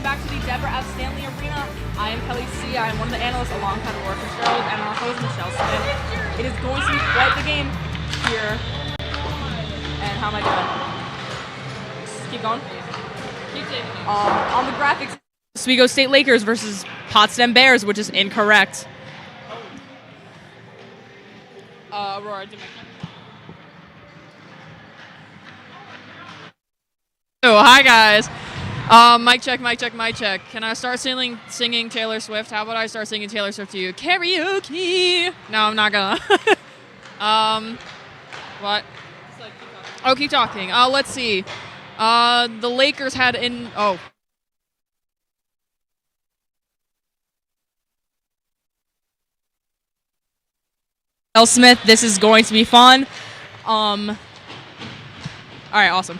back to the Deborah F. Stanley Arena. I am Kelly C. I am one of the analysts alongside of working Sherwood and our host, Michelle Smith. It is going to be quite the game here. And how am I doing? Just keep going. Keep taking it. On the graphics, Oswego State Lakers versus Potsdam Bears, which is incorrect. Aurora, do Oh, hi guys. Mic check, mic check, mic check. Can I start singing Taylor Swift? How about I start singing Taylor Swift to you? Karaoke! No, I'm not gonna. What? Oh, keep talking. Let's see. The Lakers had Smith, this is going to be fun. Alright, awesome.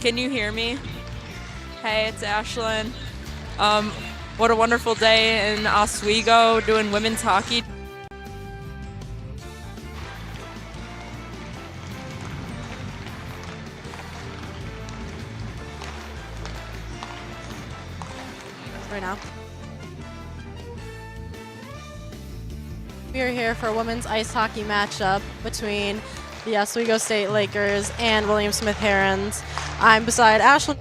Can you hear me? Hey, it's Ashlyn. What a wonderful day in Oswego doing women's hockey. Right now. We are here for a women's ice hockey matchup between the Oswego State Lakers and William Smith Herons. I'm beside Ashlyn.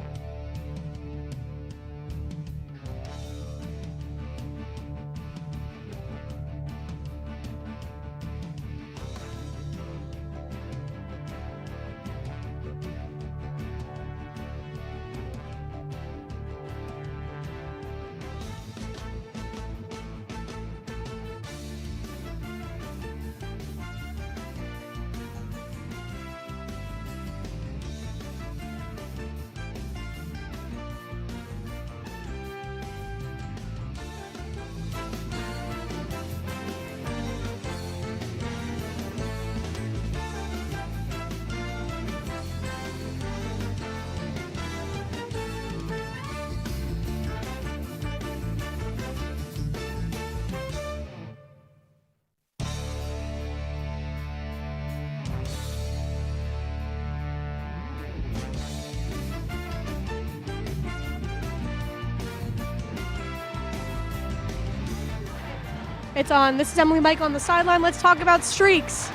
It's on. This is Emily Mike on the sideline. Let's talk about streaks.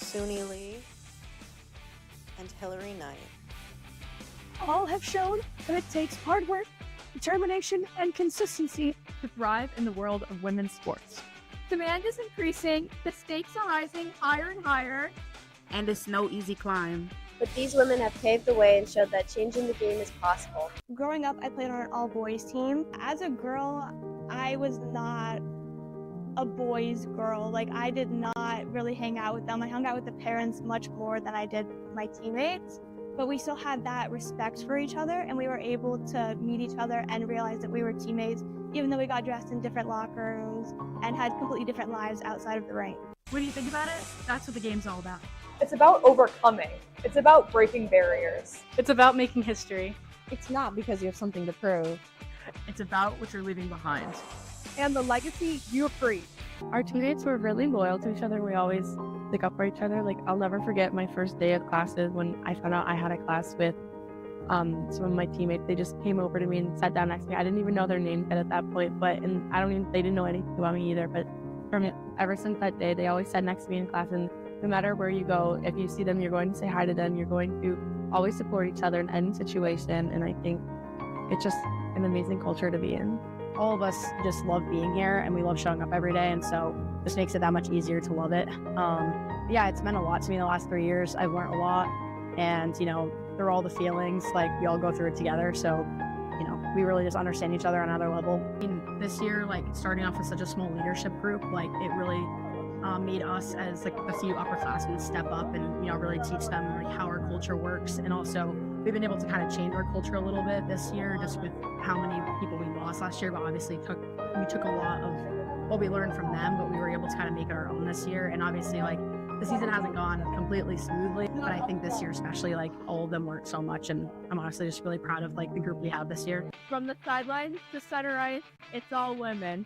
SUNY Lee, and Hillary Knight. All have shown that it takes hard work, determination, and consistency to thrive in the world of women's sports. Demand is increasing, the stakes are rising higher and higher. And it's no easy climb. But these women have paved the way and showed that changing the game is possible. Growing up, I played on an all-boys team. As a girl, I was not a boys' girl. Like, I did not really hang out with them. I hung out with the parents much more than I did my teammates. But we still had that respect for each other, and we were able to meet each other and realize that we were teammates, even though we got dressed in different locker rooms and had completely different lives outside of the rink. When you think about it, that's what the game's all about. It's about overcoming. It's about breaking barriers. It's about making history. It's not because you have something to prove. It's about what you're leaving behind. And the legacy you create. Our teammates were really loyal to each other. We always stick up for each other. Like, I'll never forget my first day of classes when I found out I had a class with some of my teammates. They just came over to me and sat down next to me. I didn't even know their names yet at that point, they didn't know anything about me either. But ever since that day, they always sat next to me in class, and no matter where you go, if you see them, you're going to say hi to them. You're going to always support each other in any situation, and I think it's just an amazing culture to be in. All of us just love being here, and we love showing up every day, and so this makes it that much easier to love it. Yeah, it's meant a lot to me the last 3 years. I've learned a lot, and through all the feelings, like, we all go through it together, so we really just understand each other on another level. This year, like, starting off with such a small leadership group, like, it really made us as like a few upperclassmen step up and really teach them like how our culture works. And also we've been able to kind of change our culture a little bit this year, just with how many people we lost last year. But obviously we took a lot of what we learned from them, but we were able to kind of make it our own this year. And obviously, like, the season hasn't gone completely smoothly, but I think this year especially, like, all of them learned so much, and I'm honestly just really proud of like the group we have this year. From the sidelines to center ice, it's all women.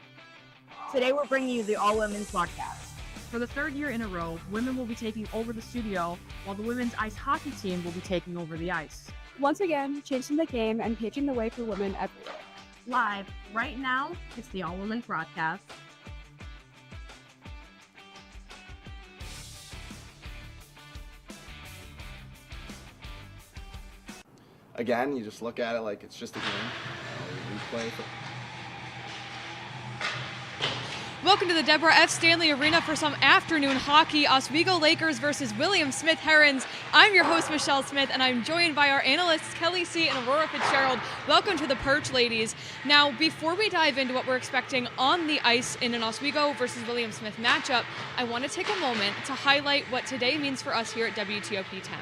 Today we're bringing you the All Women's podcast. For the third year in a row, women will be taking over the studio, while the women's ice hockey team will be taking over the ice. Once again, changing the game and paving the way for women everywhere. Live right now, it's the All Women's broadcast. Again, you just look at it like it's just a game. We play for. Welcome to the Deborah F. Stanley Arena for some afternoon hockey. Oswego Lakers versus William Smith Herons. I'm your host, Michelle Smith, and I'm joined by our analysts, Kelly C. and Aurora Fitzgerald. Welcome to the Perch, ladies. Now, before we dive into what we're expecting on the ice in an Oswego versus William Smith matchup, I want to take a moment to highlight what today means for us here at WTOP 10.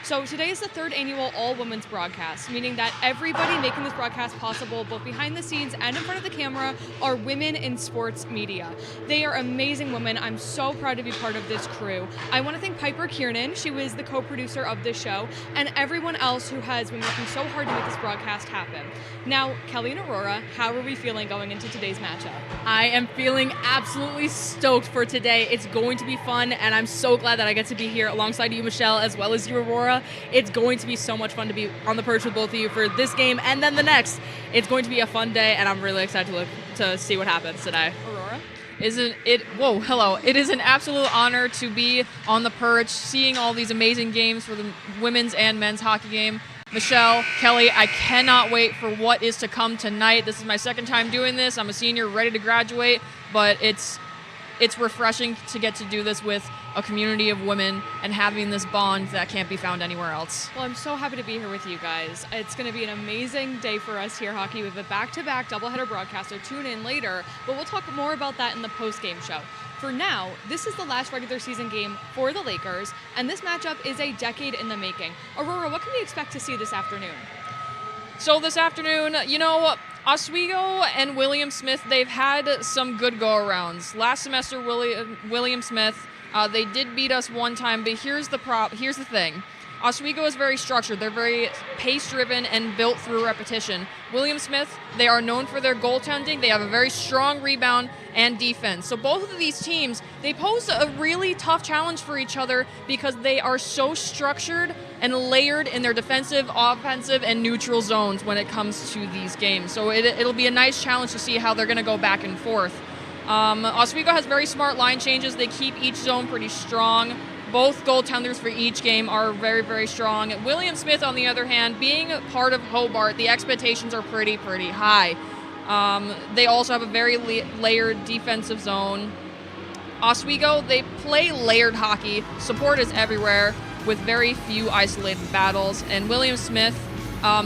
So today is the third annual all-women's broadcast, meaning that everybody making this broadcast possible, both behind the scenes and in front of the camera, are women in sports media. They are amazing women. I'm so proud to be part of this crew. I want to thank Piper Kiernan, she was the co-producer of this show, and everyone else who has been working so hard to make this broadcast happen. Now, Kelly and Aurora, how are we feeling going into today's matchup? I am feeling absolutely stoked for today. It's going to be fun, and I'm so glad that I get to be here alongside you, Michelle, as well as you, Aurora. It's going to be so much fun to be on the perch with both of you for this game and then the next. It's going to be a fun day, and I'm really excited to see what happens today. Aurora? It is an absolute honor to be on the perch, seeing all these amazing games for the women's and men's hockey game. Michelle, Kelly, I cannot wait for what is to come tonight. This is my second time doing this. I'm a senior, ready to graduate, but it's refreshing to get to do this with a community of women and having this bond that can't be found anywhere else. Well, I'm so happy to be here with you guys. It's going to be an amazing day for us here, hockey. We have a back-to-back doubleheader broadcast, so tune in later. But we'll talk more about that in the post-game show. For now, this is the last regular season game for the Lakers, and this matchup is a decade in the making. Aurora, what can we expect to see this afternoon? So this afternoon, Oswego and William Smith, they've had some good go-arounds. Last semester, William Smith, they did beat us one time, but here's the thing. Oswego is very structured. They're very pace-driven and built through repetition. William Smith, they are known for their goaltending. They have a very strong rebound and defense. So both of these teams, they pose a really tough challenge for each other because they are so structured and layered in their defensive, offensive, and neutral zones when it comes to these games. So it'll be a nice challenge to see how they're going to go back and forth. Oswego has very smart line changes. They keep each zone pretty strong. Both goaltenders for each game are very, very strong. William Smith, on the other hand, being part of Hobart, the expectations are pretty high. They also have a very layered defensive zone. Oswego, they play layered hockey. Support is everywhere with very few isolated battles. And William Smith,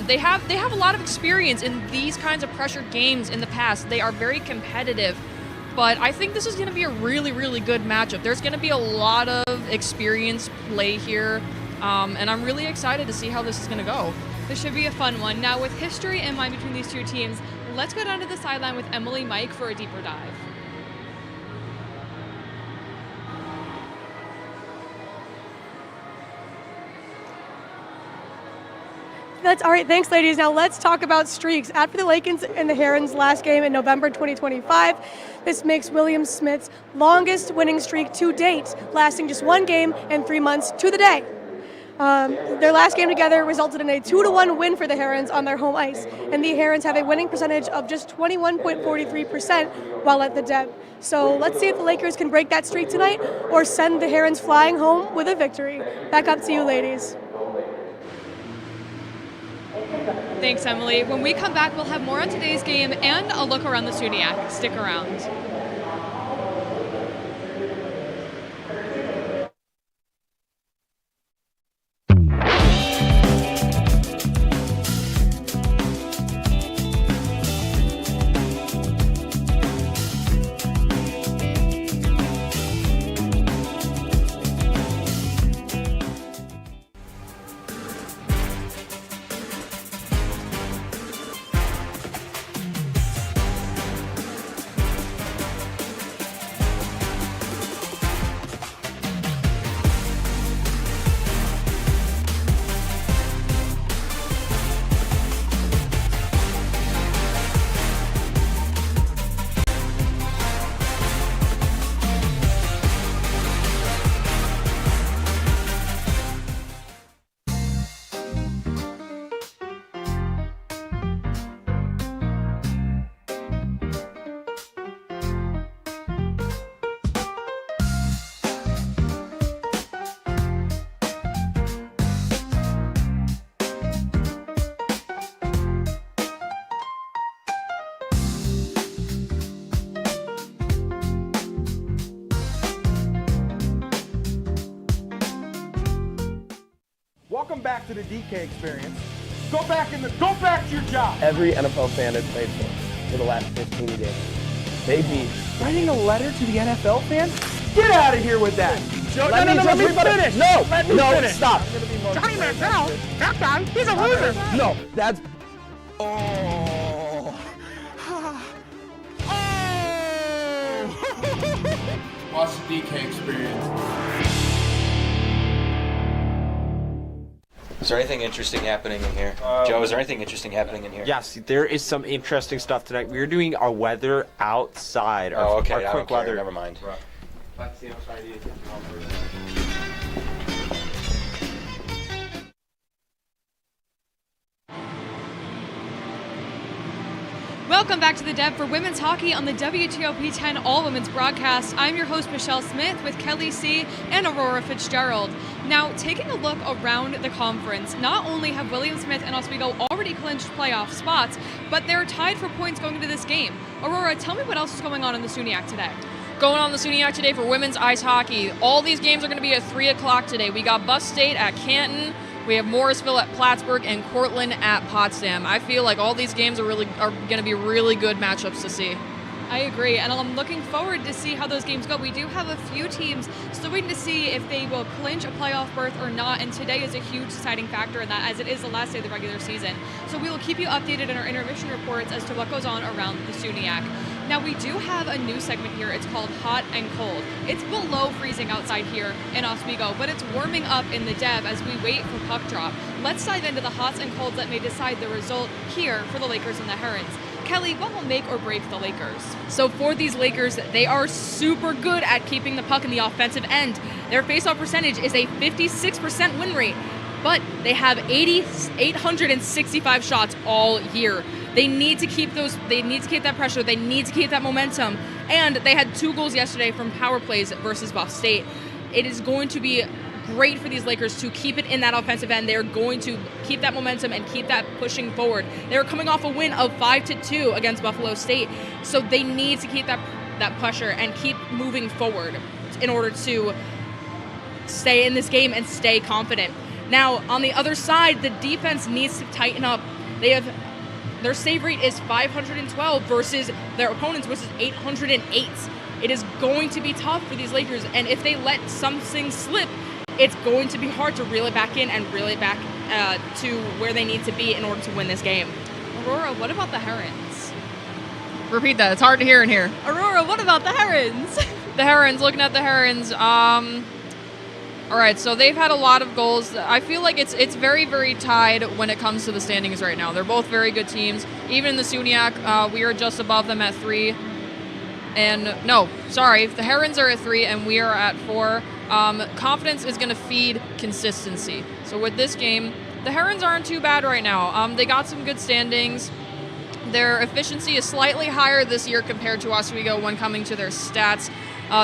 they have a lot of experience in these kinds of pressured games in the past. They are very competitive. But I think this is going to be a really, really good matchup. There's going to be a lot of experience play here, and I'm really excited to see how this is going to go. This should be a fun one. Now, with history in mind between these two teams, let's go down to the sideline with Emily Mike for a deeper dive. That's all right. Thanks, ladies. Now let's talk about streaks. After the Lakins and the Herons' last game in November 2025, this makes William Smith's longest winning streak to date, lasting just 1 game and 3 months to the day. Their last game together resulted in a 2-1 win for the Herons on their home ice, and the Herons have a winning percentage of just 21.43% while at the Deb. So let's see if the Lakers can break that streak tonight or send the Herons flying home with a victory. Back up to you, ladies. Thanks, Emily. When we come back, we'll have more on today's game and a look around the SUNY. Stick around. Welcome back to the DK experience. Go back to your job. Every NFL fan has played for the last 15 games. They beat. Writing a letter to the NFL fans? Get out of here with that. Let me finish. No, finish. Stop. Johnny Manziel? That guy, he's a loser. No, that's. Oh. Watch the DK experience. Is there anything interesting happening in here? Joe, is there anything interesting happening in here? Yes, there is some interesting stuff tonight. We're doing our weather outside. Oh, okay. Our I don't quick care. weather. Never mind. Welcome back to the Deb for women's hockey on the WTOP 10 All Women's broadcast. I'm your host, Michelle Smith, with Kelly C. and Aurora Fitzgerald. Now, taking a look around the conference, not only have William Smith and Oswego already clinched playoff spots, but they're tied for points going into this game. Aurora, tell me what else is going on in the SUNY today. Going on the SUNY today for women's ice hockey. All these games are going to be at 3 o'clock today. We got Buss State at Canton. We have Morrisville at Plattsburgh and Cortland at Potsdam. I feel like all these games are going to be really good matchups to see. I agree, and I'm looking forward to see how those games go. We do have a few teams still waiting to see if they will clinch a playoff berth or not, and today is a huge deciding factor in that, as it is the last day of the regular season. So we will keep you updated in our intermission reports as to what goes on around the SUNY. Now, we do have a new segment here. It's called Hot and Cold. It's below freezing outside here in Oswego, but it's warming up in the Deb as we wait for puck drop. Let's dive into the hots and colds that may decide the result here for the Lakers and the Herons. Kelly, what will make or break the Lakers? So for these Lakers, they are super good at keeping the puck in the offensive end. Their faceoff percentage is a 56% win rate, but they have 865 shots all year. They need to keep that pressure. They need to keep that momentum. And they had 2 goals yesterday from power plays versus Buff State. it is going to be great for these Lakers to keep it in that offensive end. They're going to keep that momentum and keep that pushing forward. They're coming off a win of 5-2 against Buffalo State, so they need to keep that pressure and keep moving forward in order to stay in this game and stay confident. Now, on the other side, the defense needs to tighten up. Their save rate is 512 versus their opponents, which is 808. It is going to be tough for these Lakers, and if they let something slip, it's going to be hard to reel it back in and reel it back to where they need to be in order to win this game. Aurora, what about the Herons? Repeat that. It's hard to hear in here. Aurora, what about the Herons? The Herons, looking at the Herons, all right, so they've had a lot of goals. I feel like it's very, very tied when it comes to the standings right now. They're both very good teams. Even in the SUNY, we are just above them at 3. And no, sorry, the Herons are at 3 and we are at 4. Confidence is going to feed consistency. So with this game, the Herons aren't too bad right now. They got some good standings. Their efficiency is slightly higher this year compared to Oswego when coming to their stats.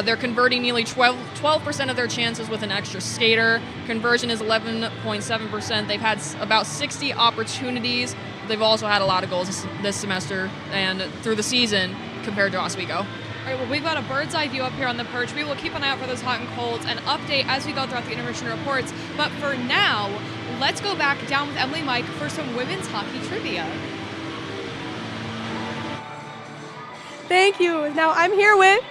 They're converting nearly 12% of their chances with an extra skater. Conversion is 11.7%. They've had about 60 opportunities. They've also had a lot of goals this semester and through the season compared to Oswego. All right, well, we've got a bird's eye view up here on the perch. We will keep an eye out for those hot and colds and update as we go throughout the intermission reports. But for now, let's go back down with Emily Mike for some women's hockey trivia. Thank you. Now I'm here with...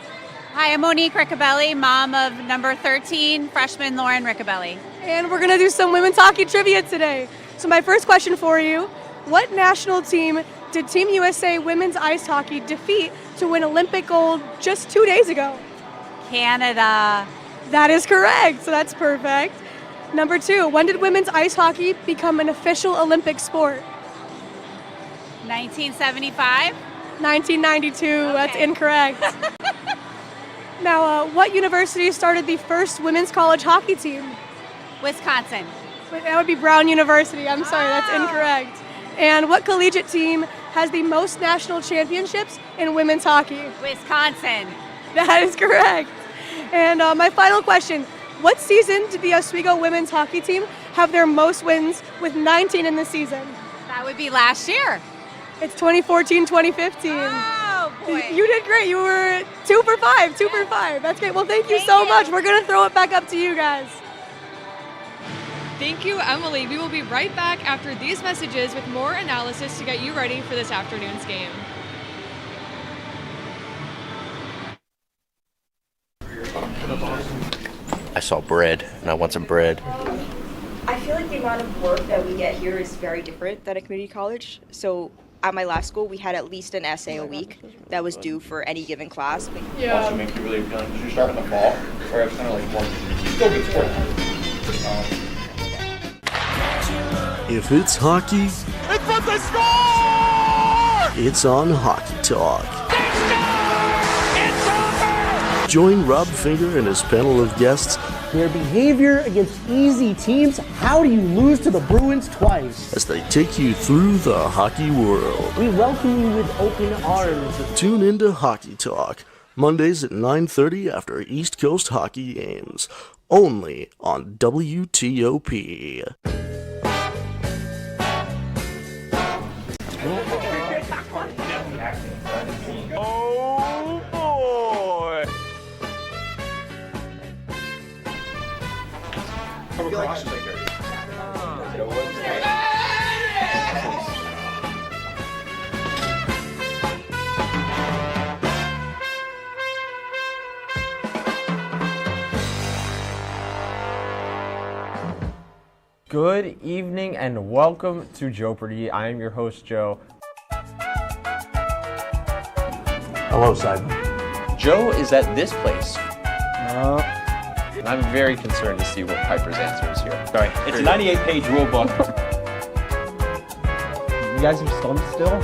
Hi, I'm Monique Riccobelli, mom of number 13, freshman Lauren Riccobelli. And we're going to do some women's hockey trivia today. So my first question for you, what national team did Team USA women's ice hockey defeat to win Olympic gold just 2 days ago? Canada. That is correct, so that's perfect. Number 2, when did women's ice hockey become an official Olympic sport? 1975. 1992, okay. That's incorrect. Now, what university started the first women's college hockey team? Wisconsin. That would be Brown University. I'm sorry, that's incorrect. And what collegiate team has the most national championships in women's hockey? Wisconsin. That is correct. And my final question, what season did the Oswego women's hockey team have their most wins with 19 in the season? That would be last year. It's 2014-2015. Oh, boy. You did great. You were 2 for 5. That's great. Well, thank you so much. We're going to throw it back up to you guys. Thank you, Emily. We will be right back after these messages with more analysis to get you ready for this afternoon's game. I saw bread, and I want some bread. I feel like the amount of work that we get here is very different than a community college. So at my last school, we had at least an essay a week that was due for any given class. Yeah. Also make you really appealing because you start in the fall, where it's kind of like, well, still good sport. If it's hockey, It's what they score! it's on Hockey Talk. Join Rob Finger and his panel of guests. Their behavior against easy teams. How do you lose to the Bruins twice? As they take you through the hockey world. We welcome you with open arms. Tune into Hockey Talk, Mondays at 9:30 after East Coast hockey games. Only on WTOP. Oh boy! Good evening and welcome to Jeopardy. I am your host, Joe. Hello, Simon. Joe is at this place. And I'm very concerned to see what Piper's answer is here. Sorry, it's a 98-page rule book. You guys are stumped still?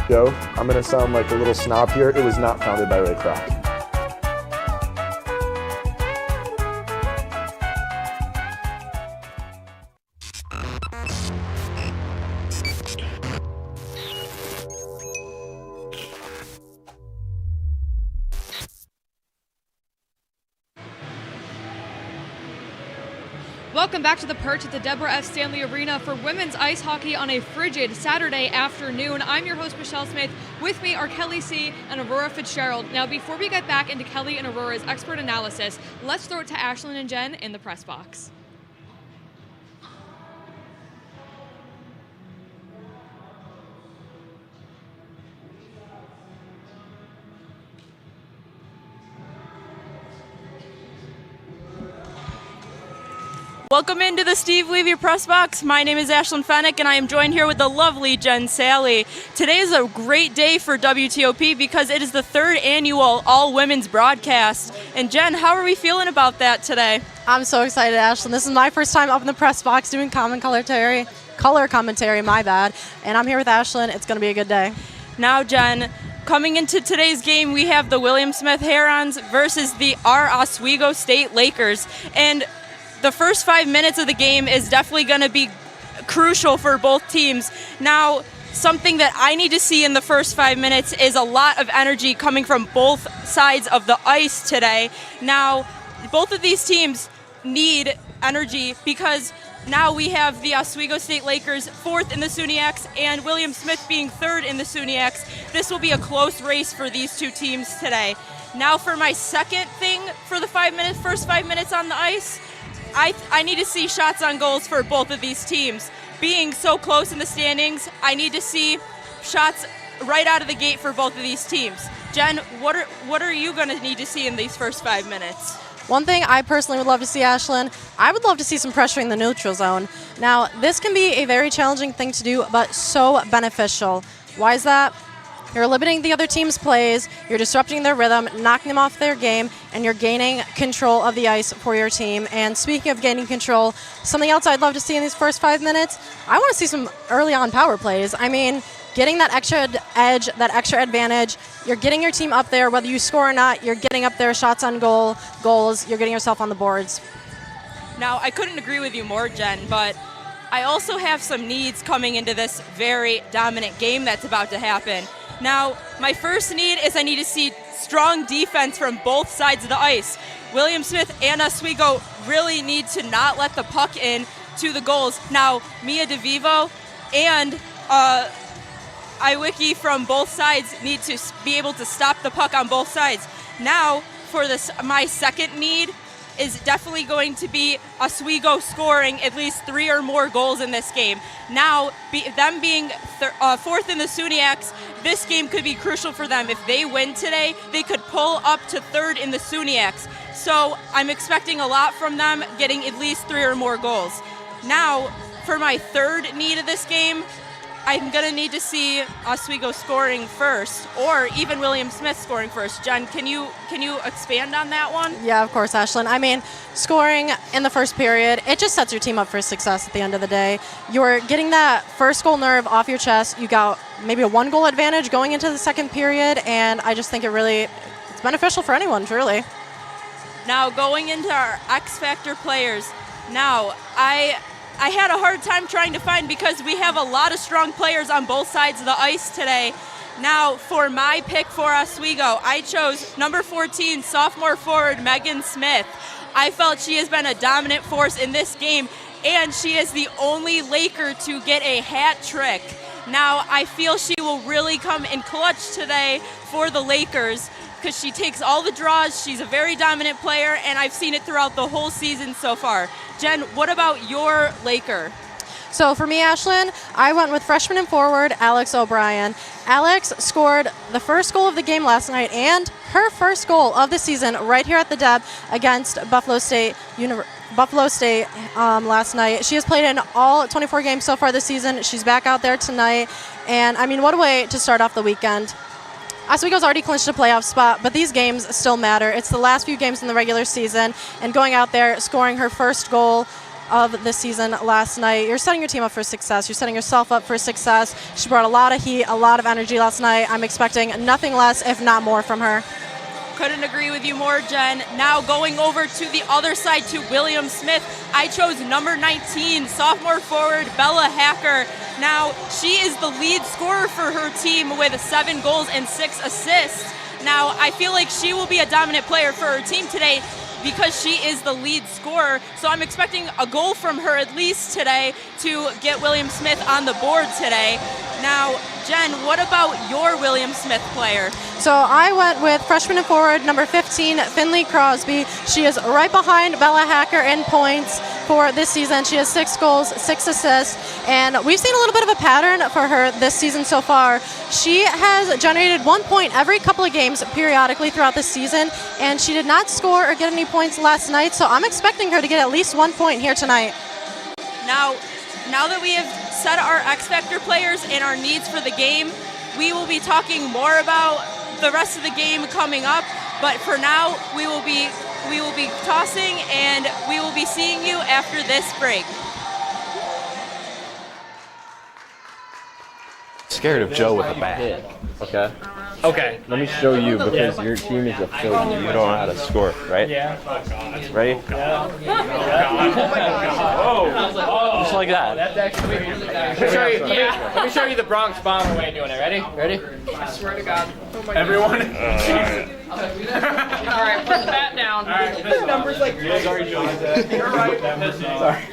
Joe, I'm going to sound like a little snob here. It was not founded by Ray Kroc. Welcome back to the Perch at the Deborah F. Stanley Arena for women's ice hockey on a frigid Saturday afternoon. I'm your host, Michelle Smith. With me are Kelly C. and Aurora Fitzgerald. Now, before we get back into Kelly and Aurora's expert analysis, let's throw it to Ashlyn and Jen in the press box. Welcome into the Steve Levy Press Box. My name is Ashlyn Fennick, and I am joined here with the lovely Jen Sally. Today is a great day for WTOP because it is the third annual all-women's broadcast. And Jen, how are we feeling about that today? I'm so excited, Ashlyn. This is my first time up in the press box doing color commentary, my bad. And I'm here with Ashlyn. It's going to be a good day. Now, Jen, coming into today's game, we have the William Smith Herons versus the Oswego State Lakers. And the first 5 minutes of the game is definitely going to be crucial for both teams. Now, something that I need to see in the first 5 minutes is a lot of energy coming from both sides of the ice today. Now, both of these teams need energy because now we have the Oswego State Lakers fourth in the SUNY and William Smith being third in the SUNY. This will be a close race for these two teams today. Now, for my second thing for the first 5 minutes on the ice, I need to see shots on goals for both of these teams. Being so close in the standings, I need to see shots right out of the gate for both of these teams. Jen, what are you going to need to see in these first 5 minutes? One thing I personally would love to see, Ashlyn, I would love to see some pressure in the neutral zone. Now, this can be a very challenging thing to do, but so beneficial. Why is that? You're limiting the other team's plays, you're disrupting their rhythm, knocking them off their game, and you're gaining control of the ice for your team. And speaking of gaining control, something else I'd love to see in these first 5 minutes, I want to see some early on power plays. I mean, getting that extra edge, that extra advantage, you're getting your team up there, whether you score or not, you're getting up there, shots on goals, you're getting yourself on the boards. Now, I couldn't agree with you more, Jen, but I also have some needs coming into this very dominant game that's about to happen. Now, my first need is I need to see strong defense from both sides of the ice. William Smith and Oswego really need to not let the puck in to the goals. Now, Mia DeVivo and Iwicki from both sides need to be able to stop the puck on both sides. Now, for this, my second need is definitely going to be Oswego scoring at least 3 or more goals in this game. Now, them being fourth in the SUNY, this game could be crucial for them. If they win today, they could pull up to third in the SUNY. So I'm expecting a lot from them, getting at least 3 or more goals. Now, for my third need of this game, I'm going to need to see Oswego scoring first, or even William Smith scoring first. Jen, can you expand on that one? Yeah, of course, Ashlyn. I mean, scoring in the first period, it just sets your team up for success at the end of the day. You're getting that first goal nerve off your chest. You got maybe a 1-goal advantage going into the second period, and I just think it's beneficial for anyone, truly. Now, going into our X Factor players, now, I had a hard time trying to find because we have a lot of strong players on both sides of the ice today. Now, for my pick for Oswego, I chose number 14, sophomore forward Megan Smith. I felt she has been a dominant force in this game, and she is the only Laker to get a hat trick. Now, I feel she will really come in clutch today for the Lakers because she takes all the draws. She's a very dominant player, and I've seen it throughout the whole season so far. Jen, what about your Laker? So for me, Ashlyn, I went with freshman and forward Alex O'Brien. Alex scored the first goal of the game last night and her first goal of the season right here at the Deb against Buffalo State last night. She has played in all 24 games so far this season. She's back out there tonight. And, I mean, what a way to start off the weekend. Oswego's already clinched a playoff spot, but these games still matter. It's the last few games in the regular season, and going out there, scoring her first goal of the season last night, you're setting your team up for success. You're setting yourself up for success. She brought a lot of heat, a lot of energy last night. I'm expecting nothing less, if not more, from her. Couldn't agree with you more, Jen. Now going over to the other side to William Smith, I chose number 19, sophomore forward Bella Hacker. Now, she is the lead scorer for her team with 7 goals and 6 assists. Now, I feel like she will be a dominant player for her team today. because she is the lead scorer. So I'm expecting a goal from her at least today to get William Smith on the board today. Now, Jen, what about your William Smith player? So I went with freshman and forward number 15, Finley Crosby. She is right behind Bella Hacker in points for this season. She has 6 goals, 6 assists, and we've seen a little bit of a pattern for her this season so far. She has generated 1 point every couple of games periodically throughout the season, and she did not score or get any points last night, so I'm expecting her to get at least 1 point here tonight. Now that we have set our X Factor players and our needs for the game, we will be talking more about the rest of the game coming up, but for now we will be tossing, and we will be seeing you after this break. Scared of Joe with a bat. Okay. Okay. Let me show you, because your team is a failure. You don't know how to score, right? Yeah. Ready? Yeah. Just like that. That's actually. Let me show you the Bronx Bomber way of doing it. Ready? Ready? I swear to God. Oh my Everyone. God. All right, put the bat down. All right. This number's like. Sorry, Joe. You're right. Sorry.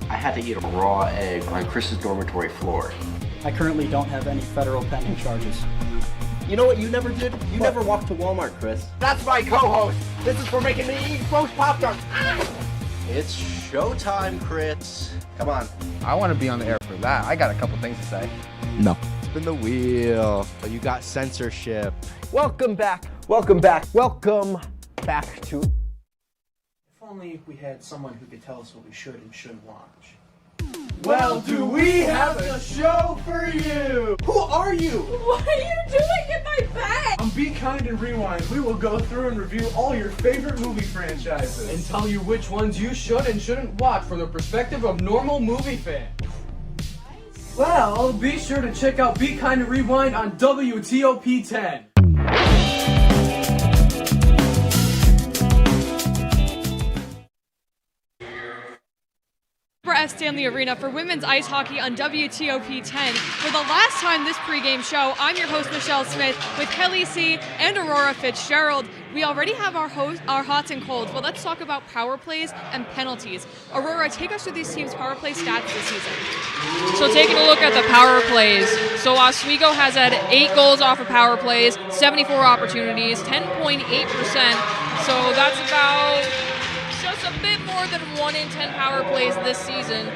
I had to eat a raw egg on Chris's dormitory floor. I currently don't have any federal pending charges. You know what you never did? You never walked to Walmart, Chris. That's my co-host. This is for making me eat roast Pop-Tarts. It's showtime, Crits. Come on. I want to be on the air for that. I got a couple things to say. No. Spin the wheel. But you got censorship. Welcome back. Welcome back. Welcome back to... If only we had someone who could tell us what we should and shouldn't watch. Well, do we have a show for you? Who are you? What are you doing in my bag? On Be Kind and Rewind, we will go through and review all your favorite movie franchises and tell you which ones you should and shouldn't watch from the perspective of normal movie fans. Well, be sure to check out Be Kind and Rewind on WTOP 10. We're at Stanley Arena for women's ice hockey on WTOP 10. For the last time this pregame show, I'm your host, Michelle Smith, with Kelly C. and Aurora Fitzgerald. We already have our hots and colds, but let's talk about power plays and penalties. Aurora, take us through these teams' power play stats this season. So taking a look at the power plays, so Oswego has had 8 goals off of power plays, 74 opportunities, 10.8%. So that's about just a bit more than 1 in 10 power plays this season.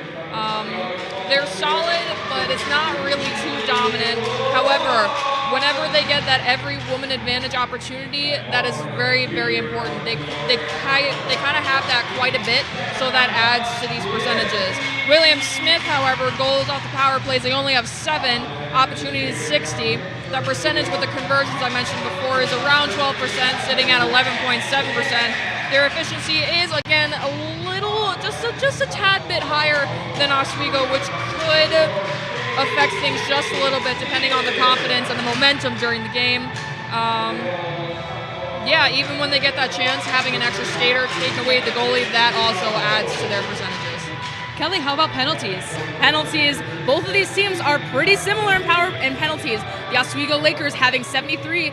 They're solid, but it's not really too dominant. However, whenever they get that every woman advantage opportunity, that is very, very important. They kind of have that quite a bit, so that adds to these percentages. William Smith, however, goals off the power plays, they only have 7, opportunities 60. The percentage with the conversions I mentioned before is around 12%, sitting at 11.7%. Their efficiency is, again, a little, just a tad bit higher than Oswego, which could affect things just a little bit depending on the confidence and the momentum during the game. Yeah, even when they get that chance, having an extra skater taking away the goalie, that also adds to their percentages. Kelly, how about penalties? Penalties, both of these teams are pretty similar in power and penalties. The Oswego Lakers having 73,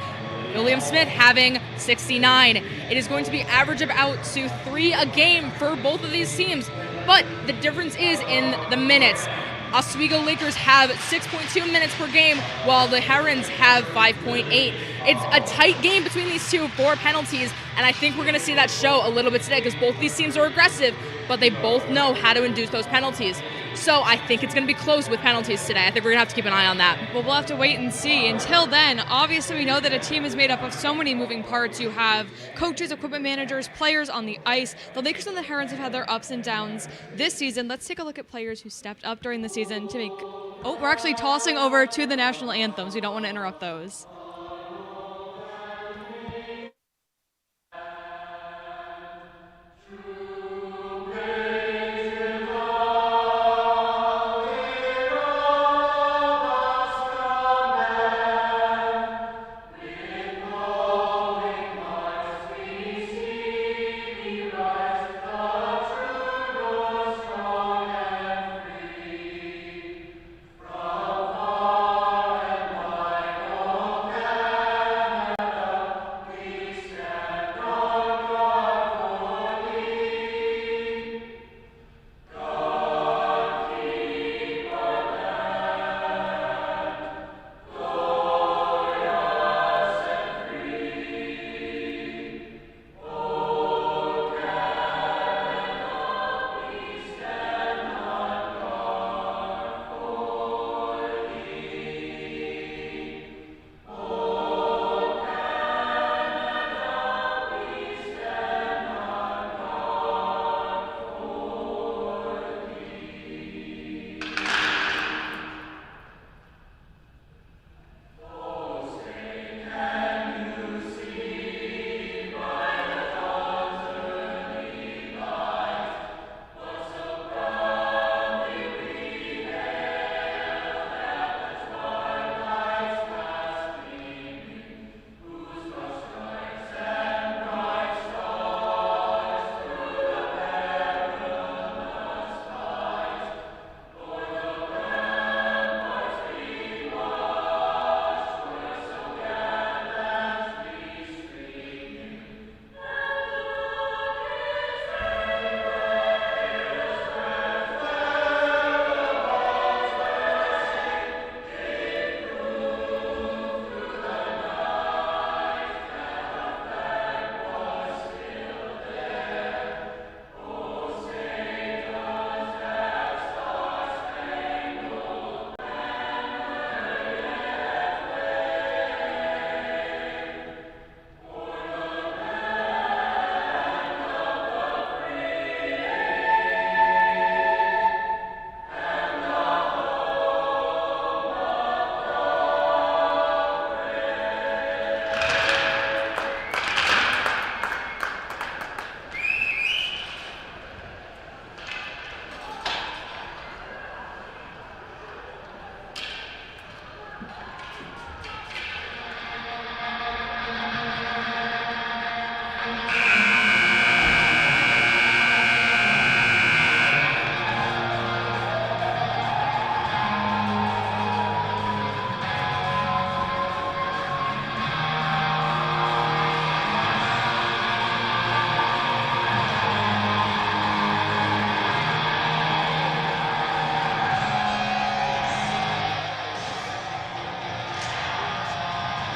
William Smith having 69. It is going to be average about to 3 a game for both of these teams, but the difference is in the minutes. Oswego Lakers have 6.2 minutes per game, while the Herons have 5.8. It's a tight game between these two for penalties, and I think we're going to see that show a little bit today because both these teams are aggressive, but they both know how to induce those penalties. So I think it's going to be close with penalties today. I think we're going to have to keep an eye on that. Well, we'll have to wait and see. Until then, obviously we know that a team is made up of so many moving parts. You have coaches, equipment managers, players on the ice. The Lakers and the Herons have had their ups and downs this season. Let's take a look at players who stepped up during the season to make Oh, we're actually tossing over to the national anthems. We don't want to interrupt those.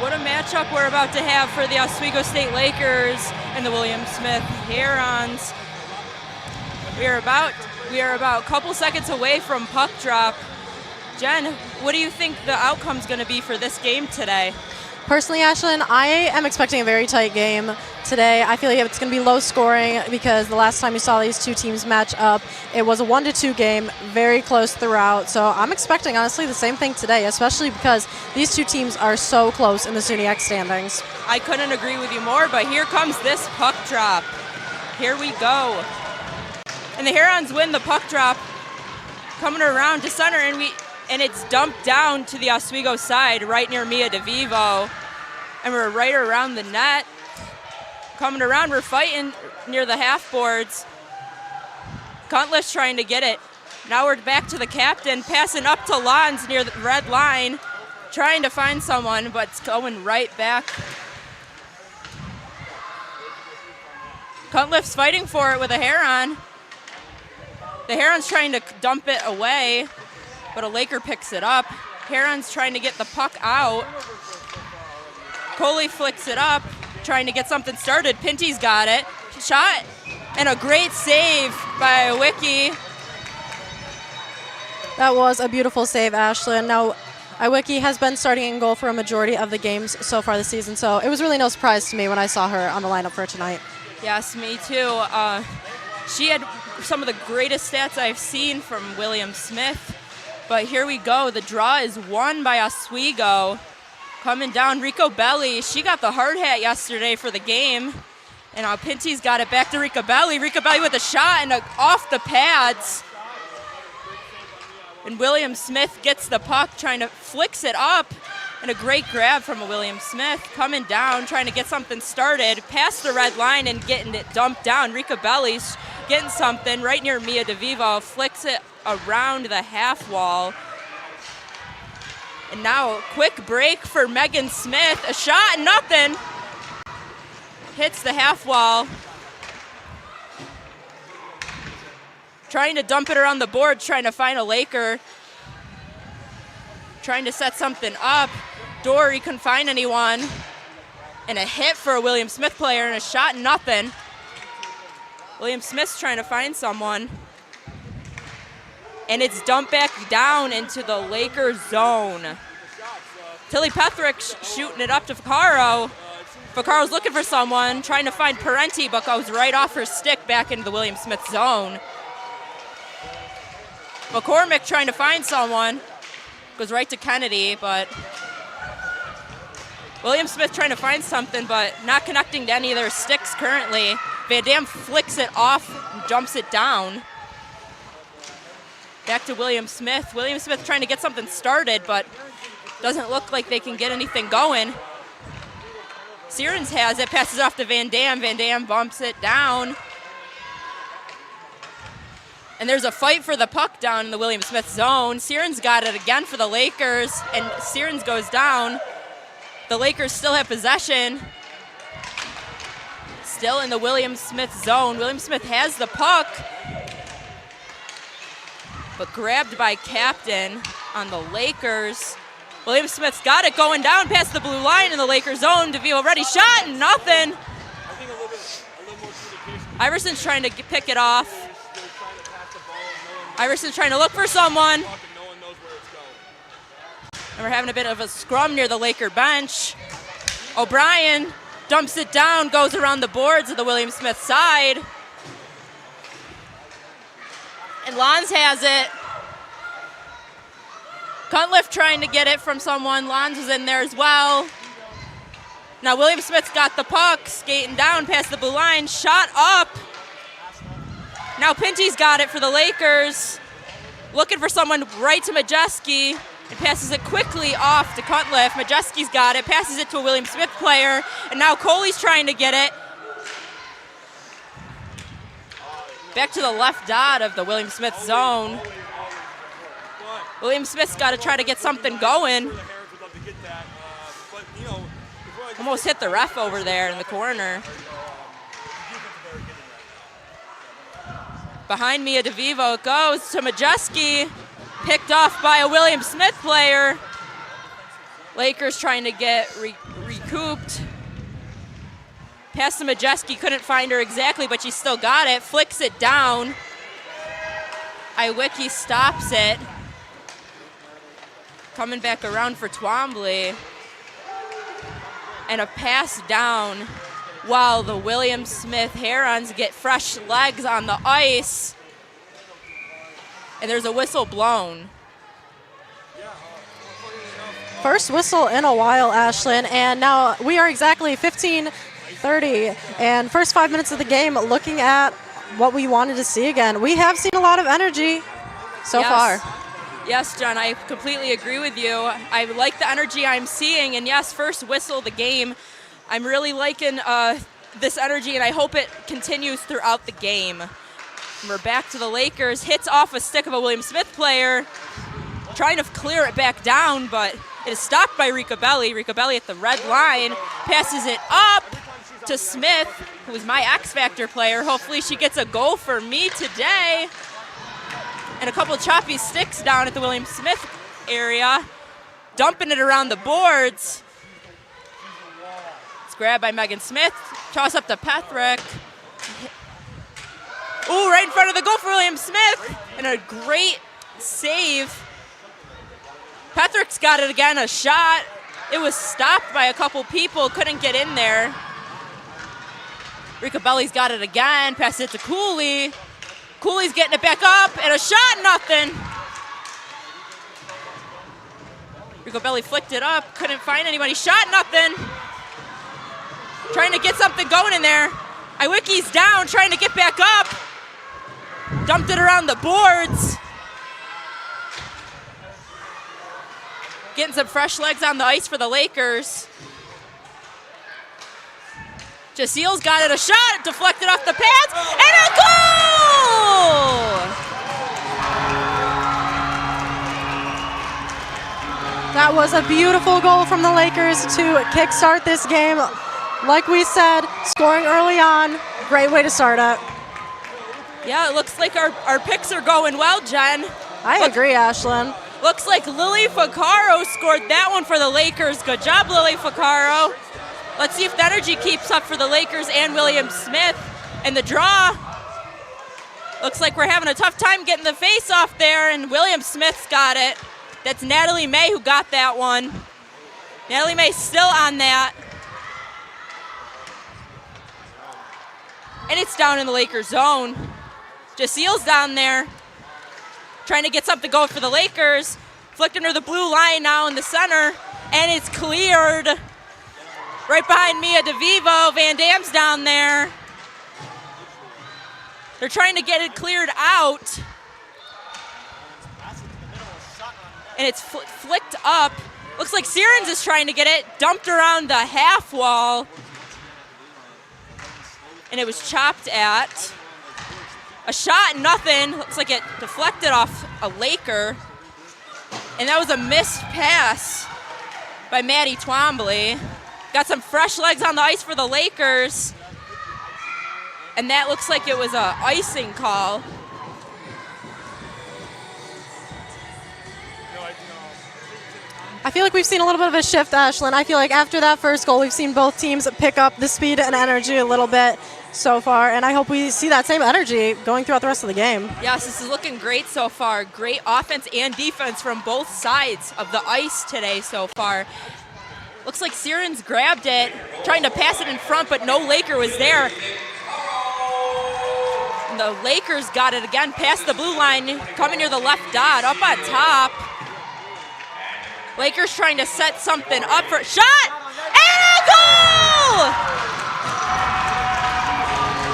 What a matchup we're about to have for the Oswego State Lakers and the William Smith Herons. We are about a couple seconds away from puck drop. Jen, what do you think the outcome's going to be for this game today? Personally, Ashlyn, I am expecting a very tight game today. I feel like it's going to be low scoring because the last time we saw these two teams match up, it was a 1-2 game, very close throughout. So I'm expecting, honestly, the same thing today, especially because these two teams are so close in the SUNY X standings. I couldn't agree with you more, but here comes this puck drop. Here we go. And the Herons win the puck drop, coming around to center, and it's dumped down to the Oswego side, right near Mia DeVivo. And we're right around the net. Coming around, we're fighting near the half boards. Cuntliff's trying to get it. Now we're back to the captain, passing up to Lons near the red line, trying to find someone, but it's going right back. Cuntliff's fighting for it with a Heron. The Heron's trying to dump it away, but a Laker picks it up. Heron's trying to get the puck out. Coley flicks it up, trying to get something started. Pinty's got it. Shot, and a great save by Wiki. That was a beautiful save, Ashlyn. Now, Iwicki has been starting in goal for a majority of the games so far this season, so it was really no surprise to me when I saw her on the lineup for tonight. Yes, me too. She had some of the greatest stats I've seen from William Smith. But here we go. The draw is won by Oswego. Coming down, Rico Belli. She got the hard hat yesterday for the game. And now Pinty's got it back to Rico Belli. Rico Belli with a shot and off the pads. And William Smith gets the puck, trying to flicks it up. And a great grab from a William Smith. Coming down, trying to get something started. Past the red line and getting it dumped down. Rico Belli's getting something right near Mia DeVivo. Flicks it around the half wall. And now a quick break for Megan Smith. A shot, nothing. Hits the half wall. Trying to dump it around the board, trying to find a Laker. Trying to set something up. Dory couldn't find anyone. And a hit for a William Smith player and a shot, nothing. William Smith's trying to find someone. And it's dumped back down into the Lakers zone. Tilly Pethrick shooting it up to Vaccaro. Vaccaro's looking for someone, trying to find Parenti, but goes right off her stick back into the William Smith zone. McCormick trying to find someone. Goes right to Kennedy, but William Smith trying to find something, but not connecting to any of their sticks currently. Van Dam flicks it off and jumps it down. Back to William Smith. William Smith trying to get something started, but doesn't look like they can get anything going. Sierens has it, passes off to Van Dam. Van Dam bumps it down. And there's a fight for the puck down in the William Smith zone. Sierens got it again for the Lakers, and Sierens goes down. The Lakers still have possession. Still in the William Smith zone. William Smith has the puck, but grabbed by Captain on the Lakers. William Smith's got it going down past the blue line in the Lakers zone. DeVille ready, shot, and nothing. Iverson's trying to pick it off. Iverson's trying to look for someone. And we're having a bit of a scrum near the Laker bench. O'Brien dumps it down, goes around the boards of the William Smith side. And Lons has it. Cuntliff trying to get it from someone. Lons was in there as well. Now William Smith's got the puck, skating down past the blue line, shot up. Now Pinty's got it for the Lakers. Looking for someone right to Majeski. And passes it quickly off to Cuntliff. Majeski's got it, passes it to a William Smith player. And now Coley's trying to get it. Back to the left dot of the William Smith zone. William Smith's got to try to get something going. Almost hit the ref over there in the corner. Behind Mia DeVivo, it goes to Majeski. Picked off by a William Smith player. Lakers trying to get recouped. Pass to Majeski, couldn't find her exactly, but she still got it. Flicks it down. Iwicki stops it. Coming back around for Twombly. And a pass down while the William Smith Herons get fresh legs on the ice. And there's a whistle blown. First whistle in a while, Ashlyn, and now we are exactly 15:30, and first 5 minutes of the game looking at what we wanted to see again. We have seen a lot of energy so far. Yes, John, I completely agree with you. I like the energy I'm seeing, and yes, first whistle of the game. I'm really liking this energy, and I hope it continues throughout the game. And we're back to the Lakers. Hits off a stick of a William Smith player. Trying to clear it back down, but it is stopped by Ricabelli. Ricabelli at the red line. Passes it up to Smith, who is my X Factor player. Hopefully she gets a goal for me today. And a couple of choppy sticks down at the William Smith area. Dumping it around the boards. It's grabbed by Megan Smith. Toss up to Pethrick. Ooh, right in front of the goal for William Smith. And a great save. Pethrick's got it again, a shot. It was stopped by a couple people, couldn't get in there. Ricabelli's got it again, passes it to Cooley. Cooley's getting it back up, and a shot, nothing. Ricobelli flicked it up, couldn't find anybody. Shot, nothing. Trying to get something going in there. Iwicki's down, trying to get back up. Dumped it around the boards. Getting some fresh legs on the ice for the Lakers. Jaciel's got it, a shot, deflected off the pads, and a goal! That was a beautiful goal from the Lakers to kickstart this game. Like we said, scoring early on, great way to start it. Yeah, it looks like our picks are going well, Jen. I agree, Ashlyn. Looks like Lily Ficaro scored that one for the Lakers. Good job, Lily Ficaro. Let's see if the energy keeps up for the Lakers and William Smith. And the draw. Looks like we're having a tough time getting the face off there, and William Smith's got it. That's Natalie May who got that one. Natalie May still on that. And it's down in the Lakers zone. Jaciel's down there, trying to get something going for the Lakers. Flicked under the blue line now in the center, and it's cleared. Right behind Mia DeVivo, Van Dam's down there. They're trying to get it cleared out. And it's flicked up. Looks like Sirens is trying to get it, dumped around the half wall. And it was chopped at. A shot, nothing. Looks like it deflected off a Laker. And that was a missed pass by Maddie Twombly. Got some fresh legs on the ice for the Lakers. And that looks like it was a icing call. I feel like we've seen a little bit of a shift, Ashlyn. I feel like after that first goal, we've seen both teams pick up the speed and energy a little bit so far, and I hope we see that same energy going throughout the rest of the game. Yes, this is looking great so far. Great offense and defense from both sides of the ice today so far. Looks like Sirens grabbed it, trying to pass it in front, but no Laker was there. And the Lakers got it again, past the blue line, coming near the left dot, up on top. Lakers trying to set something up for shot and a goal!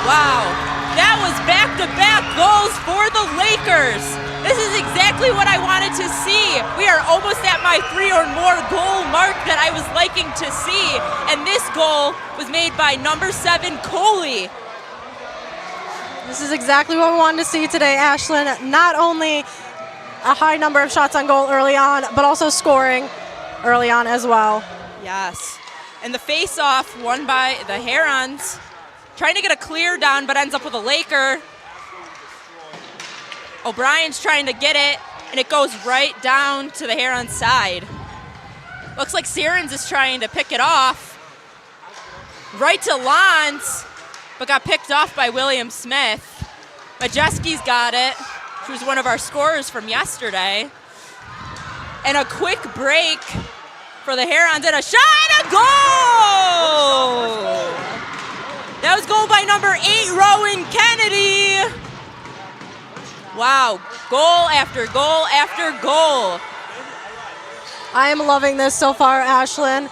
Wow, that was back-to-back goals for the Lakers. This is exactly what I wanted to see. We are almost at my 3 or more goal mark that I was liking to see. And this goal was made by number 7, Coley. This is exactly what we wanted to see today, Ashlyn. Not only a high number of shots on goal early on, but also scoring early on as well. Yes. And the face-off won by the Herons. Trying to get a clear down, but ends up with a Laker. O'Brien's trying to get it, and it goes right down to the Herons' side. Looks like Sirens is trying to pick it off. Right to Lons, but got picked off by William Smith. Majeski's got it. She was one of our scorers from yesterday. And a quick break for the Herons, and a shot and a goal! That was goal by number 8, Rowan Kennedy. Wow, goal after goal after goal. I am loving this so far, Ashlyn.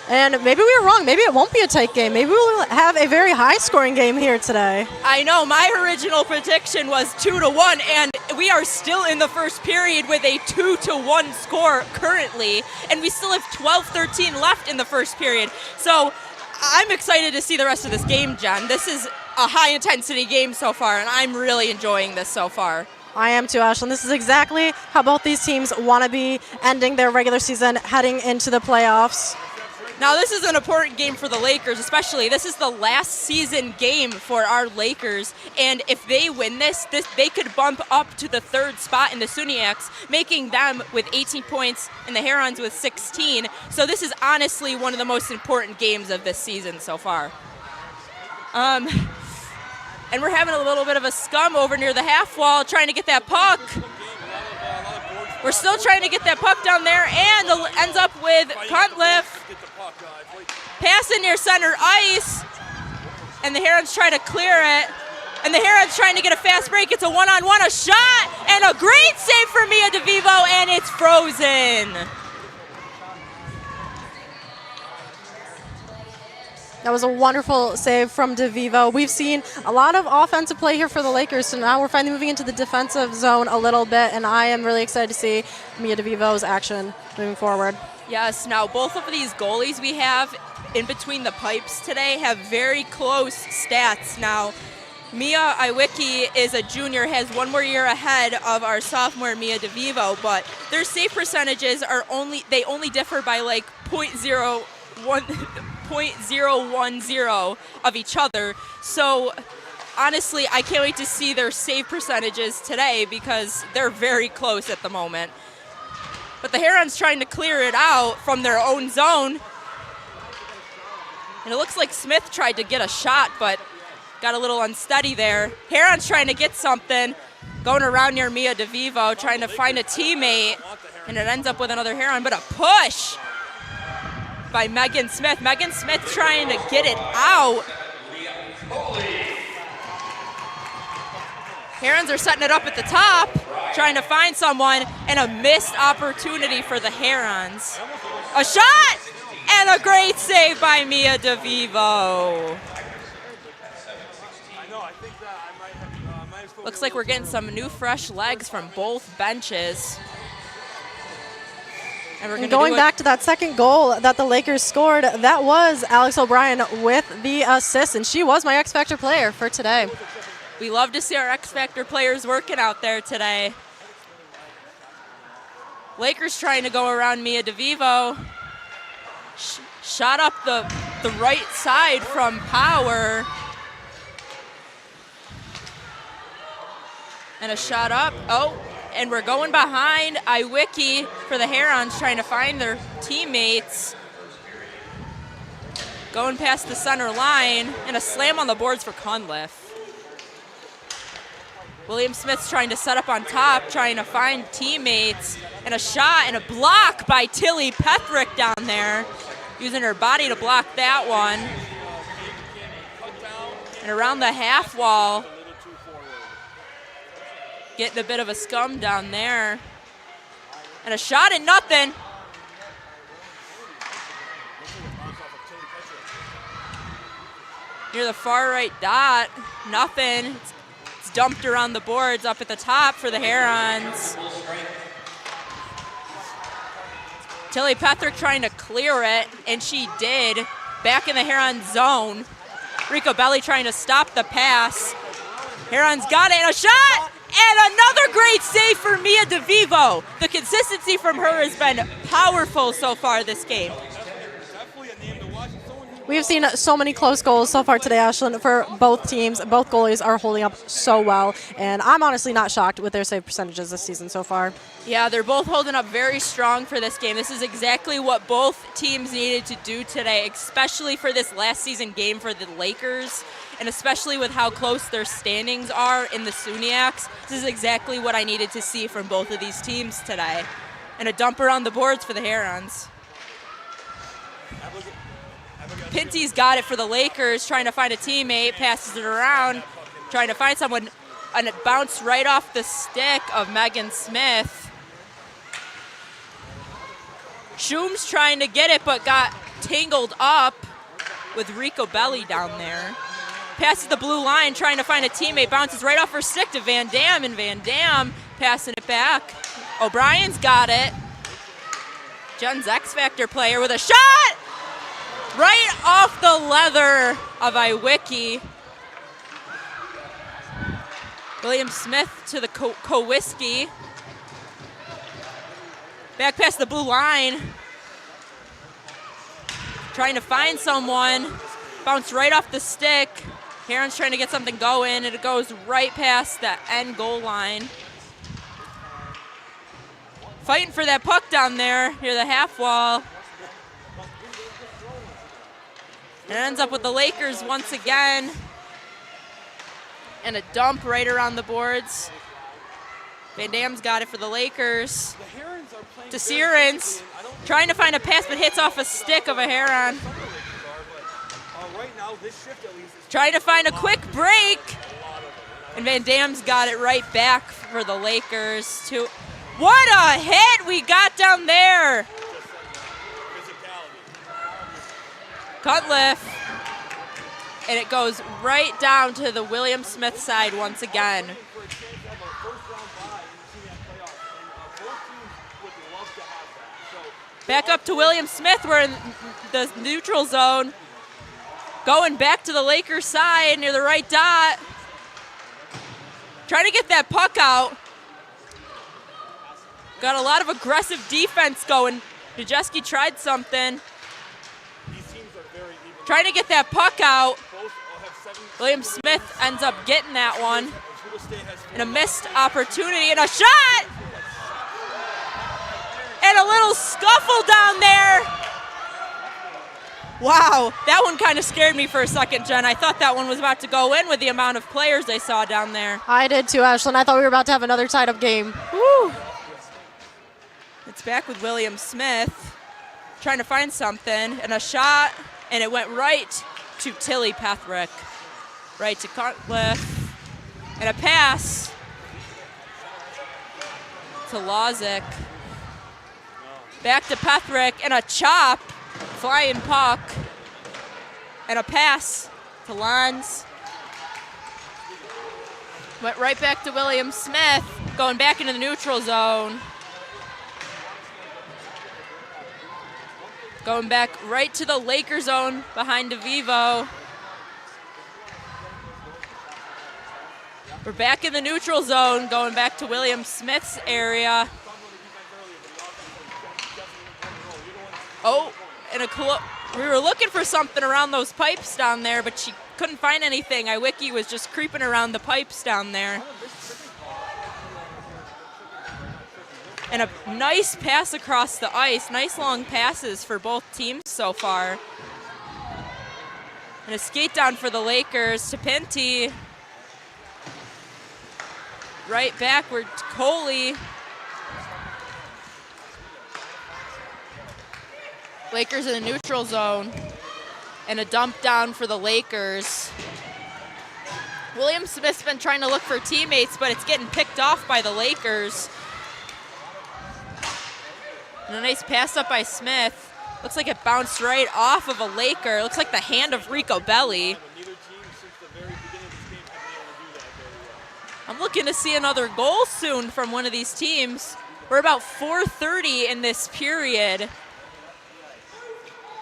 And maybe we were wrong. Maybe it won't be a tight game. Maybe we'll have a very high-scoring game here today. I know. My original prediction was 2-1, and we are still in the first period with a 2-1 score currently, and we still have 12-13 left in the first period. So I'm excited to see the rest of this game, Jen. This is a high-intensity game so far, and I'm really enjoying this so far. I am too, Ashlyn. This is exactly how both these teams want to be ending their regular season, heading into the playoffs. Now, this is an important game for the Lakers, especially. This is the last season game for our Lakers, and if they win this, they could bump up to the 3rd spot in the SUNYX, making them with 18 points and the Herons with 16. So this is honestly one of the most important games of this season so far. And we're having a little bit of a scum over near the half wall, trying to get that puck. We're still trying to get that puck down there, and ends up with Cuntliff. Passing near center ice, and the Herons try to clear it. And the Herons trying to get a fast break. It's a one-on-one, a shot, and a great save for Mia DeVivo, and it's frozen. That was a wonderful save from DeVivo. We've seen a lot of offensive play here for the Lakers, so now we're finally moving into the defensive zone a little bit, and I am really excited to see Mia DeVivo's action moving forward. Yes, now both of these goalies we have in between the pipes today have very close stats. Now, Mia Iwicki is a junior, has one more year ahead of our sophomore Mia DeVivo, but their save percentages are only differ by like 0.010 of each other. So honestly, I can't wait to see their save percentages today because they're very close at the moment. But the Herons trying to clear it out from their own zone. And it looks like Smith tried to get a shot, but got a little unsteady there. Herons trying to get something, going around near Mia DeVivo, trying to find a teammate, and it ends up with another Heron, but a push by Megan Smith. Megan Smith trying to get it out. Herons are setting it up at the top, trying to find someone, and a missed opportunity for the Herons. A shot, and a great save by Mia DeVivo. Looks like we're getting some new fresh legs from both benches. And we're going back to that second goal that the Lakers scored, that was Alex O'Brien with the assist, and she was my X Factor player for today. We love to see our X Factor players working out there today. Lakers trying to go around Mia DeVivo. Shot up the right side from Power. And a shot up. Oh, and we're going behind Iwicki for the Herons, trying to find their teammates. Going past the center line, and a slam on the boards for Cunliffe. William Smith's trying to set up on top, trying to find teammates, and a shot and a block by Tilly Pethrick down there, using her body to block that one. And around the half wall, getting a bit of a scum down there. And a shot and nothing. Near the far right dot, nothing. It's dumped around the boards up at the top for the Herons. Tilly Pethrick trying to clear it, and she did. Back in the Heron zone. Rico Belli trying to stop the pass. Herons got it, and a shot! And another great save for Mia DeVivo. The consistency from her has been powerful so far this game. We have seen so many close goals so far today, Ashlyn, for both teams. Both goalies are holding up so well, and I'm honestly not shocked with their save percentages this season so far. Yeah, they're both holding up very strong for this game. This is exactly what both teams needed to do today, especially for this last season game for the Lakers, and especially with how close their standings are in the SUNYACs. This is exactly what I needed to see from both of these teams today. And a dumper on the boards for the Herons. Pinty's got it for the Lakers, trying to find a teammate, passes it around, trying to find someone, and it bounced right off the stick of Megan Smith. Schum's trying to get it, but got tangled up with Rico Belli down there. Passes the blue line, trying to find a teammate, bounces right off her stick to Van Dam, and Van Dam passing it back. O'Brien's got it. Jen's X Factor player with a shot! Right off the leather of Iwicki. William Smith to the Kowiski. Back past the blue line. Trying to find someone. Bounced right off the stick. Heron's trying to get something going, and it goes right past the end goal line. Fighting for that puck down there near the half wall. And it ends up with the Lakers once again. And a dump right around the boards. Van Dam's got it for the Lakers. To Sierens, trying to find a pass, but hits off a stick of a Heron. Trying to find a quick break. And Van Dam's got it right back for the Lakers. What a hit we got down there. Cunliffe and it goes right down to the William Smith side once again. Back up to William Smith. We're in the neutral zone. Going back to the Lakers side near the right dot. Trying to get that puck out. Got a lot of aggressive defense going. Dejewski tried something. Trying to get that puck out. William Smith ends up getting that one. And a missed opportunity and a shot! And a little scuffle down there. Wow, that one kind of scared me for a second, Jen. I thought that one was about to go in with the amount of players I saw down there. I did too, Ashlyn. I thought we were about to have another tied-up game. Woo. It's back with William Smith, trying to find something, and a shot, and it went right to Tilly Pethrick. Right to Cutcliffe, and a pass to Lozick. Back to Pethrick, and a chop, flying puck, and a pass to Lons. Went right back to William Smith, going back into the neutral zone. Going back right to the Laker zone behind DeVivo. We're back in the neutral zone, going back to William Smith's area. Oh, and we were looking for something around those pipes down there, but she couldn't find anything. Iwicki was just creeping around the pipes down there. And a nice pass across the ice. Nice long passes for both teams so far. And a skate down for the Lakers to Pinty. Right backward to Coley. Lakers in the neutral zone. And a dump down for the Lakers. William Smith's been trying to look for teammates, but it's getting picked off by the Lakers. And a nice pass up by Smith. Looks like it bounced right off of a Laker. Looks like the hand of Rico Belli. I'm looking to see another goal soon from one of these teams. We're about 4:30 in this period.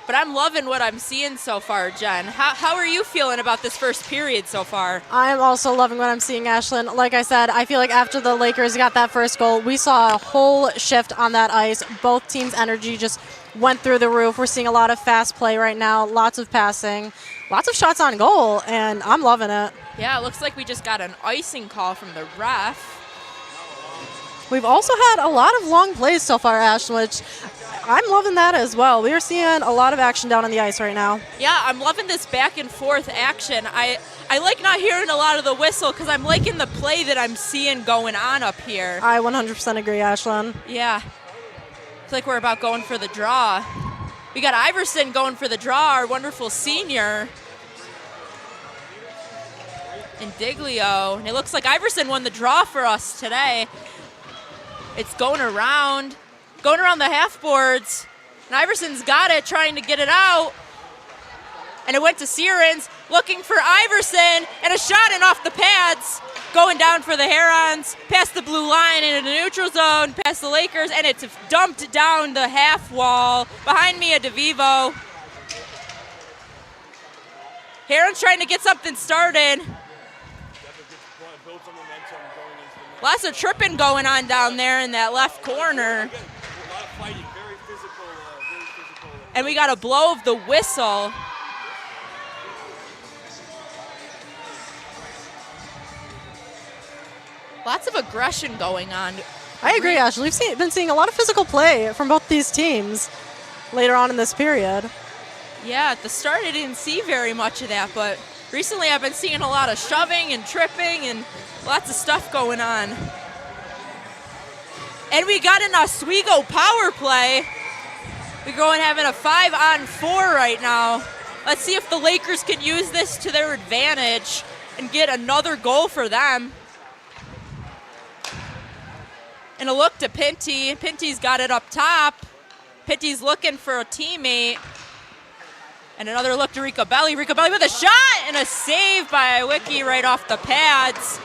But I'm loving what I'm seeing so far, Jen. How are you feeling about this first period so far? I'm also loving what I'm seeing, Ashlyn. Like I said, I feel like after the Lakers got that first goal, we saw a whole shift on that ice. Both teams' energy just went through the roof. We're seeing a lot of fast play right now, lots of passing, lots of shots on goal, and I'm loving it. Yeah, it looks like we just got an icing call from the ref. We've also had a lot of long plays so far, Ashlyn, which I'm loving that as well. We are seeing a lot of action down on the ice right now. Yeah, I'm loving this back and forth action. I like not hearing a lot of the whistle because I'm liking the play that I'm seeing going on up here. I 100% agree, Ashlyn. Yeah. It's like we're about going for the draw. We got Iverson going for the draw, our wonderful senior. And Diglio. And it looks like Iverson won the draw for us today. It's going around the half boards. And Iverson's got it, trying to get it out. And it went to Sierens, looking for Iverson, and a shot in off the pads. Going down for the Herons, past the blue line into the neutral zone, past the Lakers, and it's dumped down the half wall. Behind me, a DeVivo. Herons trying to get something started. Lots of tripping going on down there in that left corner. And we got a blow of the whistle. Lots of aggression going on. I agree, Ashley. We've been seeing a lot of physical play from both these teams later on in this period. Yeah, at the start I didn't see very much of that, but recently I've been seeing a lot of shoving and tripping and lots of stuff going on. And we got an Oswego power play. We're going having a 5-on-4 right now. Let's see if the Lakers can use this to their advantage and get another goal for them. And a look to Pinty. Pinty's got it up top. Pinty's looking for a teammate. And another look to Ricabelli. Ricabelli with a shot and a save by Iwicki right off the pads.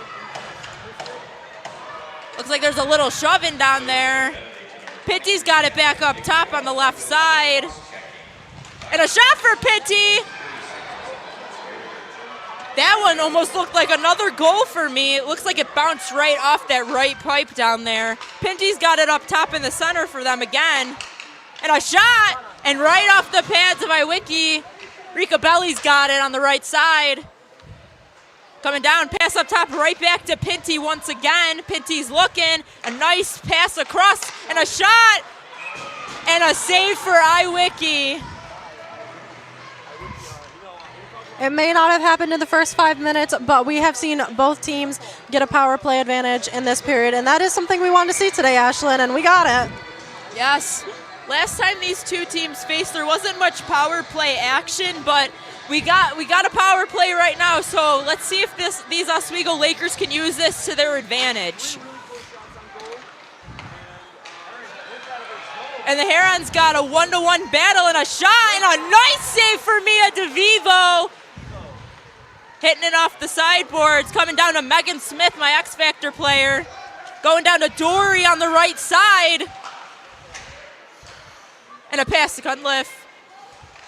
Looks like there's a little shoving down there. Pitty's got it back up top on the left side. And a shot for Pitty. That one almost looked like another goal for me. It looks like it bounced right off that right pipe down there. Pinty's got it up top in the center for them again. And a shot, and right off the pads of Iwicki, Ricabelli's got it on the right side. Coming down, pass up top, right back to Pinty once again. Pinty's looking, a nice pass across, and a shot, and a save for Iwicki. It may not have happened in the first 5 minutes, but we have seen both teams get a power play advantage in this period, and that is something we wanted to see today, Ashlyn, and we got it. Yes. Last time these two teams faced, there wasn't much power play action, but we got a power play right now, so let's see if these Oswego Lakers can use this to their advantage. And the Herons got a 1-to-1 battle and a shot, and a nice save for Mia DeVivo. Hitting it off the sideboards, coming down to Megan Smith, my X Factor player. Going down to Dory on the right side. And a pass to Cunliffe.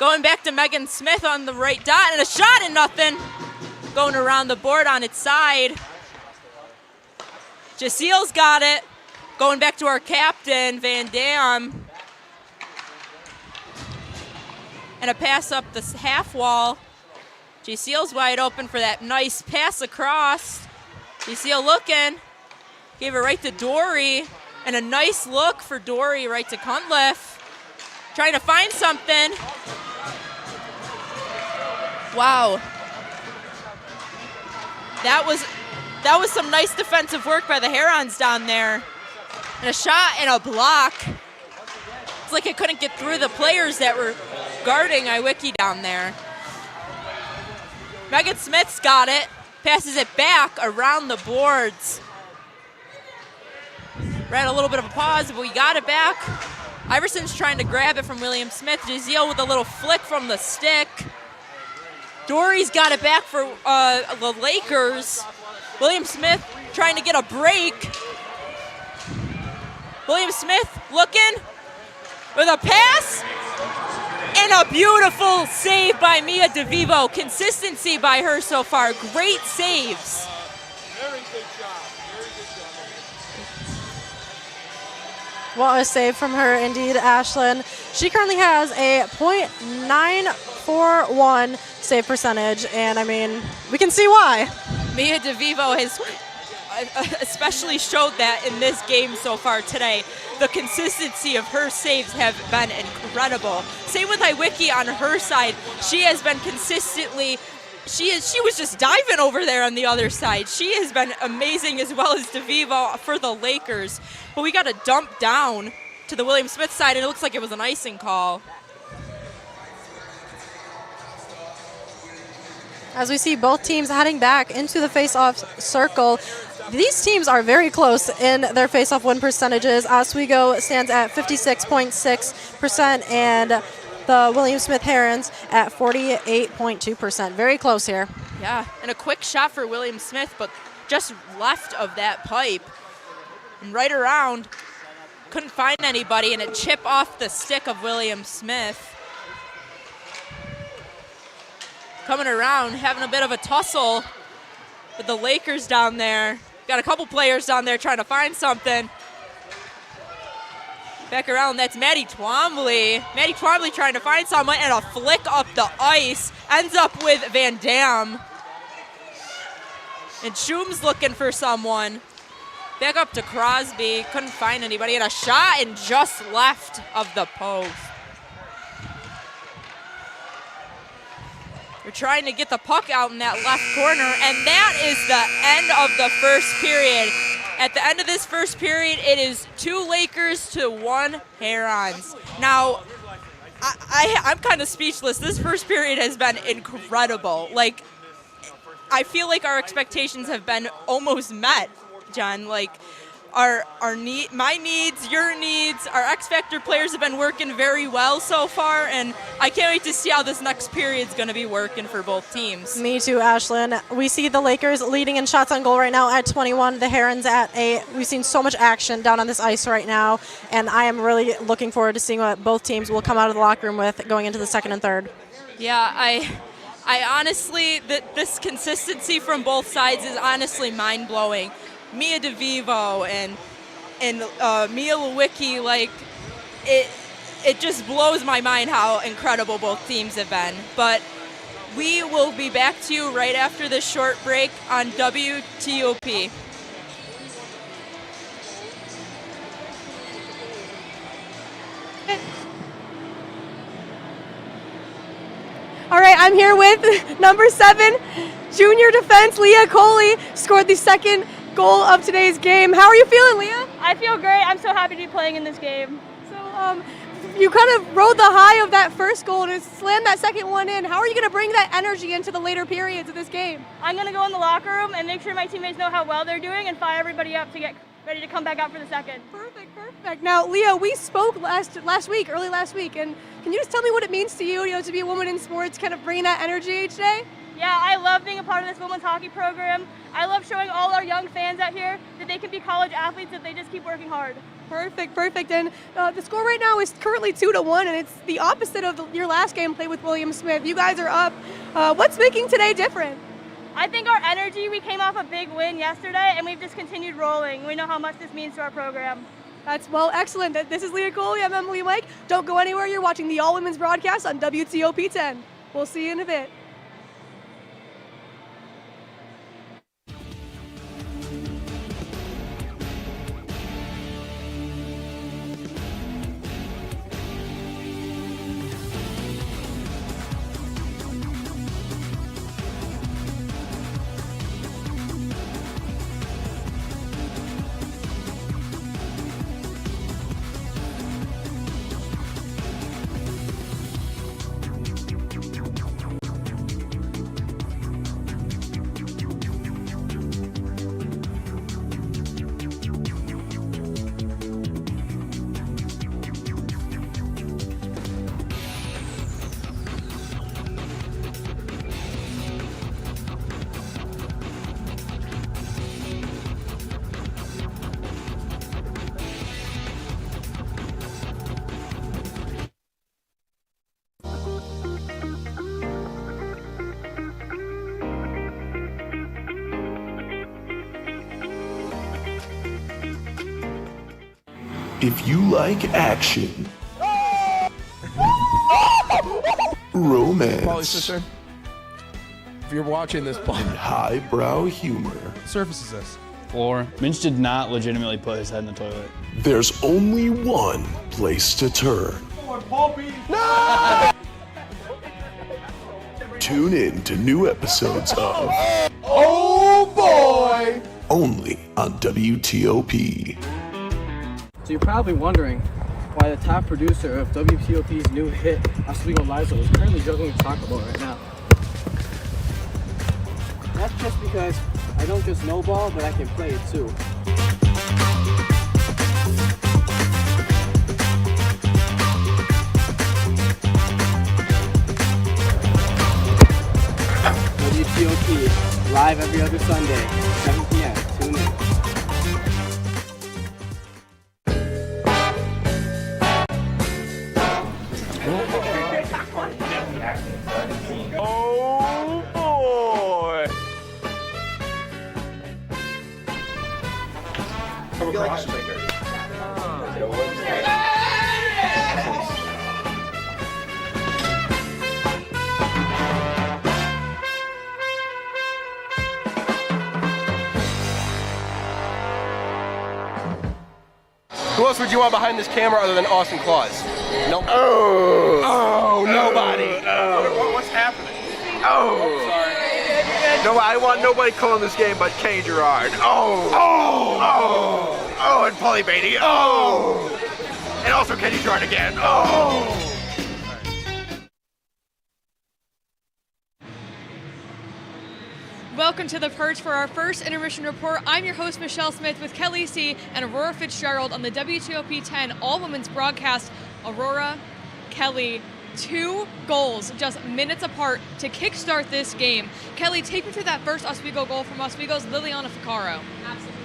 Going back to Megan Smith on the right dot, and a shot and nothing. Going around the board on its side. Jaciel's got it. Going back to our captain, Van Dam. And a pass up the half wall. Jaciel's wide open for that nice pass across. Jaciel looking. Gave it right to Dory. And a nice look for Dory right to Cunliffe. Trying to find something. Wow. That was some nice defensive work by the Herons down there. And a shot and a block. It's like it couldn't get through the players that were guarding Iwicki down there. Megan Smith's got it. Passes it back around the boards. We're at a little bit of a pause, but we got it back. Iverson's trying to grab it from William Smith. Jaziel with a little flick from the stick. Dory's got it back for the Lakers. William Smith trying to get a break. William Smith looking with a pass. And a beautiful save by Mia DeVivo. Consistency by her so far. Great saves. Very good job. Very good job. What a save from her indeed, Ashlyn. She currently has a .941 save percentage, and I mean, we can see why. Mia DeVivo has especially showed that in this game so far today. The consistency of her saves have been incredible. Same with Iwicki on her side. She has been consistently, she was just diving over there on the other side. She has been amazing, as well as DeVivo for the Lakers. But we got a dump down to the William Smith side, and it looks like it was an icing call. As we see both teams heading back into the face-off circle, these teams are very close in their face-off win percentages. Oswego stands at 56.6% and the William Smith Herons at 48.2%. Very close here. Yeah, and a quick shot for William Smith, but just left of that pipe. And right around, couldn't find anybody, and a chip off the stick of William Smith. Coming around, having a bit of a tussle with the Lakers down there. Got a couple players down there trying to find something. Back around, that's Maddie Twombly. Maddie Twombly trying to find someone, and a flick up the ice. Ends up with Van Dam. And Schum's looking for someone. Back up to Crosby, couldn't find anybody. And a shot and just left of the post. We're trying to get the puck out in that left corner, and that is the end of the first period. At the end of this first period, it is 2 Lakers to 1 Herons. Now, I'm kind of speechless. This first period has been incredible. Like, I feel like our expectations have been almost met, John. Like, my needs, your needs, our X Factor players have been working very well so far, and I can't wait to see how this next period is going to be working for both teams. Me too, Ashlyn. We see the Lakers leading in shots on goal right now at 21. The Herons at 8. We've seen so much action down on this ice right now, and I am really looking forward to seeing what both teams will come out of the locker room with going into the second and third. Yeah, I honestly, this consistency from both sides is honestly mind-blowing. Mia DeVivo and Mia Lewicki, like, it just blows my mind how incredible both teams have been. But we will be back to you right after this short break on WTOP. All right, I'm here with number 7, junior defense, Leah Coley, scored the second goal of today's game. How are you feeling, Leah? I feel great. I'm so happy to be playing in this game. So you kind of rode the high of that first goal and slammed that second one in. How are you going to bring that energy into the later periods of this game? I'm going to go in the locker room and make sure my teammates know how well they're doing and fire everybody up to get ready to come back out for the second. Perfect. Now, Leah, we spoke early last week, and can you just tell me what it means to you, to be a woman in sports, kind of bringing that energy each day? Yeah, I love being a part of this women's hockey program. I love showing all our young fans out here that they can be college athletes if they just keep working hard. Perfect. And the score right now is currently 2-1, and it's the opposite of your last game played with William Smith. You guys are up. What's making today different? I think our energy, we came off a big win yesterday, and we've just continued rolling. We know how much this means to our program. That's, excellent. This is Leah Coley. I'm Emily Mike. Don't go anywhere. You're watching the All Women's broadcast on WTOP 10. We'll see you in a bit. If you like action, romance, if you're watching this, and highbrow humor, surface is this. Floor. Minch did not legitimately put his head in the toilet. there's only one place to turn. No! Tune in to new episodes of Oh boy! only on WTOP. So you're probably wondering why the top producer of WTOP's new hit, Oswego Liza, is currently juggling a taco ball right now. That's just because I don't just know ball, but I can play it too. WTOP, live every other Sunday, 7 p.m. Tune in. Oh boy! Who else would you want behind this camera other than Austin Claus? Nope. Oh, nobody. What's happening? No, I want nobody calling this game but Kane Gerard. And Paulie Beatty. And also Kenny Gerard again. Welcome to The Perch for our first intermission report. I'm your host, Michelle Smith, with Kelly C. and Aurora Fitzgerald on the WTOP 10 all-women's broadcast. Aurora, Kelly, 2 goals just minutes apart to kickstart this game. Kelly, take me through that first Oswego goal from Oswego's Liliana Ficaro. Absolutely.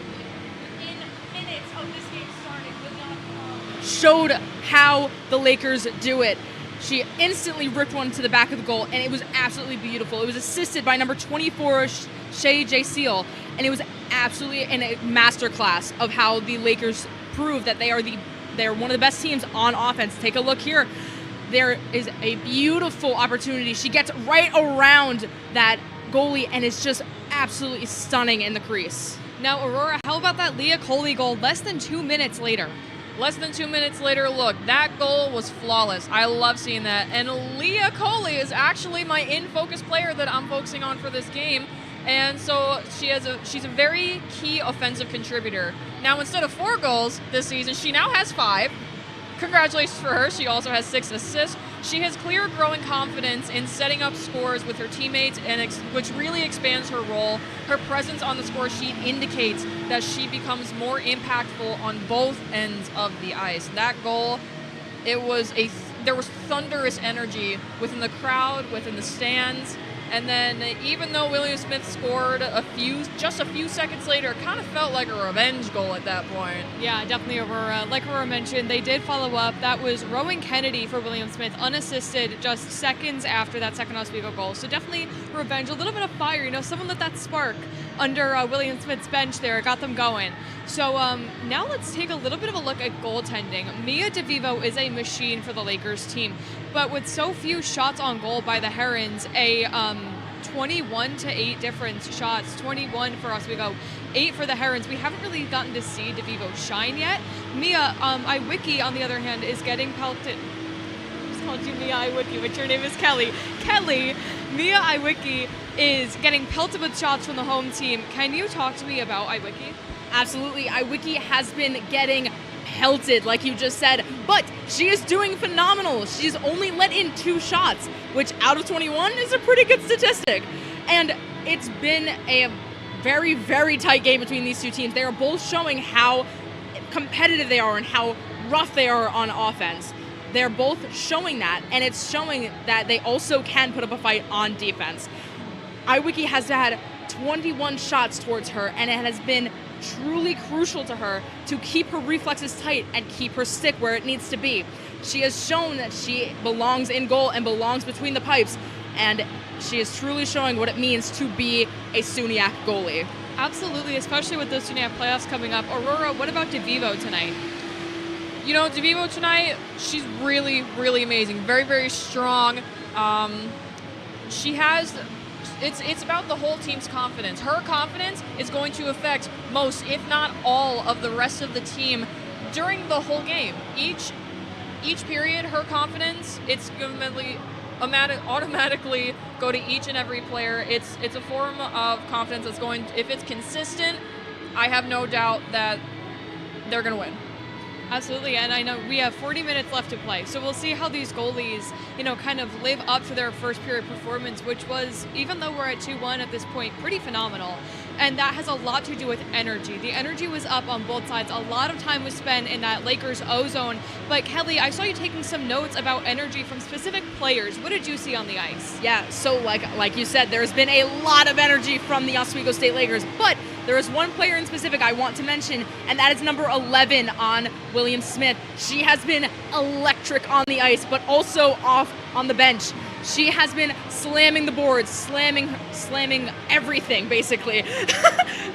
In minutes of this game starting, Liliana Ficaro Showed how the Lakers do it. She instantly ripped one to the back of the goal, and it was absolutely beautiful. It was assisted by number 24, Shay J. Seal, and it was absolutely a masterclass of how the Lakers prove that they're one of the best teams on offense. Take a look here. There is a beautiful opportunity. She gets right around that goalie, and it's just absolutely stunning in the crease. Now, Aurora, how about that Leah Coley goal less than 2 minutes later? Less than 2 minutes later, look, that goal was flawless. I love seeing that. And Leah Coley is actually my in-focus player that I'm focusing on for this game. And so she's a very key offensive contributor. Now, instead of 4 goals this season, she now has 5. Congratulations for her. She also has 6 assists. She has clear growing confidence in setting up scores with her teammates, which really expands her role. Her presence on the score sheet indicates that she becomes more impactful on both ends of the ice. That goal, there was thunderous energy within the crowd, within the stands. And then even though William Smith scored just a few seconds later, it kind of felt like a revenge goal at that point. Yeah, definitely, Aurora. Like Aurora mentioned, they did follow up. That was Rowan Kennedy for William Smith, unassisted just seconds after that second Oswego goal. So definitely revenge, a little bit of fire. Someone lit that spark under William Smith's bench there. It got them going. So now let's take a little bit of a look at goaltending. Mia DeVivo is a machine for the Lakers team, but with so few shots on goal by the Herons, a 21-8 difference shots, 21 for Oswego, 8 for the Herons. We haven't really gotten to see DeVivo shine yet. Mia Iwicki, on the other hand, is getting pelted. I just called you Mia Iwicki, but your name is Kelly. Kelly, Mia Iwicki is getting pelted with shots from the home team. Can you talk to me about Iwicki? Absolutely. Iwicki has been getting pelted, like you just said, but she is doing phenomenal. She's only let in 2 shots, which out of 21 is a pretty good statistic. And it's been a very, very tight game between these two teams. They are both showing how competitive they are and how rough they are on offense. They're both showing that, and it's showing that they also can put up a fight on defense. Iwicki has had 21 shots towards her, and it has been truly crucial to her to keep her reflexes tight and keep her stick where it needs to be. She has shown that she belongs in goal and belongs between the pipes, and she is truly showing what it means to be a SUNYAC goalie. Absolutely, especially with those SUNYAC playoffs coming up. Aurora, what about DeVivo tonight? DeVivo tonight, she's really, really amazing. Very, very strong. It's about the whole team's confidence. Her confidence is going to affect most, if not all, of the rest of the team during the whole game. Each period, her confidence, it's going to automatically go to each and every player. It's a form of confidence that's going, if it's consistent, I have no doubt that they're going to win. Absolutely, and I know we have 40 minutes left to play, so we'll see how these goalies, kind of live up to their first period performance, which was, even though we're at 2-1 at this point, pretty phenomenal. And that has a lot to do with energy. The energy was up on both sides. A lot of time was spent in that Lakers O-zone. But Kelly, I saw you taking some notes about energy from specific players. What did you see on the ice? Yeah, so like you said, there's been a lot of energy from the Oswego State Lakers, but there is one player in specific I want to mention, and that is number 11 on William Smith. She has been electric on the ice, but also off on the bench. She has been slamming the boards, slamming everything, basically.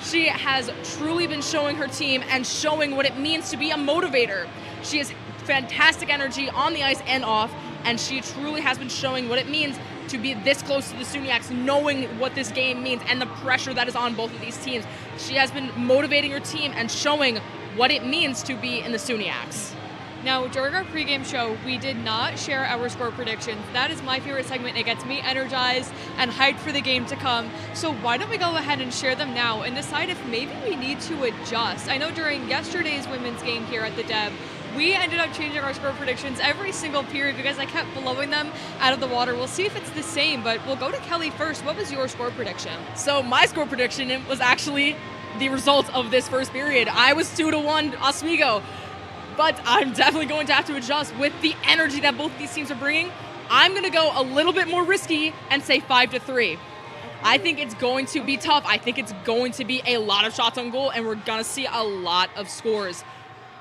She has truly been showing her team and showing what it means to be a motivator. She has fantastic energy on the ice and off, and she truly has been showing what it means to be this close to the SUNYACs, knowing what this game means and the pressure that is on both of these teams. She has been motivating her team and showing what it means to be in the SUNYACs. Now, during our pregame show, we did not share our score predictions. That is my favorite segment. It gets me energized and hyped for the game to come. So why don't we go ahead and share them now and decide if maybe we need to adjust. I know during yesterday's women's game here at the Deb, we ended up changing our score predictions every single period because I kept blowing them out of the water. We'll see if it's the same, but we'll go to Kelly first. What was your score prediction? So my score prediction was actually the result of this first period. I was 2-1 Oswego, but I'm definitely going to have to adjust with the energy that both these teams are bringing. I'm going to go a little bit more risky and say 5-3. I think it's going to be tough. I think it's going to be a lot of shots on goal, and we're going to see a lot of scores.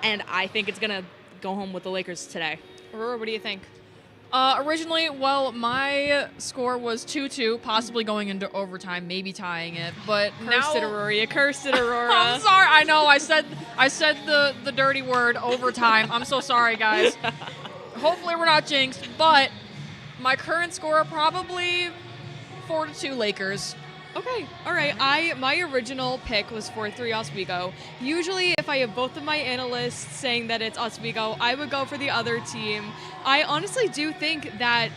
And I think it's going to go home with the Lakers today. Aurora, what do you think? Originally, well, my score was 2-2, possibly going into overtime, maybe tying it. But Cursed it, Aurora. You cursed it, Aurora. I'm sorry. I know. I said the dirty word, overtime. I'm so sorry, guys. Hopefully, we're not jinxed. But my current score probably 4-2 Lakers. Okay, all right. My original pick was 4-3 Oswego. Usually, if I have both of my analysts saying that it's Oswego, I would go for the other team. I honestly do think that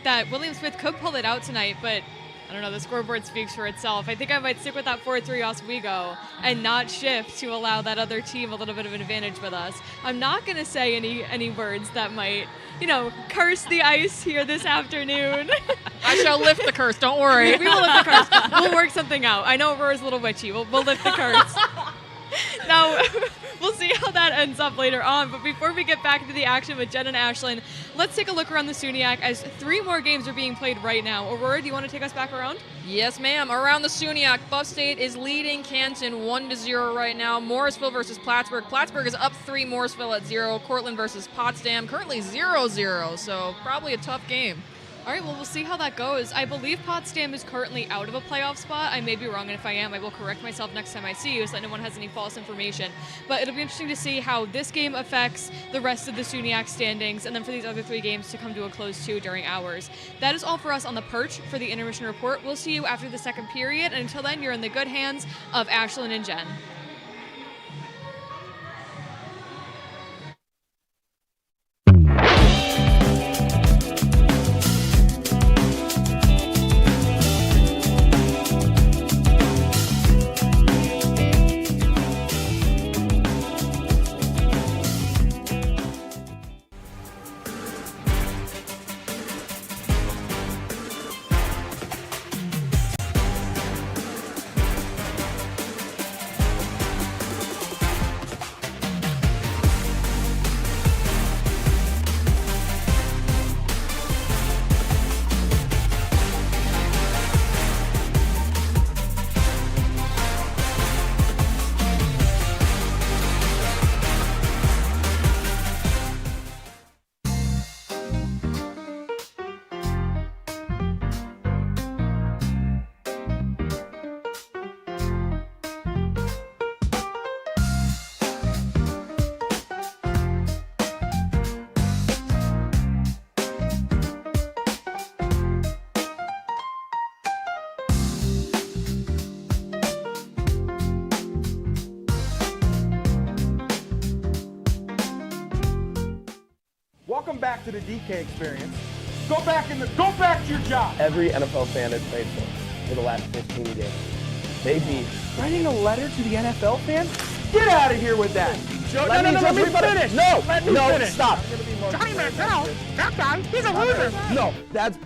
that William Smith could pull it out tonight, but I don't know. The scoreboard speaks for itself. I think I might stick with that 4-3 Oswego and not shift to allow that other team a little bit of an advantage with us. I'm not going to say any words that might, curse the ice here this afternoon. I shall lift the curse. Don't worry. We will lift the curse. We'll work something out. I know Aurora's a little witchy. We'll lift the curse. Now, we'll see how that ends up later on. But before we get back into the action with Jen and Ashlyn, let's take a look around the SUNYAC as 3 more games are being played right now. Aurora, do you want to take us back around? Yes, ma'am. Around the SUNYAC, Buff State is leading Canton 1-0 right now. Morrisville versus Plattsburgh. Plattsburgh is up 3, Morrisville at 0. Cortland versus Potsdam, currently 0-0, so probably a tough game. All right, well, we'll see how that goes. I believe Potsdam is currently out of a playoff spot. I may be wrong, and if I am, I will correct myself next time I see you so that no one has any false information. But it'll be interesting to see how this game affects the rest of the SUNYAC standings, and then for these other 3 games to come to a close too during ours. That is all for us on the Perch for the intermission report. We'll see you after the second period, and until then, you're in the good hands of Ashlyn and Jen. Welcome back to the DK experience. Go back to your job. Every NFL fan has played for the last 15 games. Maybe. Writing a letter to the NFL fans? Get out of here with that. Let me finish. Let me finish. Stop. Johnny Manziel, that guy, he's a loser. No, that's.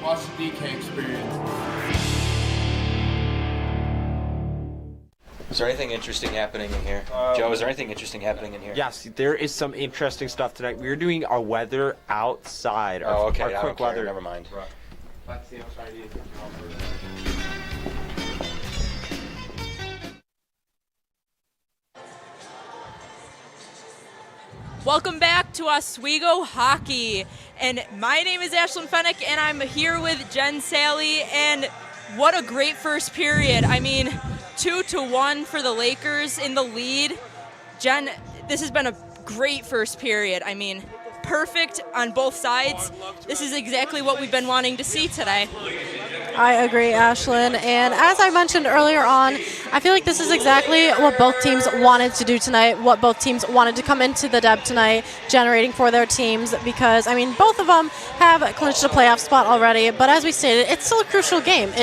Watch the DK experience. Is there anything interesting happening in here? Joe, is there anything interesting happening in here? Yes, there is some interesting stuff tonight. We're doing our weather outside. Our quick weather. Never mind. Welcome back to Oswego Hockey. And my name is Ashlyn Fennick, and I'm here with Jen Sally. And what a great first period. I mean, 2-1 for the Lakers in the lead. Jen, this has been a great first period. I mean, perfect on both sides. This is exactly what we've been wanting to see today. I agree, Ashlyn. And as I mentioned earlier on, I feel like this is exactly what both teams wanted to do tonight, what both teams wanted to come into the Deb tonight, generating for their teams, because, I mean, both of them have clinched a playoff spot already. But as we stated, it's still a crucial game.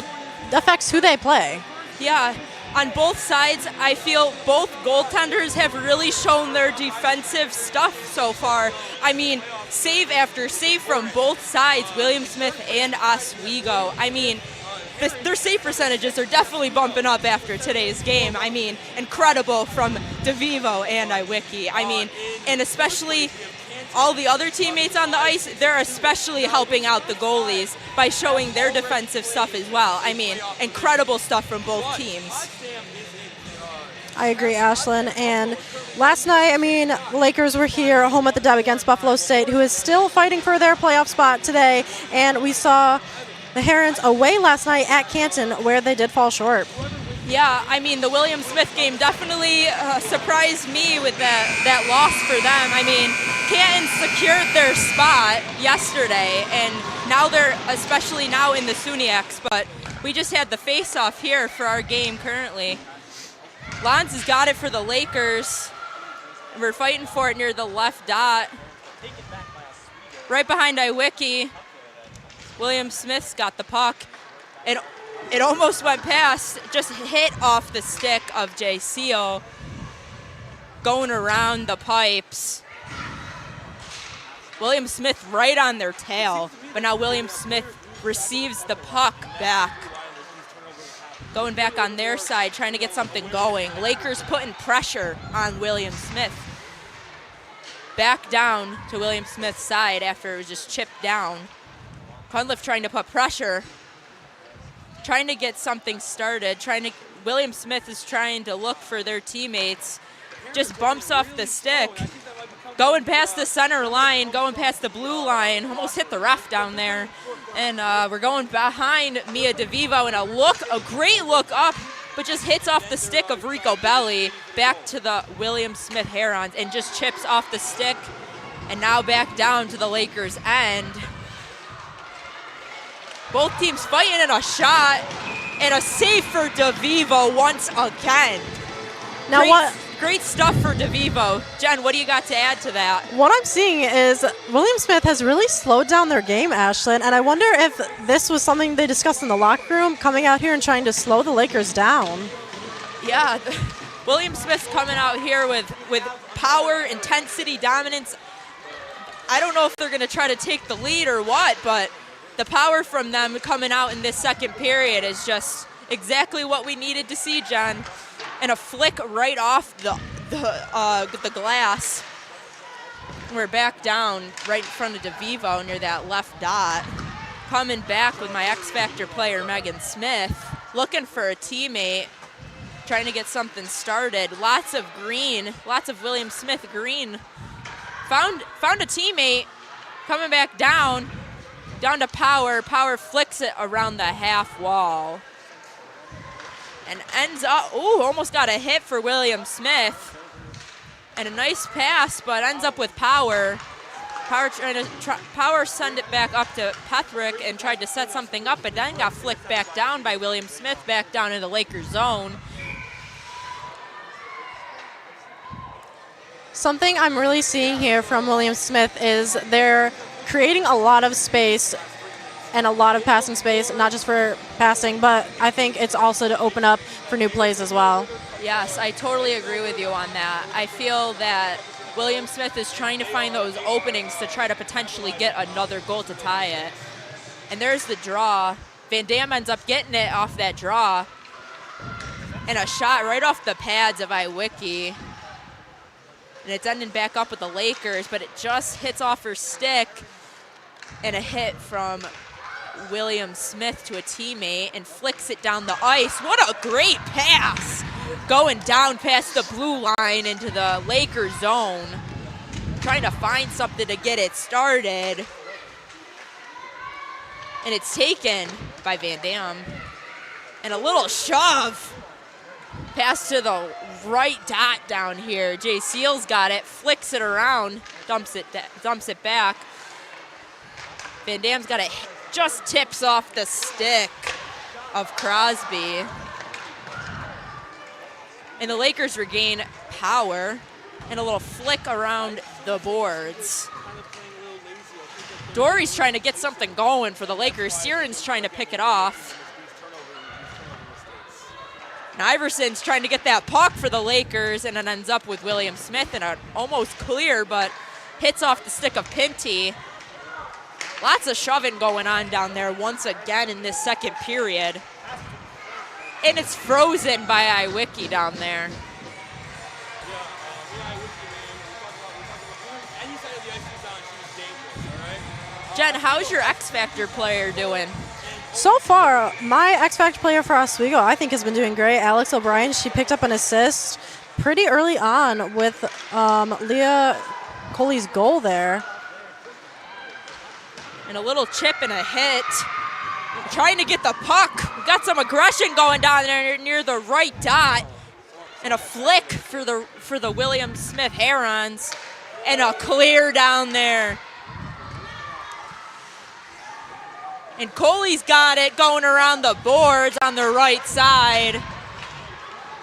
affects who they play. Yeah, on both sides, I feel both goaltenders have really shown their defensive stuff so far. I mean, save after save from both sides, William Smith and Oswego. I mean, their save percentages are definitely bumping up after today's game. I mean, incredible from DeVivo and Iwicki. I mean, and especially all the other teammates on the ice, they're especially helping out the goalies by showing their defensive stuff as well. I mean, incredible stuff from both teams. I agree, Ashlyn. And last night, I mean, the Lakers were here home at the Deb against Buffalo State, who is still fighting for their playoff spot today. And we saw the Herons away last night at Canton, where they did fall short. Yeah, I mean, the William Smith game definitely surprised me with that loss for them. I mean, Canton secured their spot yesterday, and now they're especially now in the SUNYX, but we just had the face-off here for our game currently. Lons has got it for the Lakers. We're fighting for it near the left dot. Right behind Iwicki. William Smith's got the puck. It almost went past, just hit off the stick of Jay Seal, going around the pipes. William Smith right on their tail, but now William Smith receives the puck back. Going back on their side, trying to get something going. Lakers putting pressure on William Smith. Back down to William Smith's side after it was just chipped down. Cunliffe trying to put pressure. Trying to get something started. William Smith is trying to look for their teammates. Just bumps off the stick. Going past the center line, going past the blue line. Almost hit the ref down there. And we're going behind Mia DeVivo and a great look up, but just hits off the stick of Rico Belli back to the William Smith Herons and just chips off the stick. And now back down to the Lakers' end. Both teams fighting in a shot, and a save for DeVivo once again. Now Great stuff for DeVivo. Jen, what do you got to add to that? What I'm seeing is William Smith has really slowed down their game, Ashlyn, and I wonder if this was something they discussed in the locker room, coming out here and trying to slow the Lakers down. Yeah, William Smith's coming out here with power, intensity, dominance. I don't know if they're going to try to take the lead or what, but the power from them coming out in this second period is just exactly what we needed to see, Jen. And a flick right off the glass. We're back down right in front of DeVivo near that left dot. Coming back with my X-Factor player, Megan Smith, looking for a teammate, trying to get something started. Lots of green, lots of William Smith green. Found a teammate, coming back down to Power. Power flicks it around the half wall. And ends up, almost got a hit for William Smith. And a nice pass, but ends up with Power. Power sent it back up to Pethrick and tried to set something up, but then got flicked back down by William Smith back down in the Lakers zone. Something I'm really seeing here from William Smith is they're creating a lot of space and a lot of passing space, not just for passing, but I think it's also to open up for new plays as well. Yes, I totally agree with you on that. I feel that William Smith is trying to find those openings to try to potentially get another goal to tie it. And there's the draw. Van Dam ends up getting it off that draw. And a shot right off the pads of Iwicki. And it's ending back up with the Lakers, but it just hits off her stick. And a hit from William Smith to a teammate and flicks it down the ice. What a great pass! Going down past the blue line into the Lakers zone. Trying to find something to get it started. And it's taken by Van Dam. And a little shove. Pass to the right dot down here. Jay Seals got it, flicks it around, dumps it back. Van Dam's got it, just tips off the stick of Crosby. And the Lakers regain power and a little flick around the boards. Dory's trying to get something going for the Lakers. Siren's trying to pick it off. And Iverson's trying to get that puck for the Lakers, and it ends up with William Smith, and an almost clear, but hits off the stick of Pinty. Lots of shoving going on down there once again in this second period. And it's frozen by Iwicki down there. Jen, how's your X Factor player doing? So far, my X Factor player for Oswego, I think, has been doing great. Alex O'Brien, she picked up an assist pretty early on with Leah Coley's goal there. And a little chip and a hit. Trying to get the puck. We've got some aggression going down there near the right dot. And a flick for the William Smith Herons. And a clear down there. And Coley's got it going around the boards on the right side.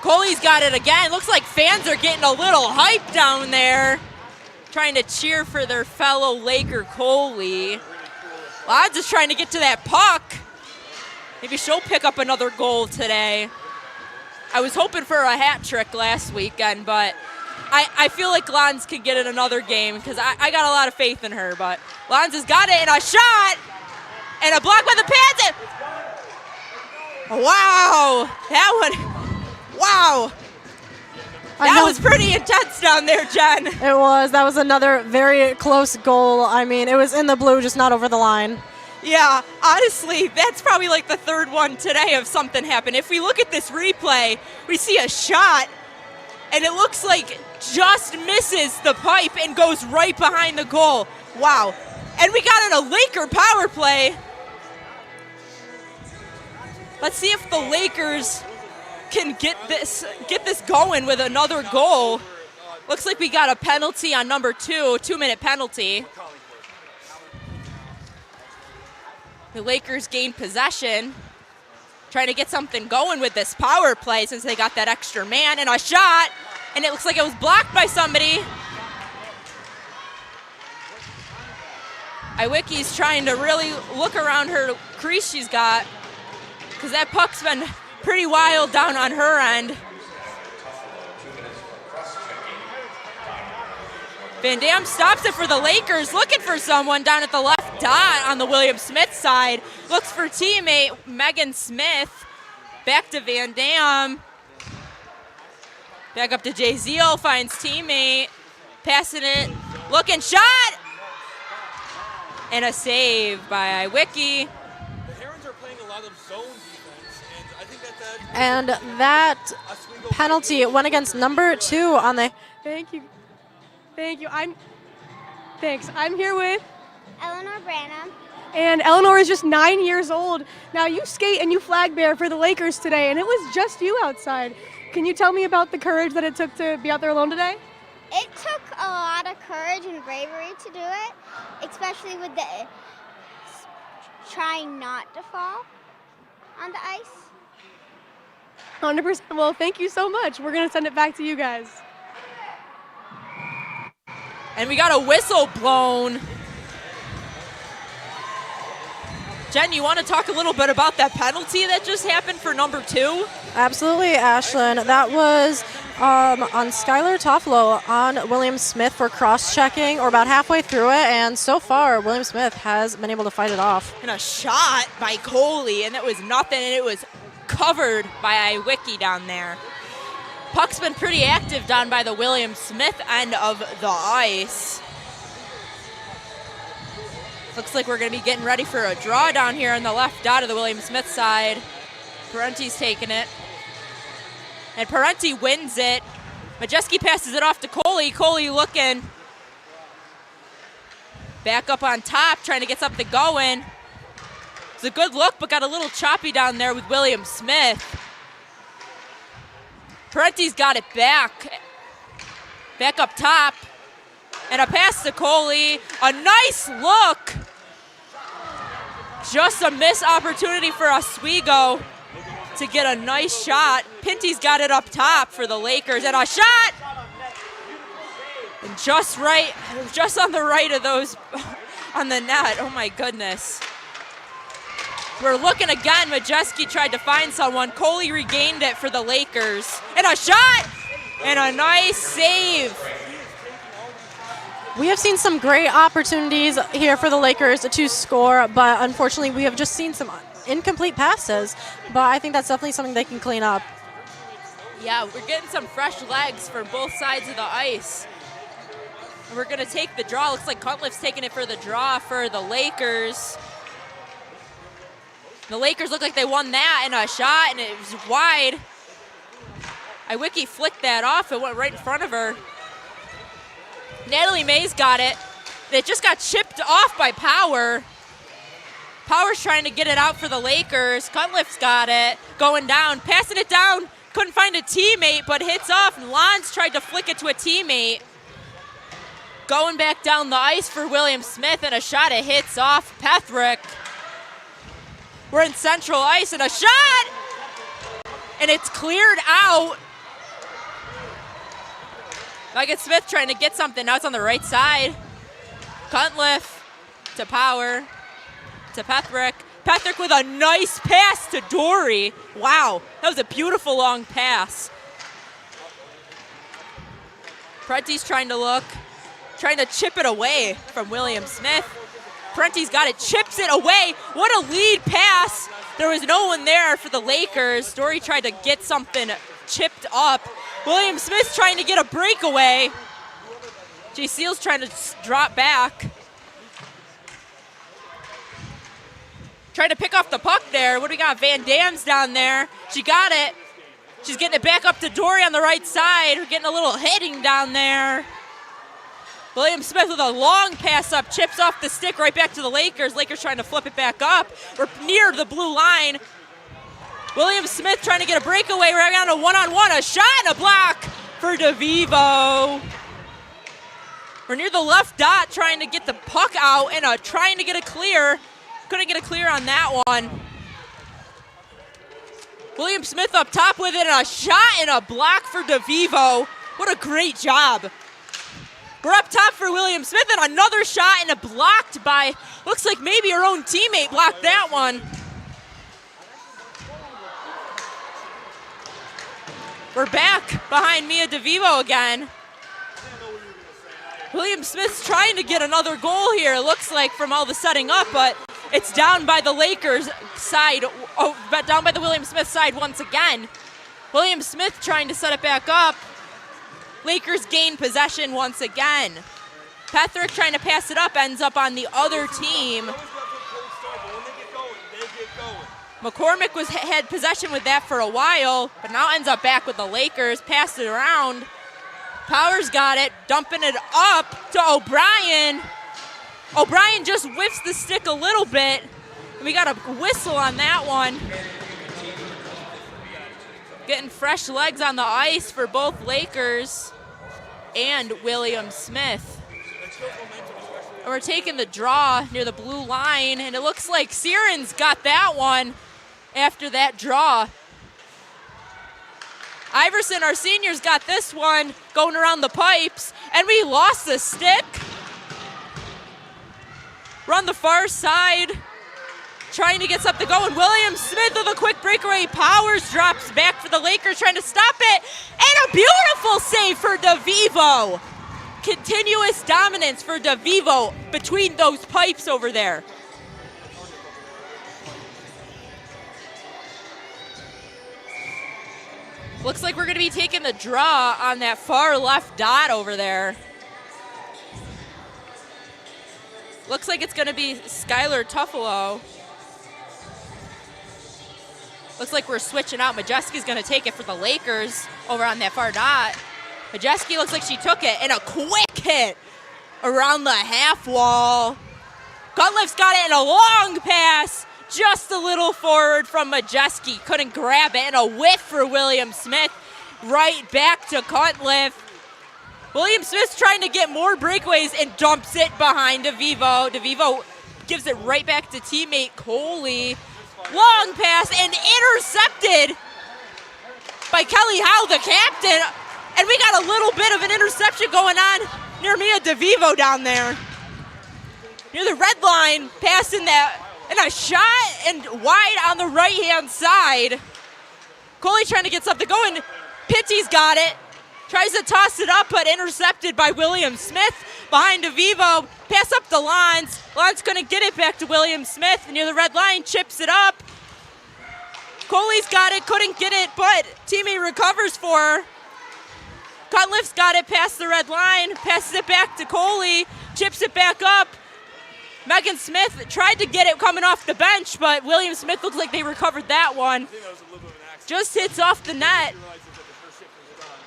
Coley's got it again. Looks like fans are getting a little hype down there, trying to cheer for their fellow Laker Coley. Lodge is trying to get to that puck. Maybe she'll pick up another goal today. I was hoping for a hat trick last weekend, but I feel like Lons could get in another game because I got a lot of faith in her. But Lons has got it, and a shot, and a block by the Pants. Wow, that one, wow. That was pretty intense down there, Jen. It was. That was another very close goal. I mean, it was in the blue, just not over the line. Yeah, honestly, that's probably like the third one today of something happened. If we look at this replay, we see a shot, and it looks like just misses the pipe and goes right behind the goal. Wow. And we got in a Laker power play. Let's see if the Lakers can get this going with another goal. Looks like we got a penalty on number 2, 2-minute penalty. The Lakers gain possession, trying to get something going with this power play since they got that extra man, and a shot, and it looks like it was blocked by somebody. Iwicki's trying to really look around her crease she's got, because that puck's been pretty wild down on her end. Van Dam stops it for the Lakers, looking for someone down at the left dot on the William Smith side. Looks for teammate Megan Smith. Back to Van Dam. Back up to Jay Zeal, finds teammate. Passing it, looking, shot! And a save by Iwicki. The Herons are playing a lot of zone defense, and I think that And that penalty went against number 2 on the... Thank you. Thank you. Thanks. I'm here with Eleanor Branham. And Eleanor is just 9 years old. Now you skate and you flag bear for the Lakers today, and it was just you outside. Can you tell me about the courage that it took to be out there alone today? It took a lot of courage and bravery to do it, especially with the trying not to fall on the ice. 100%. Well, thank you so much. We're going to send it back to you guys. And we got a whistle blown. Jen, you want to talk a little bit about that penalty that just happened for number 2? Absolutely, Ashlyn. That was on Skylar Toffolo on William Smith for cross-checking, or about halfway through it, and so far, William Smith has been able to fight it off. And a shot by Coley, and it was nothing, and it was covered by Iwicki down there. Puck's been pretty active down by the William Smith end of the ice. Looks like we're going to be getting ready for a draw down here on the left dot of the William Smith side. Parenti's taking it. And Parenti wins it. Majeski passes it off to Coley. Coley looking. Back up on top, trying to get something going. It's a good look, but got a little choppy down there with William Smith. Parenti's got it back. Back up top. And a pass to Coley. A nice look. Just a missed opportunity for Oswego to get a nice shot. Pinty's got it up top for the Lakers. And a shot! And just right, just on the right of those, on the net. Oh my goodness. We're looking again. Majeski tried to find someone. Coley regained it for the Lakers. And a shot! And a nice save. We have seen some great opportunities here for the Lakers to score, but unfortunately we have just seen some incomplete passes. But I think that's definitely something they can clean up. Yeah, we're getting some fresh legs for both sides of the ice. And we're going to take the draw. Looks like Cutliffe's taking it for the draw for the Lakers. The Lakers look like they won that in a shot, and it was wide. Iwicki flicked that off. It went right in front of her. Natalie Mays got it. It just got chipped off by Power. Power's trying to get it out for the Lakers. Cutliffe's got it. Going down, passing it down. Couldn't find a teammate, but hits off. Lons tried to flick it to a teammate. Going back down the ice for William Smith, and a shot. It hits off Pethrick. We're in central ice, and a shot! And it's cleared out. Megan Smith trying to get something. Now it's on the right side. Cutliff to Power to Pethrick. Pethrick with a nice pass to Dory. Wow, that was a beautiful long pass. Prenti's trying to look, trying to chip it away from William Smith. Prenti's got it, chips it away. What a lead pass. There was no one there for the Lakers. Dory tried to get something chipped up. William Smith's trying to get a breakaway. Jay Seals trying to drop back. Trying to pick off the puck there. What do we got? Van Dam's down there. She got it. She's getting it back up to Dory on the right side. We're getting a little hitting down there. William Smith with a long pass up, chips off the stick right back to the Lakers. Lakers trying to flip it back up. We're near the blue line. William Smith trying to get a breakaway. We're on a one-on-one, a shot and a block for DeVivo. We're near the left dot trying to get the puck out and trying to get a clear. Couldn't get a clear on that one. William Smith up top with it, and a shot and a block for DeVivo. What a great job. We're up top for William Smith, and another shot and a blocked by, looks like maybe her own teammate blocked that one. We're back behind Mia DeVivo again. William Smith's trying to get another goal here, it looks like, from all the setting up, but it's down by the Lakers side, but down by the William Smith side once again. William Smith trying to set it back up. Lakers gain possession once again. Pethrick trying to pass it up, ends up on the other team. McCormick had possession with that for a while, but now ends up back with the Lakers. Passed it around. Powers got it, dumping it up to O'Brien. O'Brien just whiffs the stick a little bit. And we got a whistle on that one. Getting fresh legs on the ice for both Lakers and William Smith. And we're taking the draw near the blue line, and it looks like Sierens got that one after that draw. Iverson, our seniors, got this one going around the pipes, and we lost the stick. We're on the far side, trying to get something going. William Smith with a quick breakaway. Powers drops back for the Lakers, trying to stop it. And a beautiful save for DeVivo. Continuous dominance for DeVivo between those pipes over there. Looks like we're going to be taking the draw on that far left dot over there. Looks like it's going to be Skylar Tuffalo. Looks like we're switching out. Majeski's going to take it for the Lakers over on that far dot. Majeski looks like she took it, and a quick hit around the half wall. Cutliffe's got it in a long pass, just a little forward from Majeski. Couldn't grab it, and a whiff for William Smith. Right back to Cutliff. William Smith's trying to get more breakaways and dumps it behind DeVivo. DeVivo gives it right back to teammate Coley. Long pass and intercepted by Kelly Howe, the captain. And we got a little bit of an interception going on near Mia DeVivo down there. Near the red line, passing that And a shot and wide on the right-hand side. Coley trying to get something going. Pitty's got it. Tries to toss it up, but intercepted by William Smith behind DeVivo. Pass up the Lons. Lons couldn't get it back to William Smith near the red line. Chips it up. Coley's got it. Couldn't get it, but teammate recovers for her. Cutliff's got it past the red line. Passes it back to Coley. Chips it back up. Megan Smith tried to get it coming off the bench, but William Smith looks like they recovered that one. Just hits off the net.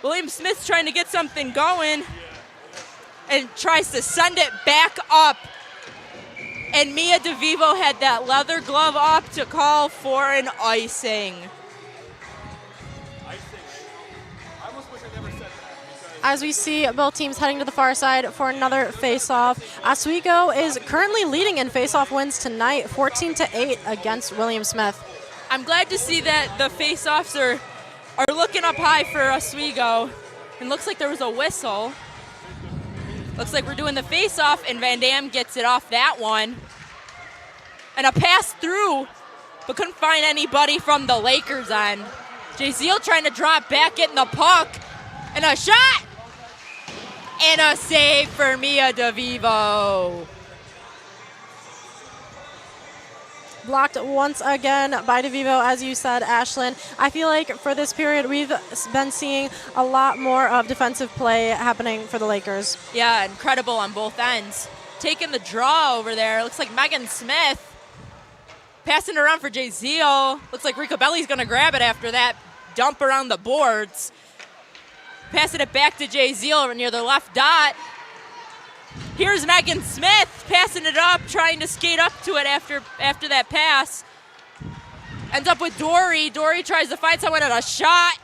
William Smith's trying to get something going and tries to send it back up. And Mia DeVivo had that leather glove up to call for an icing. As we see both teams heading to the far side for another face-off. Oswego is currently leading in face-off wins tonight, 14-8 against William Smith. I'm glad to see that the face-offs are looking up high for Oswego. And looks like there was a whistle. Looks like we're doing the face-off, and Van Dam gets it off that one. And a pass through, but couldn't find anybody from the Lakers end. Jay Zeal trying to drop back, getting the puck. And a shot! And a save for Mia DeVivo. Blocked once again by DeVivo, as you said, Ashlyn. I feel like for this period, we've been seeing a lot more of defensive play happening for the Lakers. Yeah, incredible on both ends. Taking the draw over there. Looks like Megan Smith. Passing it around for Jay Zeal. Looks like Ricobelli's going to grab it after that dump around the boards. Passing it back to Jay Zeal near the left dot. Here's Megan Smith passing it up, trying to skate up to it after that pass. Ends up with Dory. Dory tries to find someone at a shot,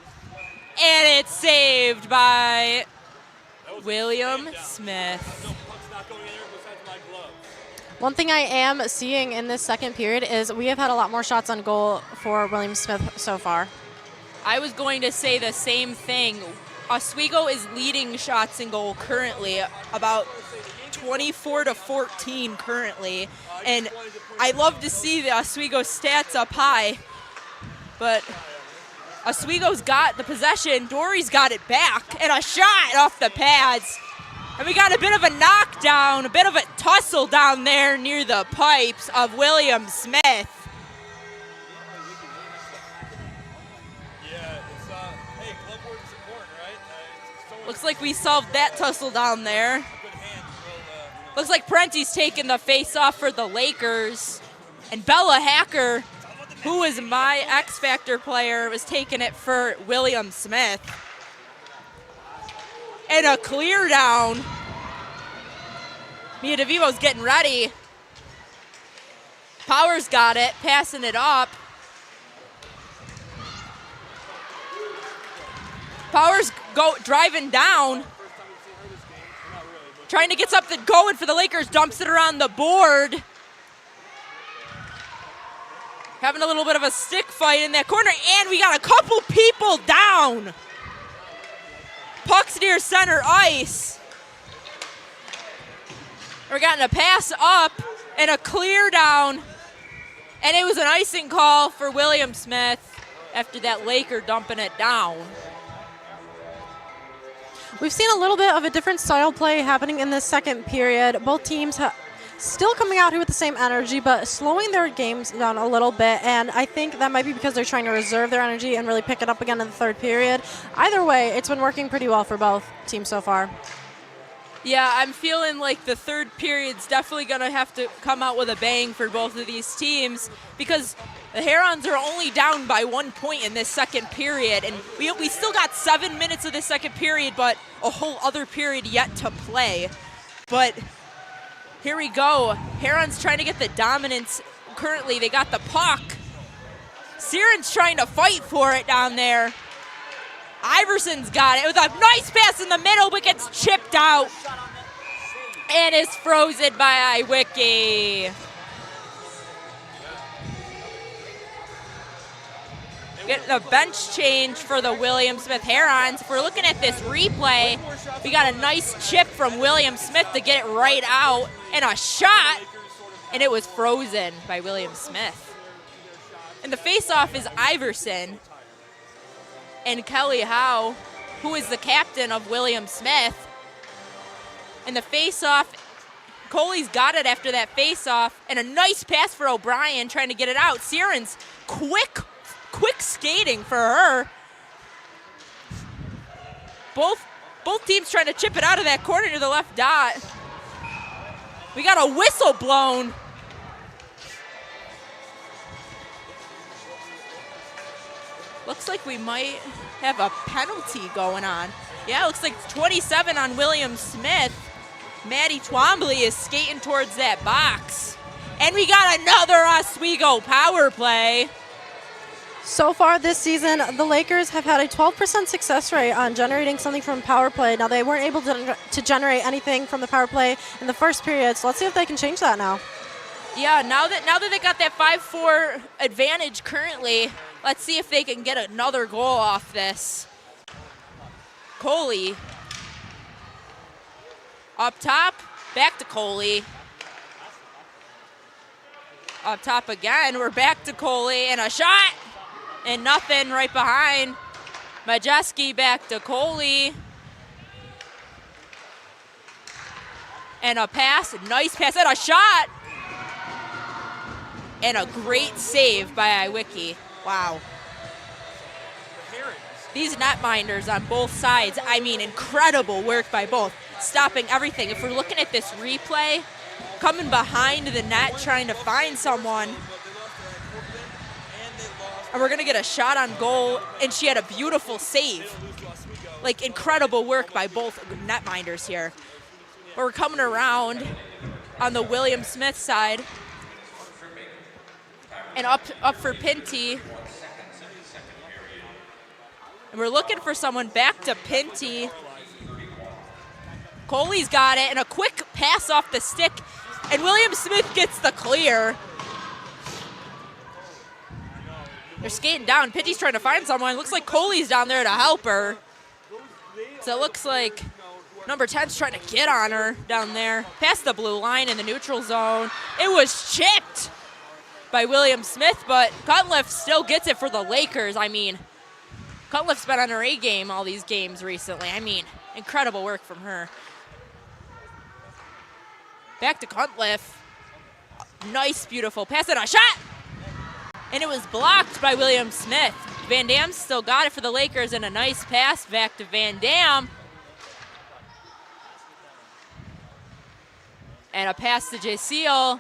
and it's saved by William Smith. One thing I am seeing in this second period is we have had a lot more shots on goal for William Smith so far. I was going to say the same thing. Oswego is leading shots in goal currently, about 24-14 currently. And I love to see the Oswego stats up high, but Oswego's got the possession. Dory's got it back, and a shot off the pads. And we got a bit of a knockdown, a bit of a tussle down there near the pipes of William Smith. Looks like we solved that tussle down there. Looks like Prenti's taking the face-off for the Lakers. And Bella Hacker, who is my X-Factor player, was taking it for William Smith. And a clear down. Mia DeVivo's getting ready. Powers got it, passing it up. Powers driving down, trying to get something going for the Lakers, dumps it around the board. Having a little bit of a stick fight in that corner, and we got a couple people down. Puck's near center ice. We're getting a pass up and a clear down, and it was an icing call for William Smith after that Laker dumping it down. We've seen a little bit of a different style play happening in this second period. Both teams still coming out here with the same energy, but slowing their games down a little bit, and I think that might be because they're trying to reserve their energy and really pick it up again in the third period. Either way, it's been working pretty well for both teams so far. Yeah, I'm feeling like the third period's definitely going to have to come out with a bang for both of these teams, because the Herons are only down by 1 point in this second period, and we still got 7 minutes of this second period, but a whole other period yet to play. But here we go. Herons trying to get the dominance. Currently, they got the puck. Siren's trying to fight for it down there. Iverson's got it with a nice pass in the middle, but gets chipped out. And is frozen by Iwicki. Getting a bench change for the William Smith Herons. If we're looking at this replay, we got a nice chip from William Smith to get it right out. And a shot. and it was frozen by William Smith. And the face-off is Iverson and Kelly Howe, who is the captain of William Smith. And the face-off, Coley's got it after that face-off, and a nice pass for O'Brien trying to get it out. Sieren's quick skating for her. Both teams trying to chip it out of that corner to the left dot. We got a whistle blown. Looks like we might have a penalty going on. Yeah, looks like 27 on William Smith. Maddie Twombly is skating towards that box. And we got another Oswego power play. So far this season, the Lakers have had a 12% success rate on generating something from power play. Now, they weren't able to generate anything from the power play in the first period, so let's see if they can change that now. Yeah, now that they got that 5-4 advantage currently, let's see if they can get another goal off this. Coley. Up top, back to Coley. Up top again, we're back to Coley, and a shot! And nothing right behind. Majeski back to Coley. And a pass, nice pass, and a shot! And a great save by Iwicki. Wow. These netminders on both sides, I mean, incredible work by both. Stopping everything. If we're looking at this replay, coming behind the net, trying to find someone. And we're going to get a shot on goal, and she had a beautiful save. Like, incredible work by both netminders here. But we're coming around on the William Smith side. And up for Pinty. And we're looking for someone back to Pinty. Coley's got it, and a quick pass off the stick. And William Smith gets the clear. They're skating down. Pinty's trying to find someone. Looks like Coley's down there to help her. So it looks like number 10's trying to get on her down there. Past the blue line in the neutral zone. It was chipped by William Smith, but Cutliff still gets it for the Lakers. I mean, Cutliff's been on her A game all these games recently. I mean, incredible work from her. Back to Cutliff. Nice, beautiful pass and a shot! And it was blocked by William Smith. Van Dam still got it for the Lakers, and a nice pass back to Van Dam. And a pass to Jay Seal.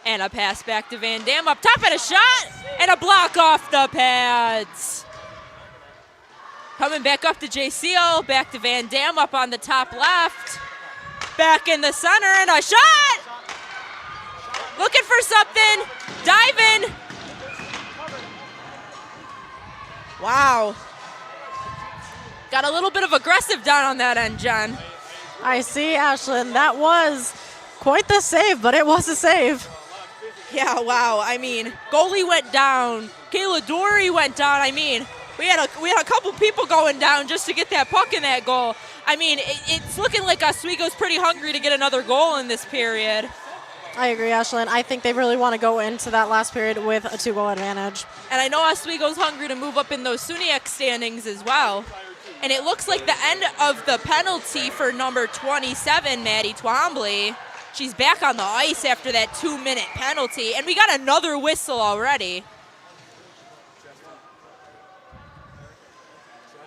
And a pass back to Van Dam up top, and a shot! And a block off the pads. Coming back up to Jay Seal, back to Van Dam up on the top left. Back in the center, and a shot! Looking for something, diving. Wow. Got a little bit of aggressive down on that end, Jen. I see, Ashlyn. That was quite the save, but it was a save. Yeah, wow. I mean, goalie went down. Kayla Dory went down. I mean, we had a couple people going down just to get that puck in that goal. I mean, it's looking like Oswego's pretty hungry to get another goal in this period. I agree, Ashlyn. I think they really want to go into that last period with a 2-goal advantage. And I know Oswego's hungry to move up in those SUNY standings as well. And it looks like the end of the penalty for number 27, Maddie Twombly. She's back on the ice after that 2-minute penalty. And we got another whistle already.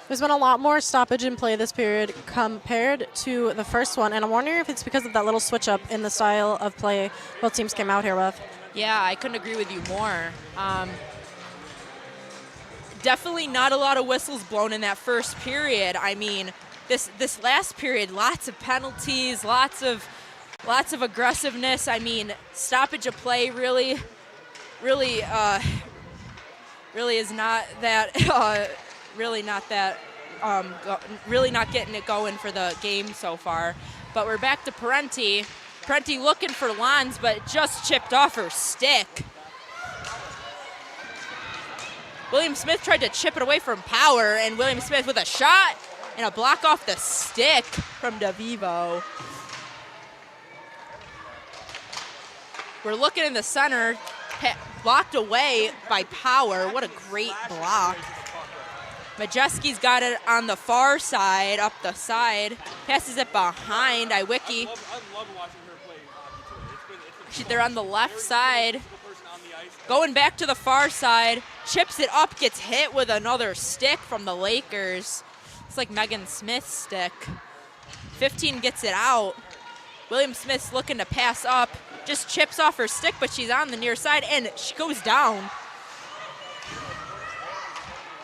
There's been a lot more stoppage in play this period compared to the first one, and I'm wondering if it's because of that little switch up in the style of play both teams came out here with. Yeah, I couldn't agree with you more. Definitely not a lot of whistles blown in that first period. I mean, this last period, lots of penalties, lots of aggressiveness. I mean, stoppage of play really is not that. Really not getting it going for the game so far. But we're back to Parenti. Parenti looking for Lons, but just chipped off her stick. William Smith tried to chip it away from Power, and William Smith with a shot and a block off the stick from DeVivo. We're looking in the center, blocked away by Power. What a great block. Majeski's got it on the far side, up the side. Passes it behind Iwicki. I love watching her play hockey too. They're on the left side. Going back to the far side. Chips it up, gets hit with another stick from the Lakers. It's like Megan Smith's stick. 15 gets it out. William Smith's looking to pass up. Just chips off her stick, but she's on the near side, and she goes down.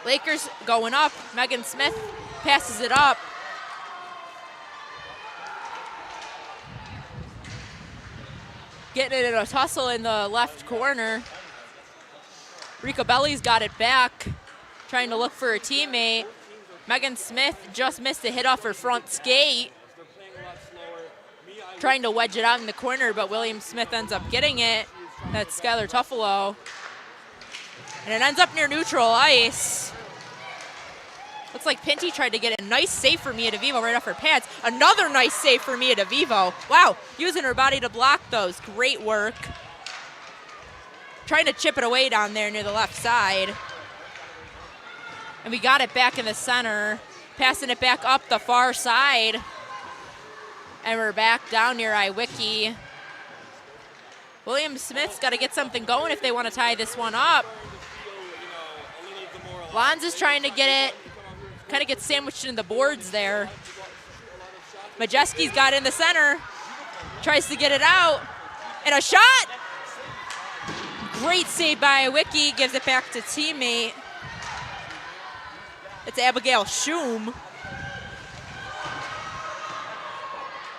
Lakers going up. Megan Smith passes it up. Getting it in a tussle in the left corner. Rico Belli's got it back, trying to look for a teammate. Megan Smith just missed a hit off her front skate. Trying to wedge it out in the corner, but William Smith ends up getting it. That's Skylar Tuffalo. And it ends up near neutral ice. Looks like Pinty tried to get a nice save for Mia DeVivo right off her pads. Another nice save for Mia DeVivo. Wow, using her body to block those. Great work. Trying to chip it away down there near the left side. And we got it back in the center. Passing it back up the far side. And we're back down near Iwicki. William Smith's got to get something going if they want to tie this one up. Lons is trying to get it. Kind of gets sandwiched in the boards there. Majeski's got it in the center. Tries to get it out. And a shot! Great save by Iwicki. Gives it back to teammate. It's Abigail Schum.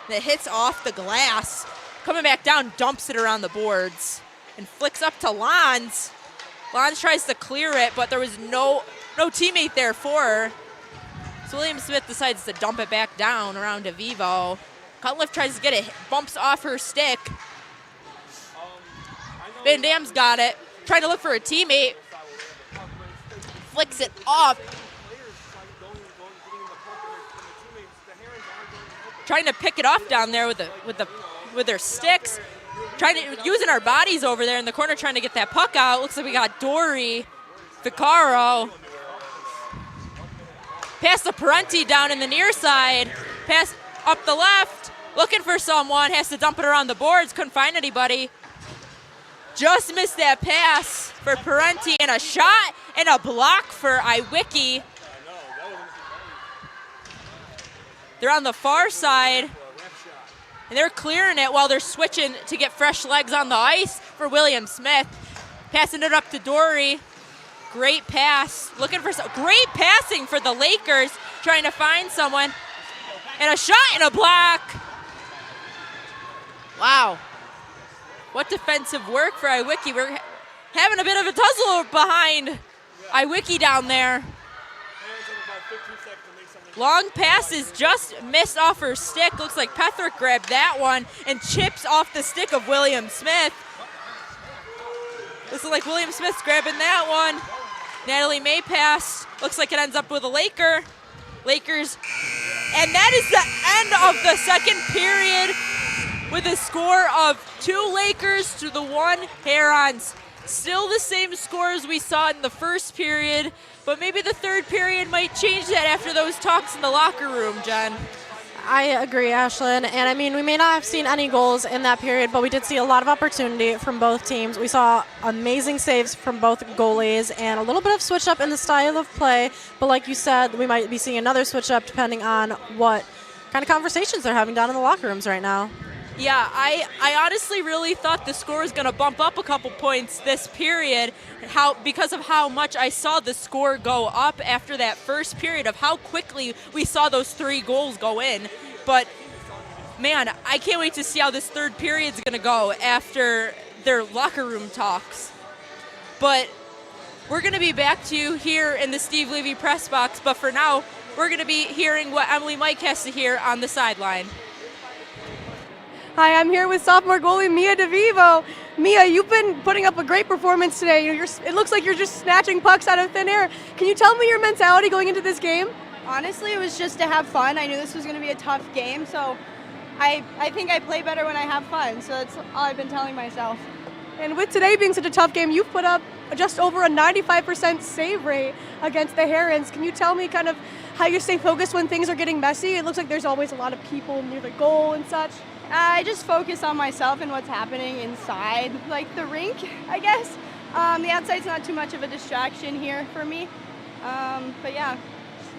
That hits off the glass. Coming back down, dumps it around the boards. And flicks up to Lons. Lons tries to clear it, but there was no teammate there for her. So William Smith decides to dump it back down around DeVivo. Cutliff tries to get it, bumps off her stick. Van Dam's got it, trying to look for a teammate. Flicks it up. Trying to pick it off down there with their sticks. Using our bodies over there in the corner, trying to get that puck out. Looks like we got Dory Vicaro. Pass to Parenti down in the near side. Pass up the left. Looking for someone. Has to dump it around the boards. Couldn't find anybody. Just missed that pass for Parenti. And a shot and a block for Iwicki. They're on the far side. And they're clearing it while they're switching to get fresh legs on the ice for William Smith. Passing it up to Dory. Great pass. Looking for great passing for the Lakers. Trying to find someone. And a shot and a block. Wow. What defensive work for Iwicki. We're having a bit of a tussle behind Iwicki down there. Long passes just missed off her stick. Looks like Petherick grabbed that one and chips off the stick of William Smith. Looks like William Smith's grabbing that one. Natalie May pass. Looks like it ends up with a Laker. Lakers. And that is the end of the second period with a score of 2 Lakers to the 1 Herons. Still the same score as we saw in the first period, but maybe the third period might change that after those talks in the locker room, Jen. I agree, Ashlyn. And I mean, we may not have seen any goals in that period, but we did see a lot of opportunity from both teams. We saw amazing saves from both goalies and a little bit of switch up in the style of play. But like you said, we might be seeing another switch up depending on what kind of conversations they're having down in the locker rooms right now. Yeah, I honestly really thought the score was going to bump up a couple points this period because of how much I saw the score go up after that first period, of how quickly we saw those 3 goals go in. But, man, I can't wait to see how this third period is going to go after their locker room talks. But we're going to be back to you here in the Steve Levy press box. But for now, we're going to be hearing what Emily Mike has to hear on the sideline. Hi, I'm here with sophomore goalie Mia DeVivo. Mia, you've been putting up a great performance today. It looks like you're just snatching pucks out of thin air. Can you tell me your mentality going into this game? Honestly, it was just to have fun. I knew this was going to be a tough game, so I think I play better when I have fun. So that's all I've been telling myself. And with today being such a tough game, you've put up just over a 95% save rate against the Herons. Can you tell me kind of how you stay focused when things are getting messy? It looks like there's always a lot of people near the goal and such. I just focus on myself and what's happening inside, like the rink, I guess. The outside's not too much of a distraction here for me, but yeah.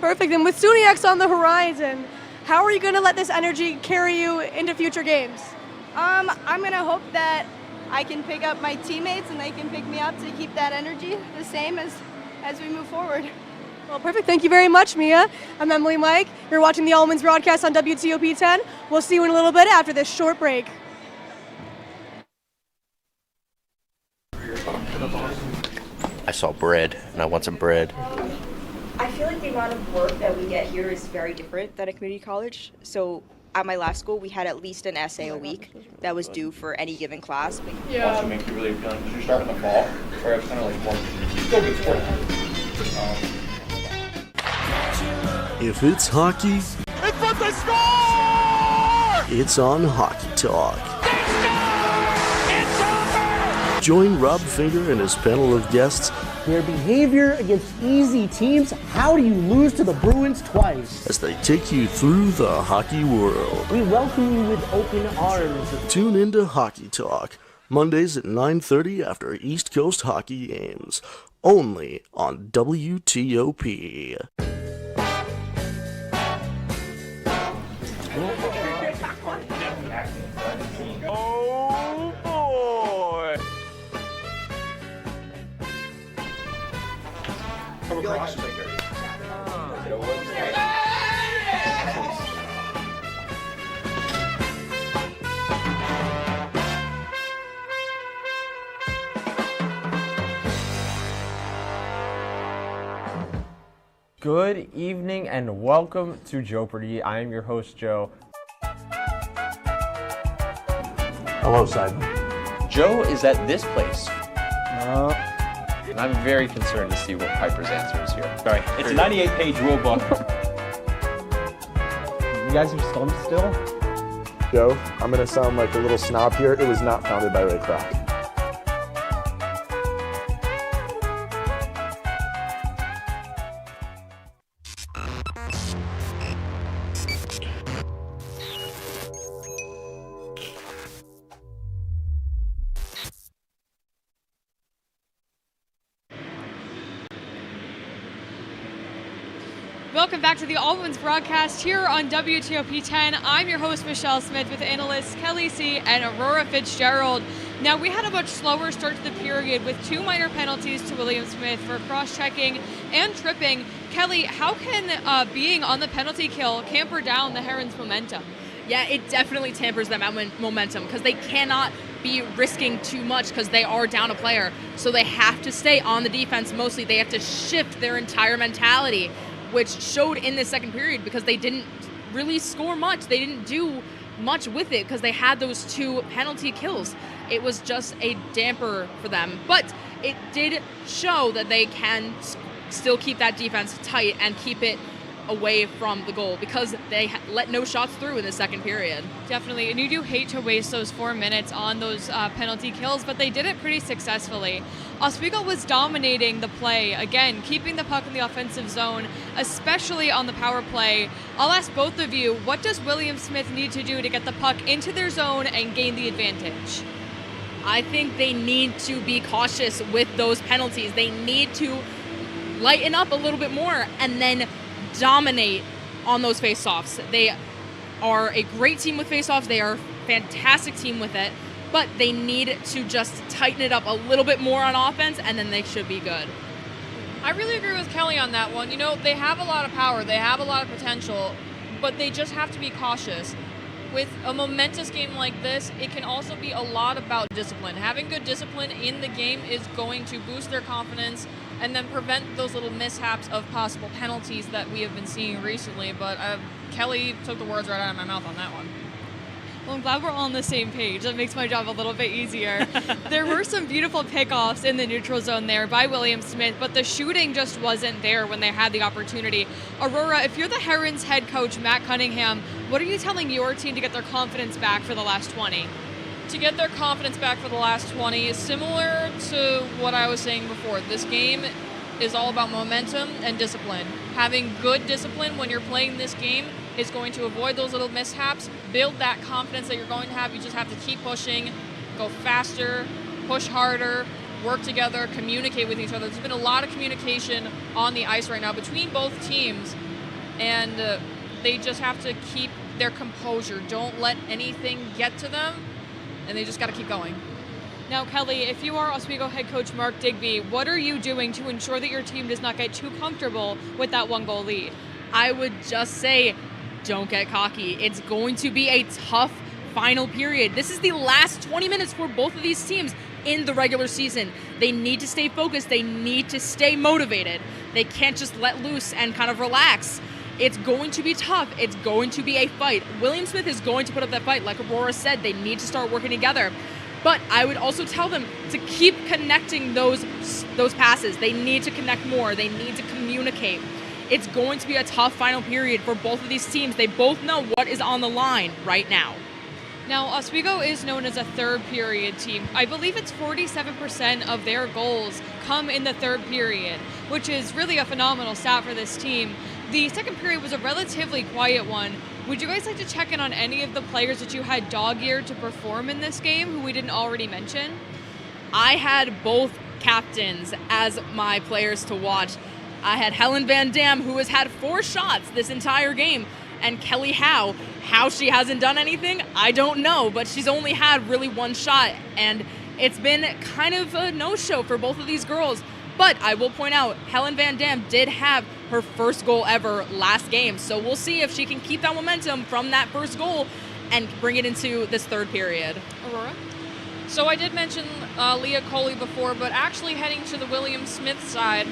Perfect. And with SUNY on the horizon, how are you going to let this energy carry you into future games? I'm going to hope that I can pick up my teammates and they can pick me up to keep that energy the same as we move forward. Well, perfect. Thank you very much, Mia. I'm Emily Mike. You're watching the All Women's broadcast on WTOP 10. We'll see you in a little bit after this short break. I saw bread, and I want some bread. I feel like the amount of work that we get here is very different than a community college. So at my last school, we had at least an essay a week that was due for any given class. Yeah. Also makes you really feel. Did you start in the fall, or it's kind of like more still good sport? If it's hockey, In front, they score! it's on Hockey Talk. Join Rob Finger and his panel of guests. Their behavior against easy teams. How do you lose to the Bruins twice? As they take you through the hockey world. We welcome you with open arms. Tune into Hockey Talk, Mondays at 9:30 after East Coast hockey games. Only on WTOP. Oh boy! Come across. Good evening and welcome to Jeopardy. I am your host, Joe. Hello, Simon. Joe is at this place. And I'm very concerned to see what Piper's answer is here. Sorry, it's a 98-page rule book. You guys are stumped still? Joe, I'm going to sound like a little snob here. It was not founded by Ray Kroc. Welcome back to the All Women's broadcast here on WTOP 10. I'm your host, Michelle Smith, with analysts Kelly C. and Aurora Fitzgerald. Now, we had a much slower start to the period with 2 minor penalties to William Smith for cross-checking and tripping. Kelly, how can being on the penalty kill camper down the Herons' momentum? Yeah, it definitely tampers that momentum because they cannot be risking too much because they are down a player. So they have to stay on the defense mostly. They have to shift their entire mentality, which showed in the second period because they didn't really score much. They didn't do much with it because they had those 2 penalty kills. It was just a damper for them. But it did show that they can still keep that defense tight and keep it away from the goal because they let no shots through in the second period. Definitely, and you do hate to waste those 4 minutes on those penalty kills, but they did it pretty successfully. Oswego was dominating the play, again, keeping the puck in the offensive zone, especially on the power play. I'll ask both of you, what does William Smith need to do to get the puck into their zone and gain the advantage? I think they need to be cautious with those penalties. They need to lighten up a little bit more and then dominate on those face-offs. They are a great team with face-offs. They are a fantastic team with it, but they need to just tighten it up a little bit more on offense, and then they should be good. I really agree with Kelly on that one. You know, they have a lot of power. They have a lot of potential, but they just have to be cautious. With a momentous game like this, it can also be a lot about discipline. Having good discipline in the game is going to boost their confidence and then prevent those little mishaps of possible penalties that we have been seeing recently. But Kelly took the words right out of my mouth on that one. Well, I'm glad we're all on the same page. That makes my job a little bit easier. There were some beautiful pickoffs in the neutral zone there by William Smith, but the shooting just wasn't there when they had the opportunity. Aurora, if you're the Herons head coach, Matt Cunningham, what are you telling your team to get their confidence back for the last 20? to get their confidence back for the last 20, similar to what I was saying before. This game is all about momentum and discipline. Having good discipline when you're playing this game is going to avoid those little mishaps, build that confidence that you're going to have. You just have to keep pushing, go faster, push harder, work together, communicate with each other. There's been a lot of communication on the ice right now between both teams, and they just have to keep their composure. Don't let anything get to them, and they just got to keep going. Now, Kelly, if you are Oswego head coach Mark Digby, what are you doing to ensure that your team does not get too comfortable with that 1-goal lead? I would just say, don't get cocky. It's going to be a tough final period. This is the last 20 minutes for both of these teams in the regular season. They need to stay focused. They need to stay motivated. They can't just let loose and kind of relax. It's going to be tough. It's going to be a fight. William Smith is going to put up that fight. Like Aurora said, they need to start working together. But I would also tell them to keep connecting those passes. They need to connect more. They need to communicate. It's going to be a tough final period for both of these teams. They both know what is on the line right now. Now, Oswego is known as a third period team. I believe it's 47% of their goals come in the third period, which is really a phenomenal stat for this team. The second period was a relatively quiet one. Would you guys like to check in on any of the players that you had dog-eared to perform in this game who we didn't already mention? I had both captains as my players to watch. I had Helen Van Dam, who has had 4 shots this entire game, and Kelly Howe. How she hasn't done anything, I don't know, but she's only had really 1 shot, and it's been kind of a no-show for both of these girls. But I will point out, Helen Van Dam did have her first goal ever last game, so we'll see if she can keep that momentum from that first goal and bring it into this third period. Aurora? So I did mention Leah Coley before, but actually heading to the William Smith side,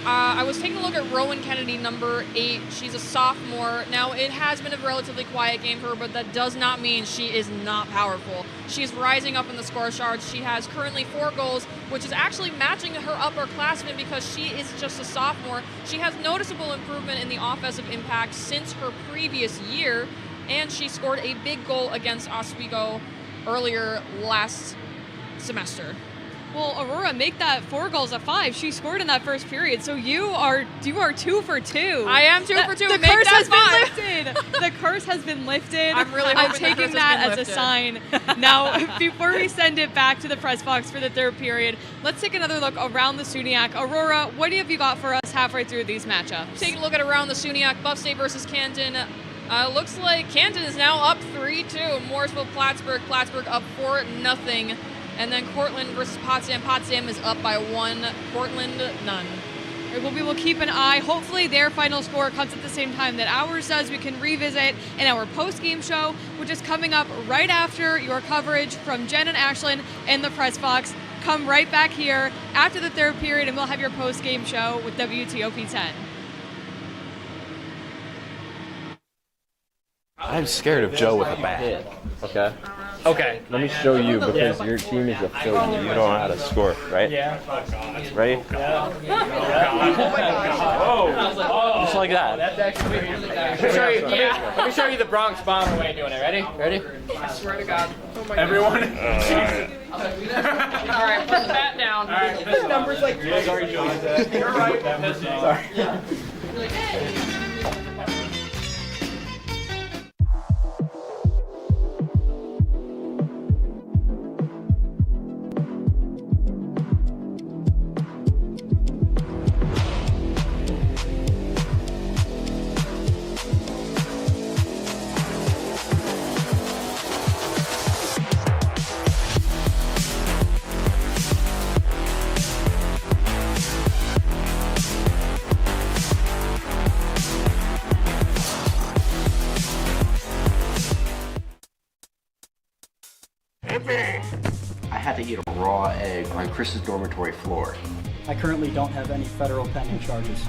I was taking a look at Rowan Kennedy, number 8. She's a sophomore. Now, it has been a relatively quiet game for her, but that does not mean she is not powerful. She's rising up in the score charts. She has currently 4 goals, which is actually matching her upperclassmen because she is just a sophomore. She has noticeable improvement in the offensive impact since her previous year, and she scored a big goal against Oswego earlier last semester. Well, Aurora, make that 4 goals a 5. She scored in that first period, so you are 2 for 2. I am 2 for 2. The Make curse that has been lifted. The curse has been lifted. I'm really I'm hoping taking that as a sign. Now, before we send it back to the press box for the third period, let's take another look around the SUNYAC. Aurora, what have you got for us halfway through these matchups? Taking a look at around the SUNYAC, Buff State versus Canton. Looks like Canton is now up 3-2. Morrisville, Plattsburgh up 4-0. And then Cortland versus Potsdam. Potsdam is up by 1. Cortland, none. Well, we will keep an eye. Hopefully their final score comes at the same time that ours does. We can revisit in our post-game show, which is coming up right after your coverage from Jen and Ashlyn in the press box. Come right back here after the third period, and we'll have your post-game show with WTOP 10. I'm scared of Joe with a bat. Okay. Okay. Let me show you because your team is a filthy. You don't know how to score, right? Yeah. Ready? Oh. Just like that. That's actually. Let me show you the Bronx Bomber way of doing it. Ready? Ready? I swear to God. Oh my Everyone. All right, put the bat down. All right. This number's like. Sorry, Joey. You're right. Sorry. I had to eat a raw egg on Chris's dormitory floor. I currently don't have any federal pending charges.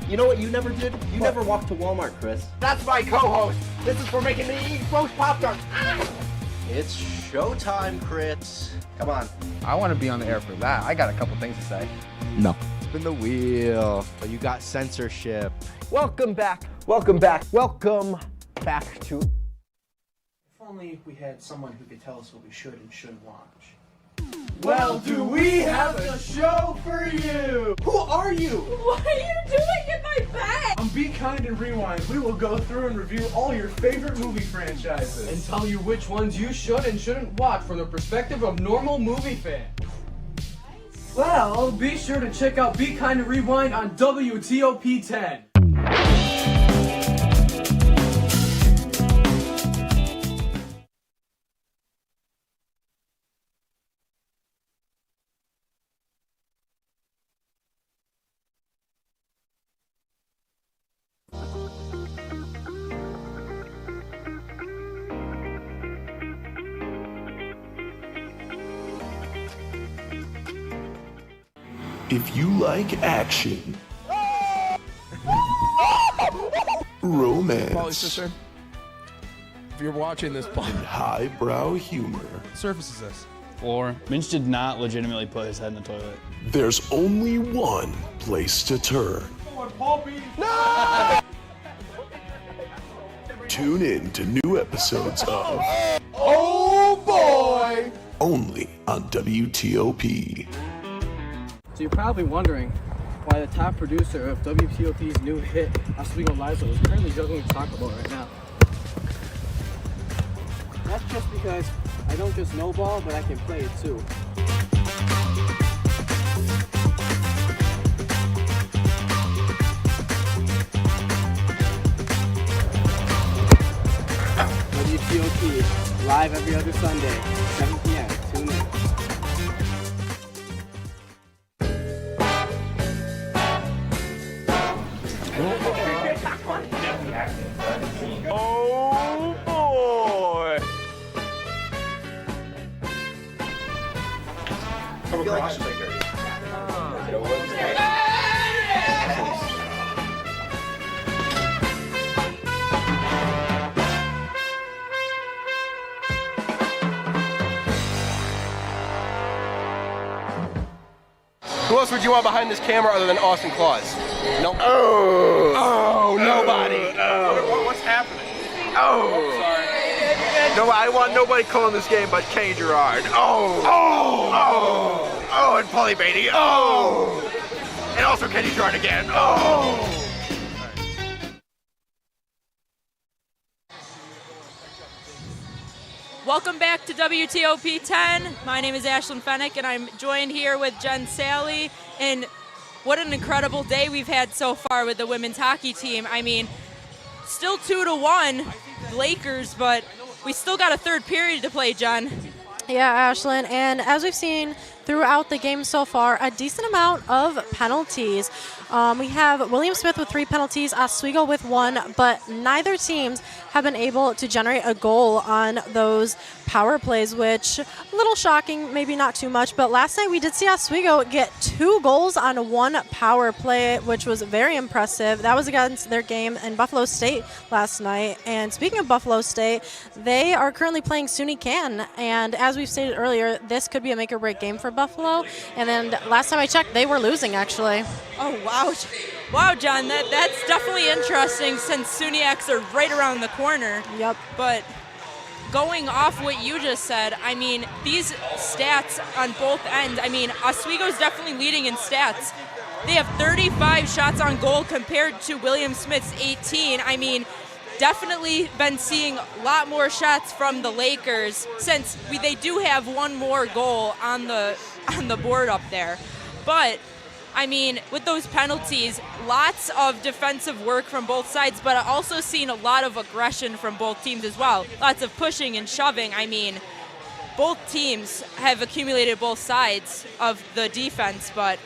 You know what you never did? You never walked to Walmart, Chris. That's my co-host. This is for making me eat roast Pop-Tarts. It's showtime, Crits. Come on. I want to be on the air for that. I got a couple things to say. No. Spin the wheel. But you got censorship. Welcome back. Welcome back. Welcome back to only we had someone who could tell us what we should and shouldn't watch. Well, do we have the show for you? Who are you? What are you doing in my bed? On Be Kind and Rewind, we will go through and review all your favorite movie franchises. And tell you which ones you should and shouldn't watch from the perspective of normal movie fans. Well, be sure to check out Be Kind and Rewind on WTOP 10. If you like action, romance, sister, if you're watching this, and highbrow humor, surface is this? Floor. Minch did not legitimately put his head in the toilet. there's only one place to turn. No! Tune in to new episodes of Oh boy! only on WTOP. So you're probably wondering why the top producer of WTOP's new hit, Oswego Liza, is currently juggling a soccer ball right now. That's just because I don't just know ball, but I can play it too. WTOP, live every other Sunday, 7 p.m. Tune in. Oh boy! Come across like Who else would you want behind this camera other than Austin Claus? Nope. Oh, nobody. What's happening? No, I want nobody calling this game but Kenny Gerard. Oh, and Paulie Beatty. And also Kenny Gerard again. Welcome back to WTOP 10. My name is Ashlyn Fennick, and I'm joined here with Jen Sally. And what an incredible day we've had so far with the women's hockey team. I mean, still 2-1 Lakers, but we still got a third period to play, Jen. Yeah, Ashlyn, and as we've seen throughout the game so far, a decent amount of penalties. We have William Smith with 3 penalties, Oswego with 1, but neither teams have been able to generate a goal on those power plays, which a little shocking, maybe not too much, but last night we did see Oswego get 2 goals on 1 power play, which was very impressive. That was against their game in Buffalo State last night. And speaking of Buffalo State, they are currently playing SUNY Canton, and as we've stated earlier, this could be a make or break game for Buffalo. And then last time I checked, they were losing actually. Oh, wow. Wow, John, that's definitely interesting since SUNYX are right around the corner. Yep. But going off what you just said, I mean, these stats on both ends, I mean, Oswego's definitely leading in stats. They have 35 shots on goal compared to William Smith's 18. I mean, definitely been seeing a lot more shots from the Lakers since they do have 1 more goal on the board up there. But I mean, with those penalties, lots of defensive work from both sides, but I've also seen a lot of aggression from both teams as well. Lots of pushing and shoving. I mean, both teams have accumulated both sides of the defense, but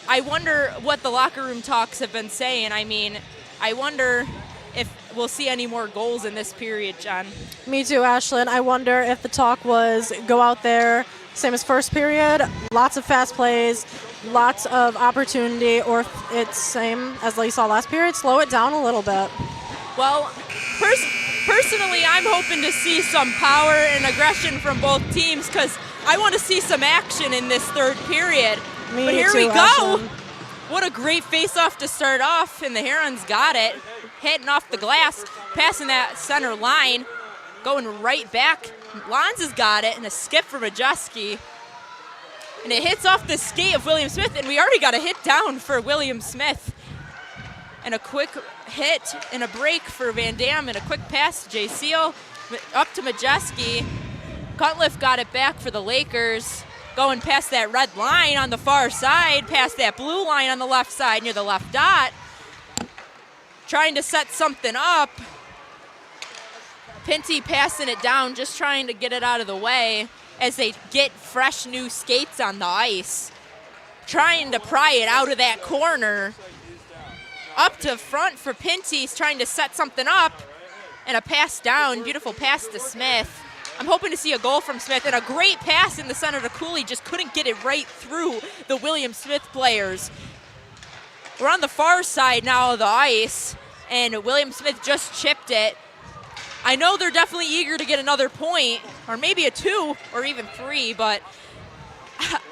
I wonder what the locker room talks have been saying. I mean, I wonder if we'll see any more goals in this period, John. Me too, Ashlyn. I wonder if the talk was go out there, same as first period, lots of fast plays, lots of opportunity, or if it's same as you saw last period, slow it down a little bit. Well, personally, I'm hoping to see some power and aggression from both teams because I want to see some action in this third period. But here we go. Ashlyn. What a great face-off to start off, and the Herons got it. Hitting off the glass, passing that center line. going right back. Lanza's got it, and a skip for Majeski. And it hits off the skate of William Smith, and we already got a hit down for William Smith. And a quick hit and a break for Van Dam, and a quick pass to Jay Seal, up to Majeski. Cutliff got it back for the Lakers, going past that red line on the far side, past that blue line on the left side near the left dot, trying to set something up. Pinty passing it down, just trying to get it out of the way as they get fresh new skates on the ice. Trying to pry it out of that corner. Up to front for Pinty, he's trying to set something up. And a pass down, beautiful pass to Smith. I'm hoping to see a goal from Smith, and a great pass in the center to Cooley, just couldn't get it right through the William Smith players. We're on the far side now of the ice, and William Smith just chipped it. I know they're definitely eager to get another point, or maybe a 2 or even 3, but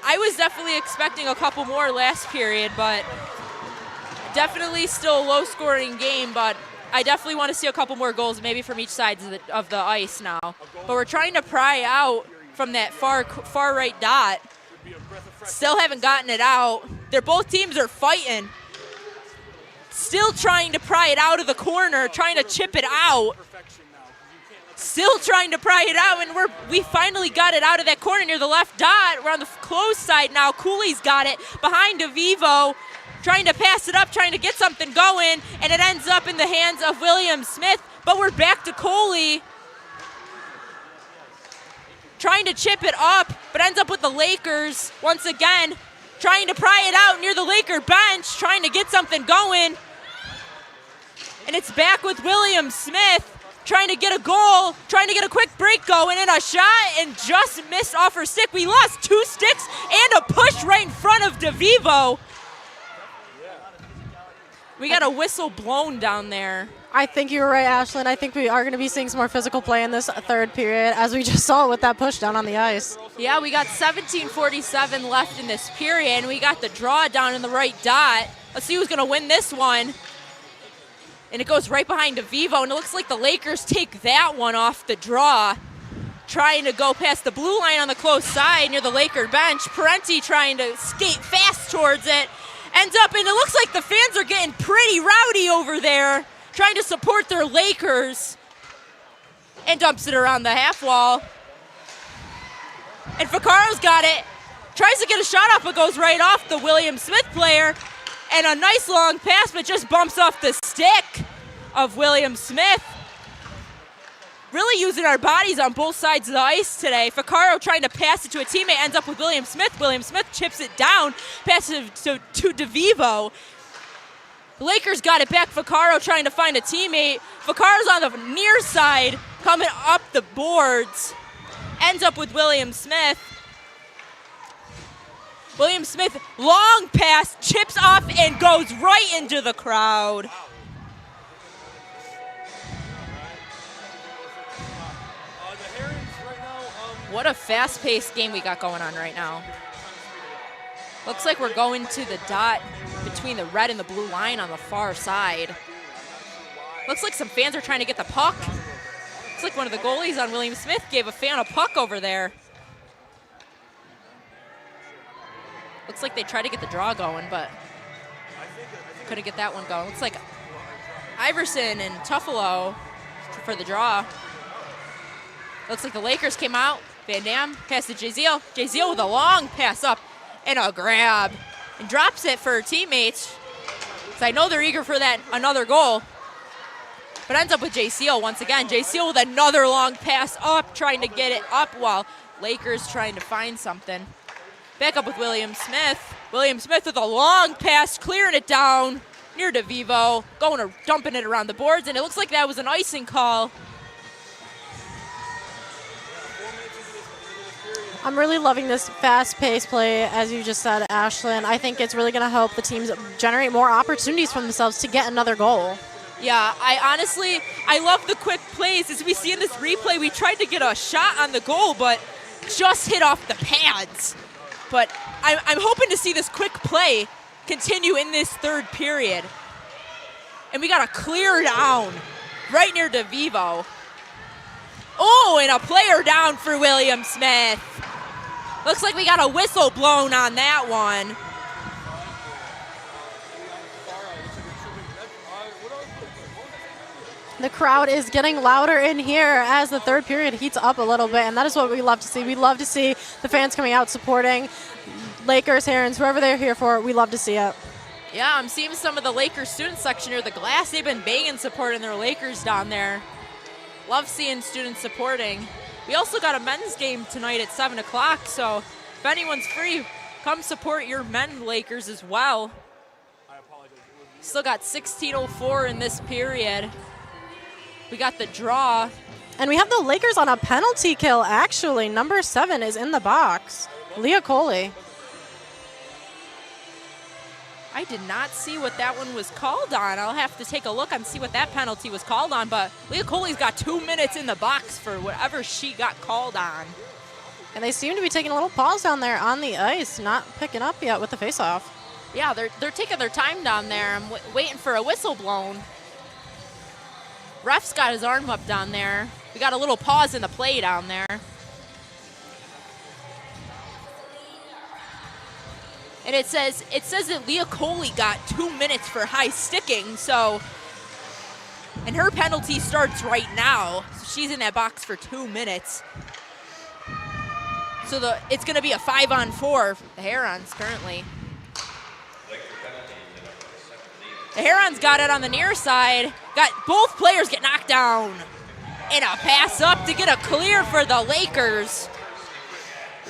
I was definitely expecting a couple more last period, but definitely still a low-scoring game, but I definitely want to see a couple more goals, maybe from each side of the ice now. But we're trying to pry out from that far right dot. Still haven't gotten it out. Both teams are fighting. Still trying to pry it out of the corner, trying to chip it out. Still trying to pry it out, and we finally got it out of that corner near the left dot. We're on the close side now. Cooley's got it behind DeVivo, trying to pass it up, trying to get something going, and it ends up in the hands of William Smith. But we're back to Coley, trying to chip it up, but ends up with the Lakers once again, trying to pry it out near the Laker bench, trying to get something going. And it's back with William Smith, trying to get a goal, trying to get a quick break going, and a shot, and just missed off her stick. We lost 2 sticks and a push right in front of DeVivo. We got a whistle blown down there. I think you were right, Ashlyn. I think we are going to be seeing some more physical play in this third period, as we just saw with that push down on the ice. Yeah, we got 17:47 left in this period, and we got the draw down in the right dot. Let's see who's going to win this one. And it goes right behind DeVivo, and it looks like the Lakers take that one off the draw. Trying to go past the blue line on the close side near the Laker bench. Parenti trying to skate fast towards it. Ends up, and it looks like the fans are getting pretty rowdy over there, trying to support their Lakers. And dumps it around the half wall. And Ficcaro's got it. Tries to get a shot up, but goes right off the William Smith player. And a nice long pass, but just bumps off the stick of William Smith. Really using our bodies on both sides of the ice today. Ficcaro trying to pass it to a teammate, ends up with William Smith. William Smith chips it down, passes it to DeVivo. The Lakers got it back. Ficcaro trying to find a teammate. Ficcaro's on the near side, coming up the boards. Ends up with William Smith. William Smith, long pass, chips off and goes right into the crowd. What a fast-paced game we got going on right now. Looks like we're going to the dot between the red and the blue line on the far side. Looks like some fans are trying to get the puck. Looks like one of the goalies on William Smith gave a fan a puck over there. Looks like they tried to get the draw going, but couldn't get that one going. Looks like Iverson and Tuffalo for the draw. Looks like the Lakers came out. Van Dam passed to Jaziel. Jaziel with a long pass up and a grab. And drops it for her teammates. So I know they're eager for that another goal. But ends up with Jaziel once again. Jaziel with another long pass up, trying to get it up while Lakers trying to find something. Back up with William Smith. William Smith with a long pass, clearing it down near DeVivo, dumping it around the boards, and it looks like that was an icing call. I'm really loving this fast-paced play, as you just said, Ashlyn. I think it's really going to help the teams generate more opportunities for themselves to get another goal. Yeah, I love the quick plays. As we see in this replay, we tried to get a shot on the goal, but just hit off the pads. But I'm hoping to see this quick play continue in this third period. And we got a clear down right near DeVivo. Oh, and a player down for William Smith. Looks like we got a whistle blown on that one. The crowd is getting louder in here as the third period heats up a little bit, and that is what we love to see. We love to see the fans coming out supporting Lakers, Herons, whoever they're here for. We love to see it. Yeah, I'm seeing some of the Lakers student section near the glass. They've been banging supporting their Lakers down there. Love seeing students supporting. We also got a men's game tonight at 7 o'clock, so if anyone's free, come support your men Lakers as well. Still got 16:04 in this period. We got the draw. And we have the Lakers on a penalty kill, actually. Number 7 is in the box. Leah Coley. I did not see what that one was called on. I'll have to take a look and see what that penalty was called on, but Leah Coley's got 2 minutes in the box for whatever she got called on. And they seem to be taking a little pause down there on the ice, not picking up yet with the faceoff. Yeah, they're taking their time down there. I'm waiting for a whistle blown. Ref's got his arm up down there. We got a little pause in the play down there. And it says that Leah Coley got 2 minutes for high sticking, so, and her penalty starts right now. So she's in that box for 2 minutes. So it's gonna be a 5-on-4 for the Herons currently. The Herons got it on the near side. Got both players get knocked down. And a pass up to get a clear for the Lakers.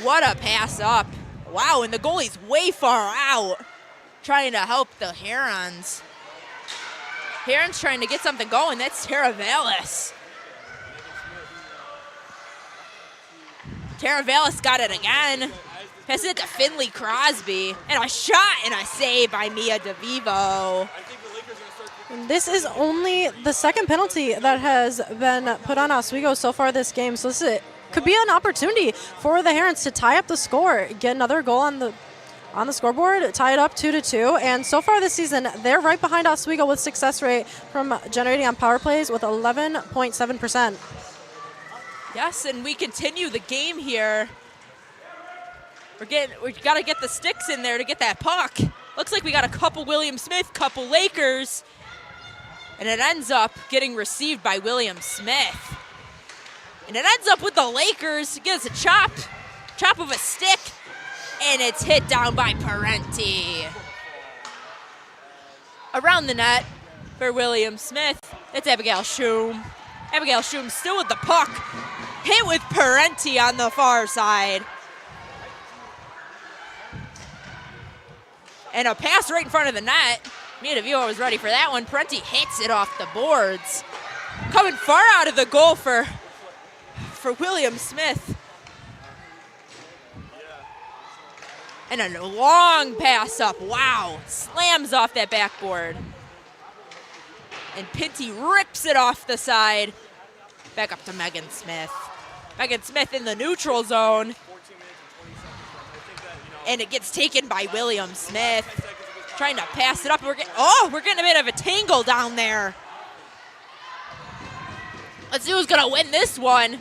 What a pass up. Wow, and the goalie's way far out, trying to help the Herons. Herons trying to get something going. That's Taravelis. Taravelis got it again. Passes it to Finley Crosby. And a shot and a save by Mia DeVivo. This is only the second penalty that has been put on Oswego so far this game. So this could be an opportunity for the Herons to tie up the score, get another goal on the scoreboard, tie it up 2-2. And so far this season, they're right behind Oswego with success rate from generating on power plays with 11.7%. Yes, and we continue the game here. We got to get the sticks in there to get that puck. Looks like we got a couple William Smith, couple Lakers. And it ends up getting received by William Smith. And it ends up with the Lakers. Gets a chop of a stick, and it's hit down by Parenti. Around the net for William Smith, it's Abigail Schum. Abigail Schum still with the puck. Hit with Parenti on the far side. And a pass right in front of the net. Mia DeVivo was ready for that one. Parenti hits it off the boards. Coming far out of the goal for William Smith. And a long pass up. Wow. Slams off that backboard. And Pinty rips it off the side. Back up to Megan Smith. Megan Smith in the neutral zone. And it gets taken by William Smith. Trying to pass it up. We're getting a bit of a tangle down there. Let's see who's going to win this one.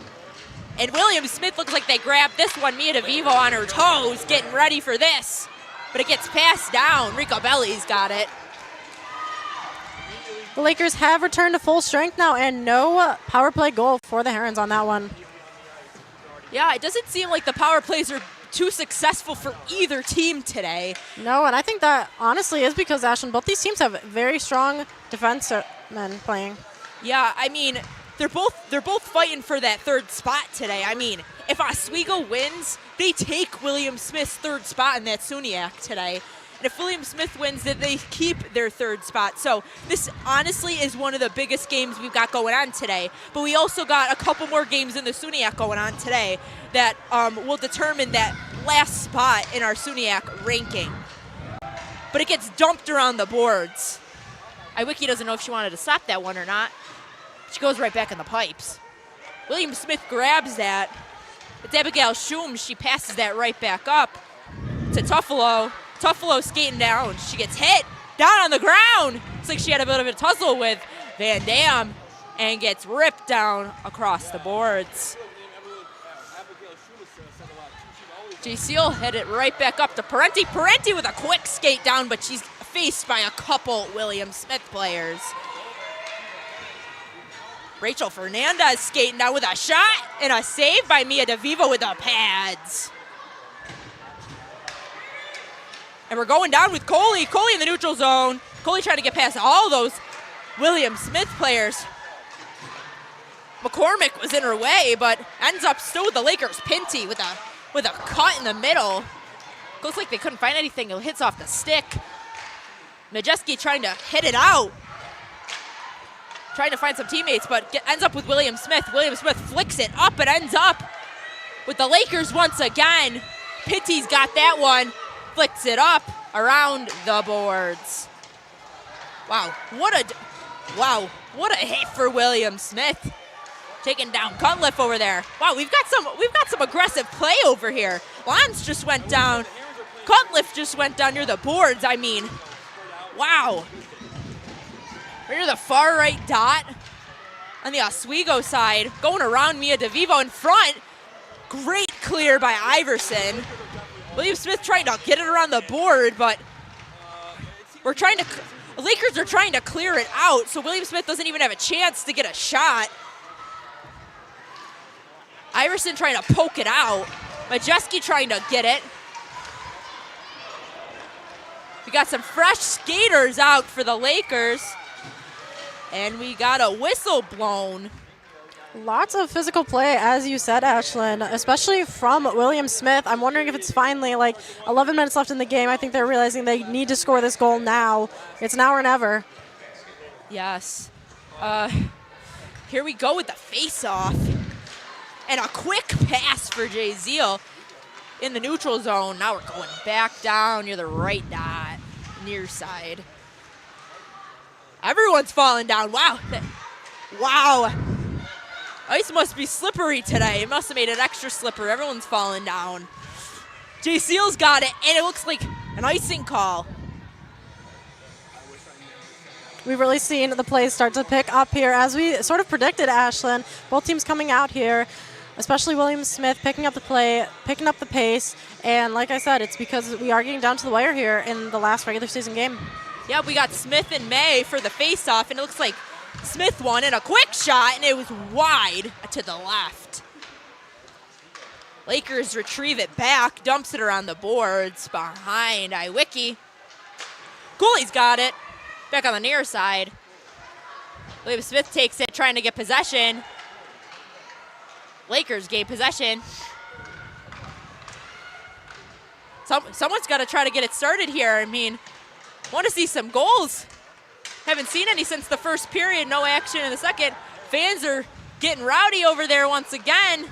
And William Smith looks like they grabbed this one. Mia DeVivo on her toes, getting ready for this. But it gets passed down. Rico Belli's got it. The Lakers have returned to full strength now, and no power play goal for the Herons on that one. Yeah, it doesn't seem like the power plays are too successful for either team today. No, and I think that honestly is because, Ashton, both these teams have very strong defensemen playing. Yeah, I mean, they're both fighting for that third spot today. I mean, if Oswego wins, they take William Smith's third spot in that SUNY today. And if William Smith wins, then they keep their third spot. So this honestly is one of the biggest games we've got going on today. But we also got a couple more games in the SUNY going on today that will determine that last spot in our SUNY ranking. But it gets dumped around the boards. Iwiki doesn't know if she wanted to stop that one or not. She goes right back in the pipes. William Smith grabs that. It's Abigail Schum. She passes that right back up to Tuffalo. Tuffalo skating down. She gets hit down on the ground. Looks like she had a bit of a tussle with Van Dam. and gets ripped down across the boards. Seal hit it right back up to Parenti. Parenti with a quick skate down, but she's faced by a couple William Smith players. Rachel Fernandez skating down with a shot and a save by Mia DeVivo with the pads. And we're going down with Coley. Coley in the neutral zone. Coley trying to get past all those William Smith players. McCormick was in her way, but ends up still with the Lakers. Pinty with a cut in the middle. Looks like they couldn't find anything. It hits off the stick. Majeski trying to hit it out. Trying to find some teammates, but ends up with William Smith. William Smith flicks it up and ends up with the Lakers once again. Pinty's got that one. Flicks it up around the boards. Wow, what a hit for William Smith. Taking down Cunliffe over there. Wow, we've got some aggressive play over here. Lons just went down. Cunliffe just went down near the boards. I mean, wow. Right near the far right dot on the Oswego side, going around Mia DeVivo in front. Great clear by Iverson. William Smith trying to get it around the board, but the Lakers are trying to clear it out, so William Smith doesn't even have a chance to get a shot. Iverson trying to poke it out. Majeski trying to get it. We got some fresh skaters out for the Lakers. And we got a whistle blown. Lots of physical play, as you said, Ashlyn, especially from William Smith. I'm wondering if it's finally like 11 minutes left in the game. I think they're realizing they need to score this goal now. It's now or never. Yes. Here we go with the face-off. And a quick pass for Jay Zeal in the neutral zone. Now we're going back down near the right dot, near side. Everyone's falling down. Wow. Wow. Ice must be slippery today. It must have made it extra slippery. Everyone's falling down. Jay Seal's got it, and it looks like an icing call. We've really seen the plays start to pick up here, as we sort of predicted, Ashlyn. Both teams coming out here, especially William Smith, picking up the play, picking up the pace. And like I said, it's because we are getting down to the wire here in the last regular season game. Yeah, we got Smith and May for the face-off, and it looks like Smith won in a quick shot, and it was wide to the left. Lakers retrieve it back, dumps it around the boards behind Iwicki. Cooley's got it. Back on the near side. William Smith takes it, trying to get possession. Lakers gain possession. Someone's got to try to get it started here. I mean, want to see some goals. Haven't seen any since the first period. No action in the second. Fans are getting rowdy over there once again.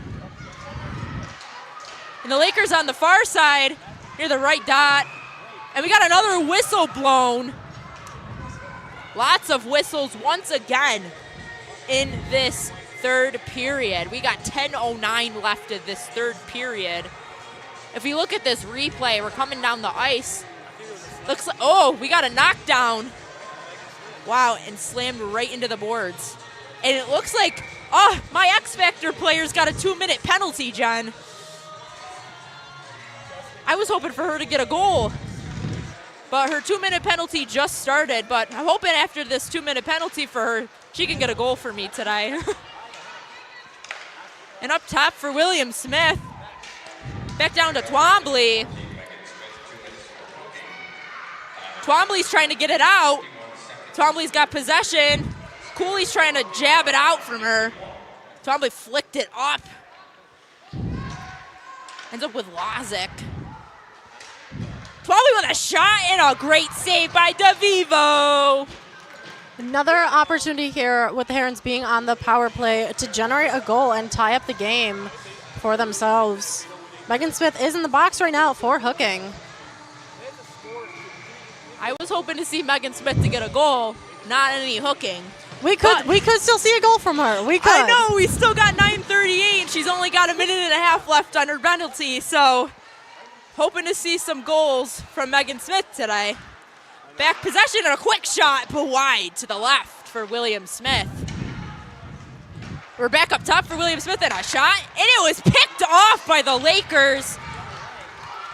And the Lakers on the far side near the right dot. And we got another whistle blown. Lots of whistles once again in this third period. We got 10:09 left of this third period. If we look at this replay, we're coming down the ice. Looks like, oh, we got a knockdown. Wow, and slammed right into the boards. And it looks like, oh, my X Factor player's got a 2-minute penalty, Jen. I was hoping for her to get a goal. But her 2-minute penalty just started. But I'm hoping after this 2-minute penalty for her, she can get a goal for me today. And up top for William Smith. Back down to Twombly. Twombly's trying to get it out. Twombly's got possession. Cooley's trying to jab it out from her. Twombly flicked it up. Ends up with Lozic. Twombly with a shot and a great save by DeVivo. Another opportunity here with the Herons being on the power play to generate a goal and tie up the game for themselves. Megan Smith is in the box right now for hooking. I was hoping to see Megan Smith to get a goal, not any hooking. We could still see a goal from her. We could. I know, we still got 9:38. She's only got a minute and a half left on her penalty, so hoping to see some goals from Megan Smith today. Back possession and a quick shot, but wide to the left for William Smith. We're back up top for William Smith and a shot, and it was picked off by the Lakers.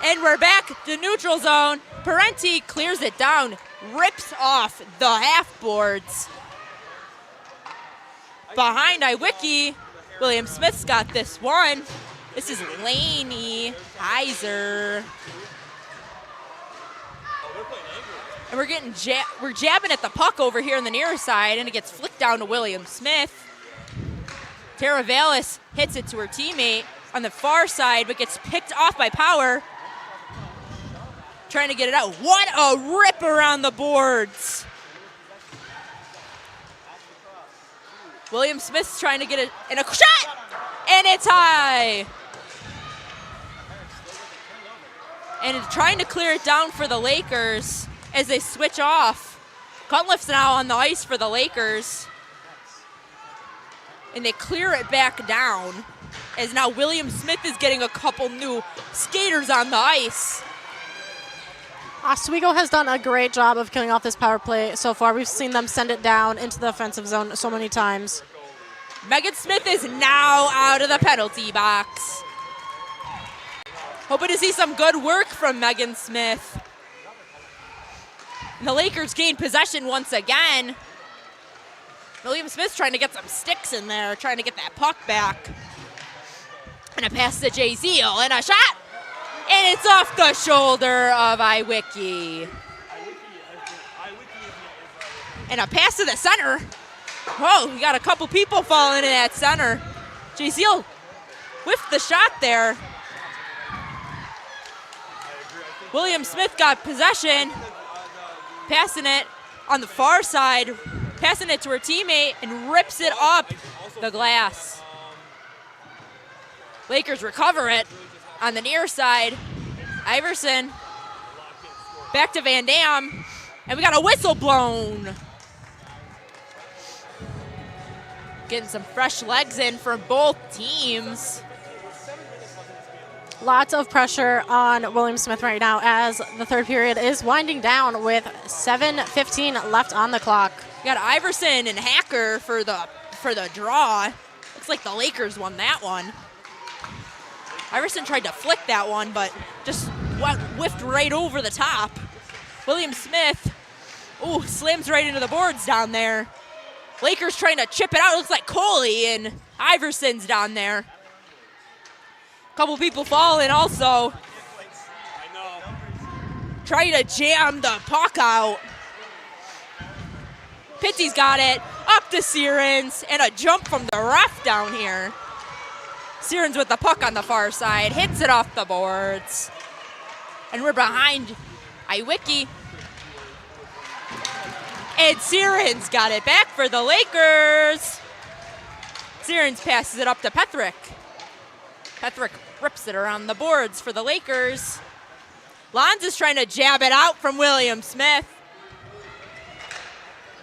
And we're back to neutral zone. Parenti clears it down, rips off the half boards. Behind Iwicki, William Smith's got this one. This is Laney Heiser. And we're jabbing at the puck over here on the near side, and it gets flicked down to William Smith. Tara Vallis hits it to her teammate on the far side, but gets picked off by Power. Trying to get it out. What a rip around the boards. William Smith's trying to get it in a shot, and it's high. And trying to clear it down for the Lakers as they switch off. Cunliffe's now on the ice for the Lakers. And they clear it back down as now William Smith is getting a couple new skaters on the ice. Oswego has done a great job of killing off this power play so far. We've seen them send it down into the offensive zone so many times. Megan Smith is now out of the penalty box. Hoping to see some good work from Megan Smith. And the Lakers gain possession once again. William Smith's trying to get some sticks in there, trying to get that puck back. And a pass to Jay Zeal, and a shot! And it's off the shoulder of Iwicki. And a pass to the center. Whoa, we got a couple people falling in at center. Jay Zeal whiffed the shot there. William Smith got possession, passing it on the far side, passing it to her teammate, and rips it up the glass. Lakers recover it on the near side. Iverson back to Van Dam, and we got a whistle blown. Getting some fresh legs in for both teams. Lots of pressure on William Smith right now as the third period is winding down with 7:15 left on the clock. We got Iverson and Hacker for the draw. Looks like the Lakers won that one. Iverson tried to flick that one, but just whiffed right over the top. William Smith, slams right into the boards down there. Lakers trying to chip it out. It looks like Coley and Iverson's down there. Couple people falling also. Trying to jam the puck out. Pitty's got it. Up to Sirens, and a jump from the ref down here. Sirens with the puck on the far side, hits it off the boards. And we're behind Iwicki. And Sirens got it back for the Lakers. Sirens passes it up to Pethrick. Pethrick rips it around the boards for the Lakers. Lons is trying to jab it out from William Smith.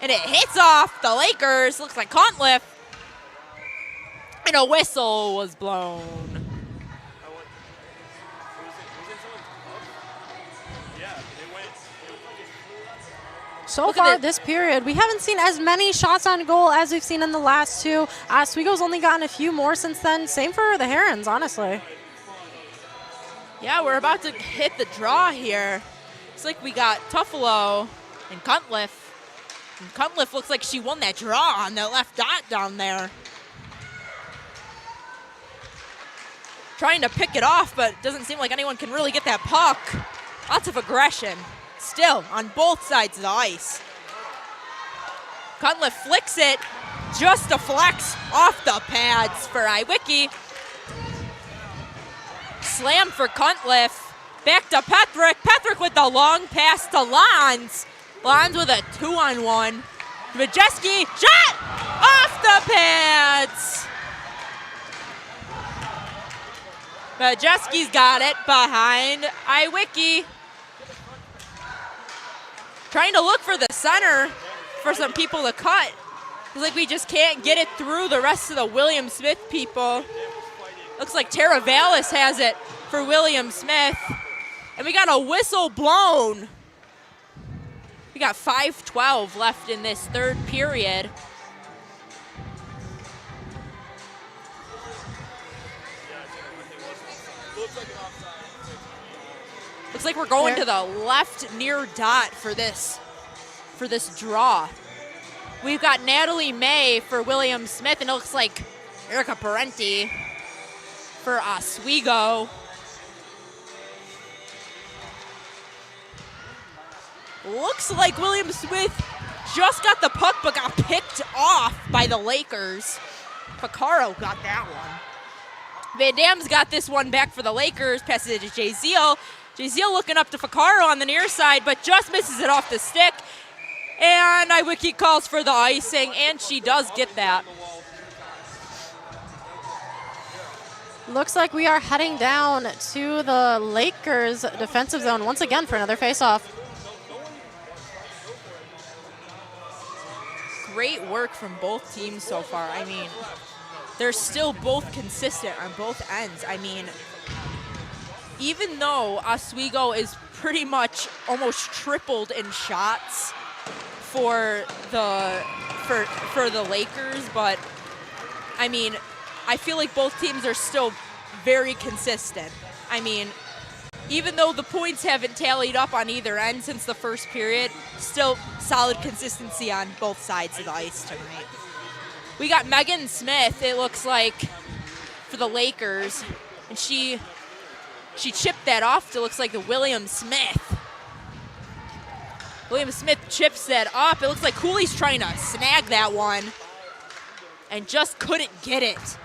And it hits off the Lakers. Looks like Cunliffe. And a whistle was blown. So far this period, we haven't seen as many shots on goal as we've seen in the last two. Oswego's only gotten a few more since then. Same for the Herons, honestly. Yeah, we're about to hit the draw here. It's like we got Tuffalo and Cunliffe. And Cunliffe looks like she won that draw on the left dot down there. Trying to pick it off, but it doesn't seem like anyone can really get that puck. Lots of aggression still on both sides of the ice. Cunliffe flicks it, just deflects off the pads for Iwicki. Slam for Cunliffe. Back to Pethrick. Pethrick with the long pass to Lons. Lons with a 2-on-1. Majeski, shot! Off the pads! Majeski's got it behind Iwicki. Trying to look for the center for some people to cut. It's like we just can't get it through the rest of the William Smith people. Looks like Tara Vallis has it for William Smith. And we got a whistle blown. We got 5:12 left in this third period. Looks like we're going to the left near dot for this draw. We've got Natalie May for William Smith, and it looks like Erica Parenti for Oswego. Looks like William Smith just got the puck but got picked off by the Lakers. Picaro got that one. Van Dam's got this one back for the Lakers, passes it to Jay Zeal. Jay Zeal looking up to Picaro on the near side, but just misses it off the stick. And Iwiki calls for the icing, and she does get that. Looks like we are heading down to the Lakers defensive zone once again for another faceoff. Great work from both teams so far. I mean, they're still both consistent on both ends. I mean, even though Oswego is pretty much almost tripled in shots for the Lakers, but I mean, I feel like both teams are still very consistent. I mean, even though the points haven't tallied up on either end since the first period, still solid consistency on both sides of the ice tonight. We got Megan Smith, it looks like, for the Lakers, and she chipped that off to looks like the William Smith. William Smith chips that up. It looks like Cooley's trying to snag that one and just couldn't get it.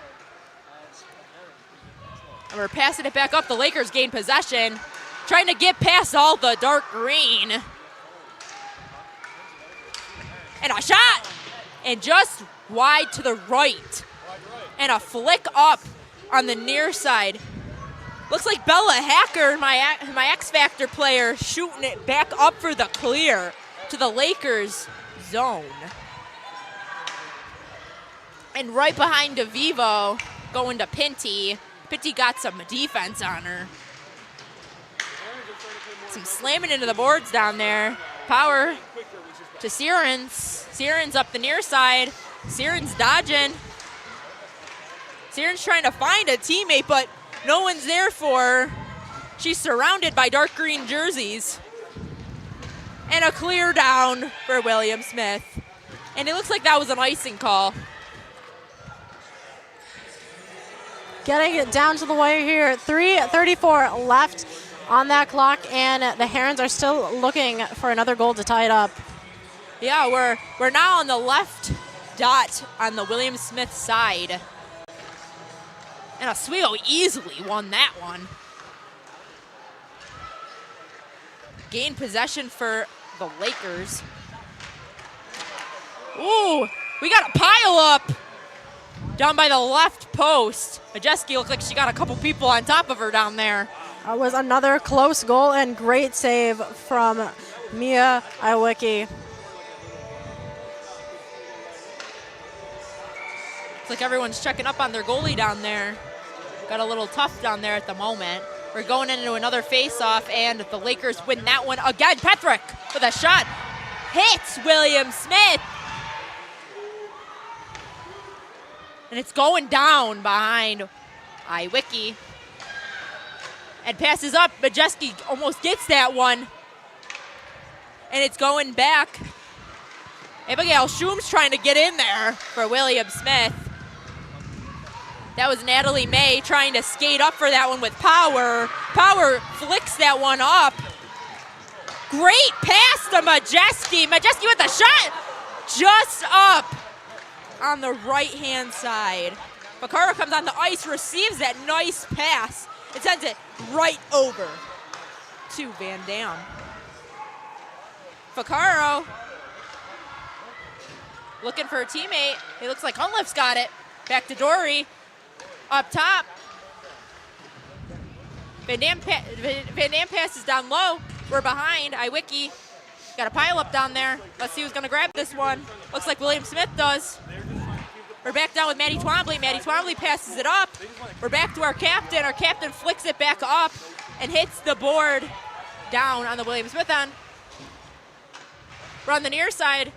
And we're passing it back up. The Lakers gain possession, trying to get past all the dark green. And a shot, and just wide to the right. And a flick up on the near side. Looks like Bella Hacker, my X Factor player, shooting it back up for the clear to the Lakers zone. And right behind DeVivo, going to Pinty. Pinty got some defense on her. Some slamming into the boards down there. Power to Sirens. Sirens up the near side. Sirens dodging. Sirens trying to find a teammate, but no one's there for her. She's surrounded by dark green jerseys. And a clear down for William Smith. And it looks like that was an icing call. Getting it down to the wire here. 3:34 left on that clock, and the Herons are still looking for another goal to tie it up. Yeah, we're now on the left dot on the William Smith side. And Oswego easily won that one. Gain possession for the Lakers. Ooh, we got a pile up down by the left post. Majeski looked like she got a couple people on top of her down there. That was another close goal and great save from Mia Iwicki. Looks like everyone's checking up on their goalie down there. Got a little tough down there at the moment. We're going into another face-off, and the Lakers win that one again. Petrick with a shot. Hits William Smith. And it's going down behind Iwicki. And passes up. Majeski almost gets that one. And it's going back. Abigail Schum's trying to get in there for William Smith. That was Natalie May trying to skate up for that one with Power. Power flicks that one up. Great pass to Majeski. Majeski with the shot. Just up on the right-hand side. Picaro comes on the ice, receives that nice pass. It sends it right over to Van Dam. Picaro looking for a teammate. It looks like Hunliff's got it. Back to Dory. Up top. Van Dam passes down low. We're behind. Iwicki got a pile up down there. Let's see who's going to grab this one. Looks like William Smith does. We're back down with Maddie Twombly. Maddie Twombly passes it up. We're back to our captain. Our captain flicks it back up and hits the board down on the William Smith end. We're on the near side.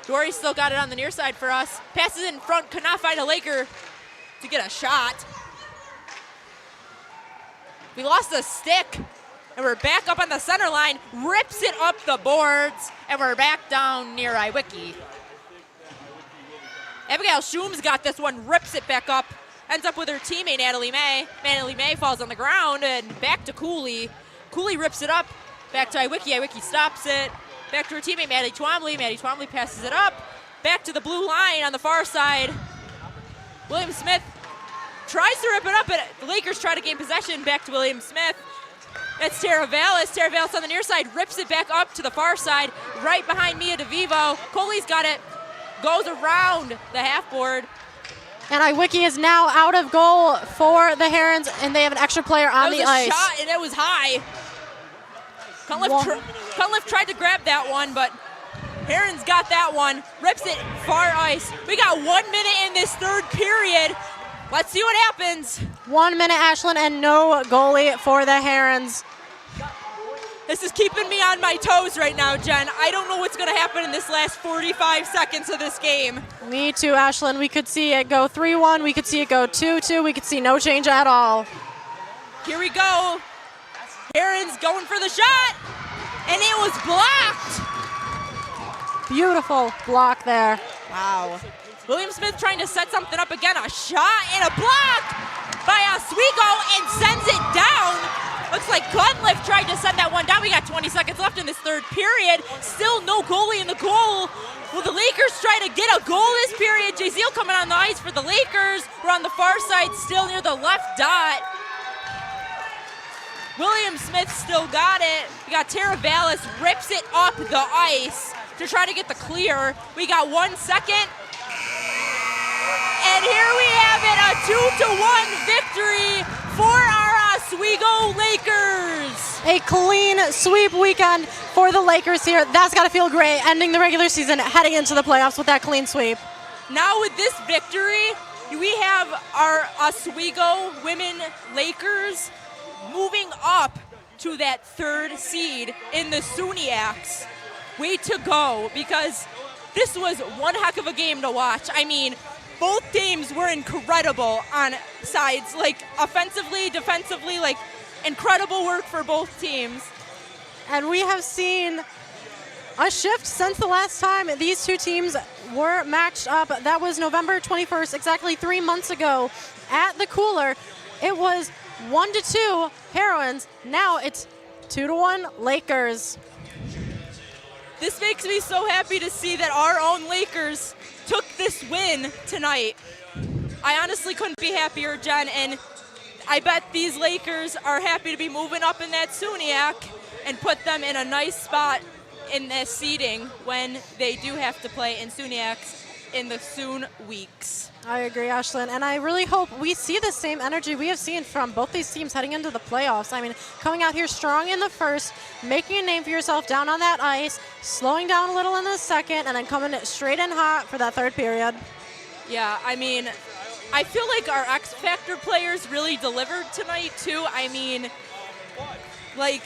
Dory still got it on the near side for us. Passes in front, could not find a Laker to get a shot. We lost the stick, and we're back up on the center line. Rips it up the boards, and we're back down near Iwicki. Abigail Schoombs got this one, rips it back up, ends up with her teammate, Natalie May. Natalie May falls on the ground, and back to Cooley. Cooley rips it up, back to Iwicki. Iwicki stops it. Back to her teammate, Maddie Twombly. Maddie Twombly passes it up. Back to the blue line on the far side. William Smith tries to rip it up, but the Lakers try to gain possession. Back to William Smith. That's Tara Vallis. Tara Vallis on the near side, rips it back up to the far side, right behind Mia DeVivo. Coley's got it, goes around the half board. And Iwicki is now out of goal for the Herons, and they have an extra player on the ice. That was a shot, and it was high. Cunliffe tried to grab that one, but Herons got that one, rips it far ice. We got 1 minute in this third period. Let's see what happens. 1 minute, Ashlyn, and no goalie for the Herons. This is keeping me on my toes right now, Jen. I don't know what's going to happen in this last 45 seconds of this game. Me too, Ashlyn. We could see it go 3-1. We could see it go 2-2. We could see no change at all. Here we go. Herons going for the shot, and it was blocked. Beautiful block there. Wow. William Smith trying to set something up again. A shot and a block by Oswego and sends it down. Looks like Cunliffe tried to send that one down. We got 20 seconds left in this third period. Still no goalie in the goal. Will the Lakers try to get a goal this period? Jay Zeal coming on the ice for the Lakers. We're on the far side, still near the left dot. William Smith still got it. We got Tara Vallis rips it up the ice to try to get the clear. We got 1 second. And here we have it, a 2-1 victory for our Oswego Lakers. A clean sweep weekend for the Lakers here. That's got to feel great, ending the regular season, heading into the playoffs with that clean sweep. Now with this victory, we have our Oswego women Lakers moving up to that third seed in the SUNYACs. Way to go, because this was one heck of a game to watch. I mean, both teams were incredible on sides, like offensively, defensively, like incredible work for both teams. And we have seen a shift since the last time these two teams were matched up. That was November 21st, exactly 3 months ago at the Cooler. It was 1-2 Heroines. Now it's 2-1 Lakers. This makes me so happy to see that our own Lakers took this win tonight. I honestly couldn't be happier, Jen, and I bet these Lakers are happy to be moving up in that SUNYAC and put them in a nice spot in the seeding when they do have to play in SUNYACs in the soon weeks. I agree, Ashlyn, and I really hope we see the same energy we have seen from both these teams heading into the playoffs. I mean, coming out here strong in the first, making a name for yourself down on that ice, slowing down a little in the second, and then coming straight in hot for that third period. Yeah, I mean, I feel like our X Factor players really delivered tonight, too. I mean, like,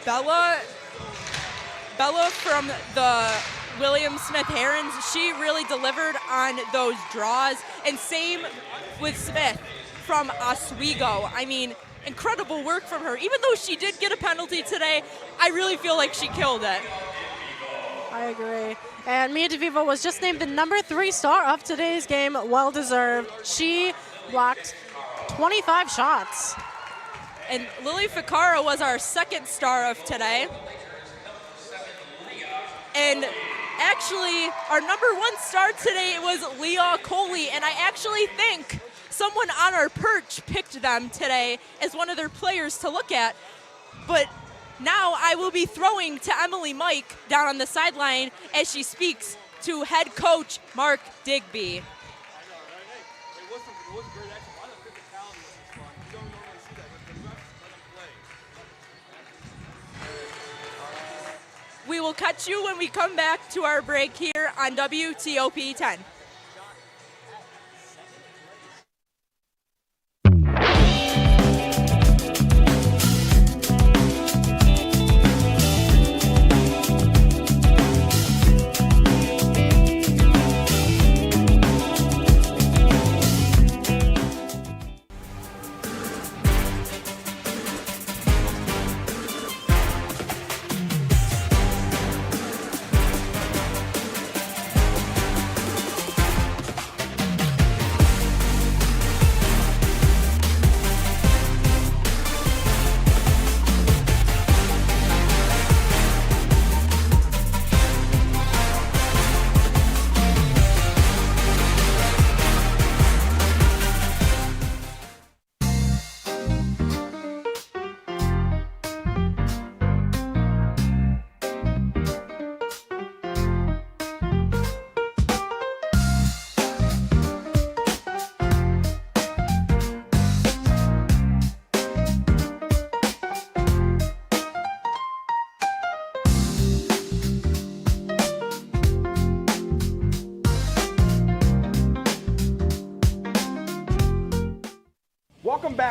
Bella from the William Smith Herons, she really delivered on those draws, and same with Smith from Oswego. I mean, incredible work from her. Even though she did get a penalty today, I really feel like she killed it. I agree. And Mia DeVivo was just named the number 3 star of today's game. Well deserved. She blocked 25 shots. And Lily Ficara was our second star of today. And actually, our number 1 star today was Leah Coley, and I actually think someone on our perch picked them today as one of their players to look at. But now I will be throwing to Emily Mike down on the sideline as she speaks to head coach Mark Digby. We will catch you when we come back to our break here on WTOP 10.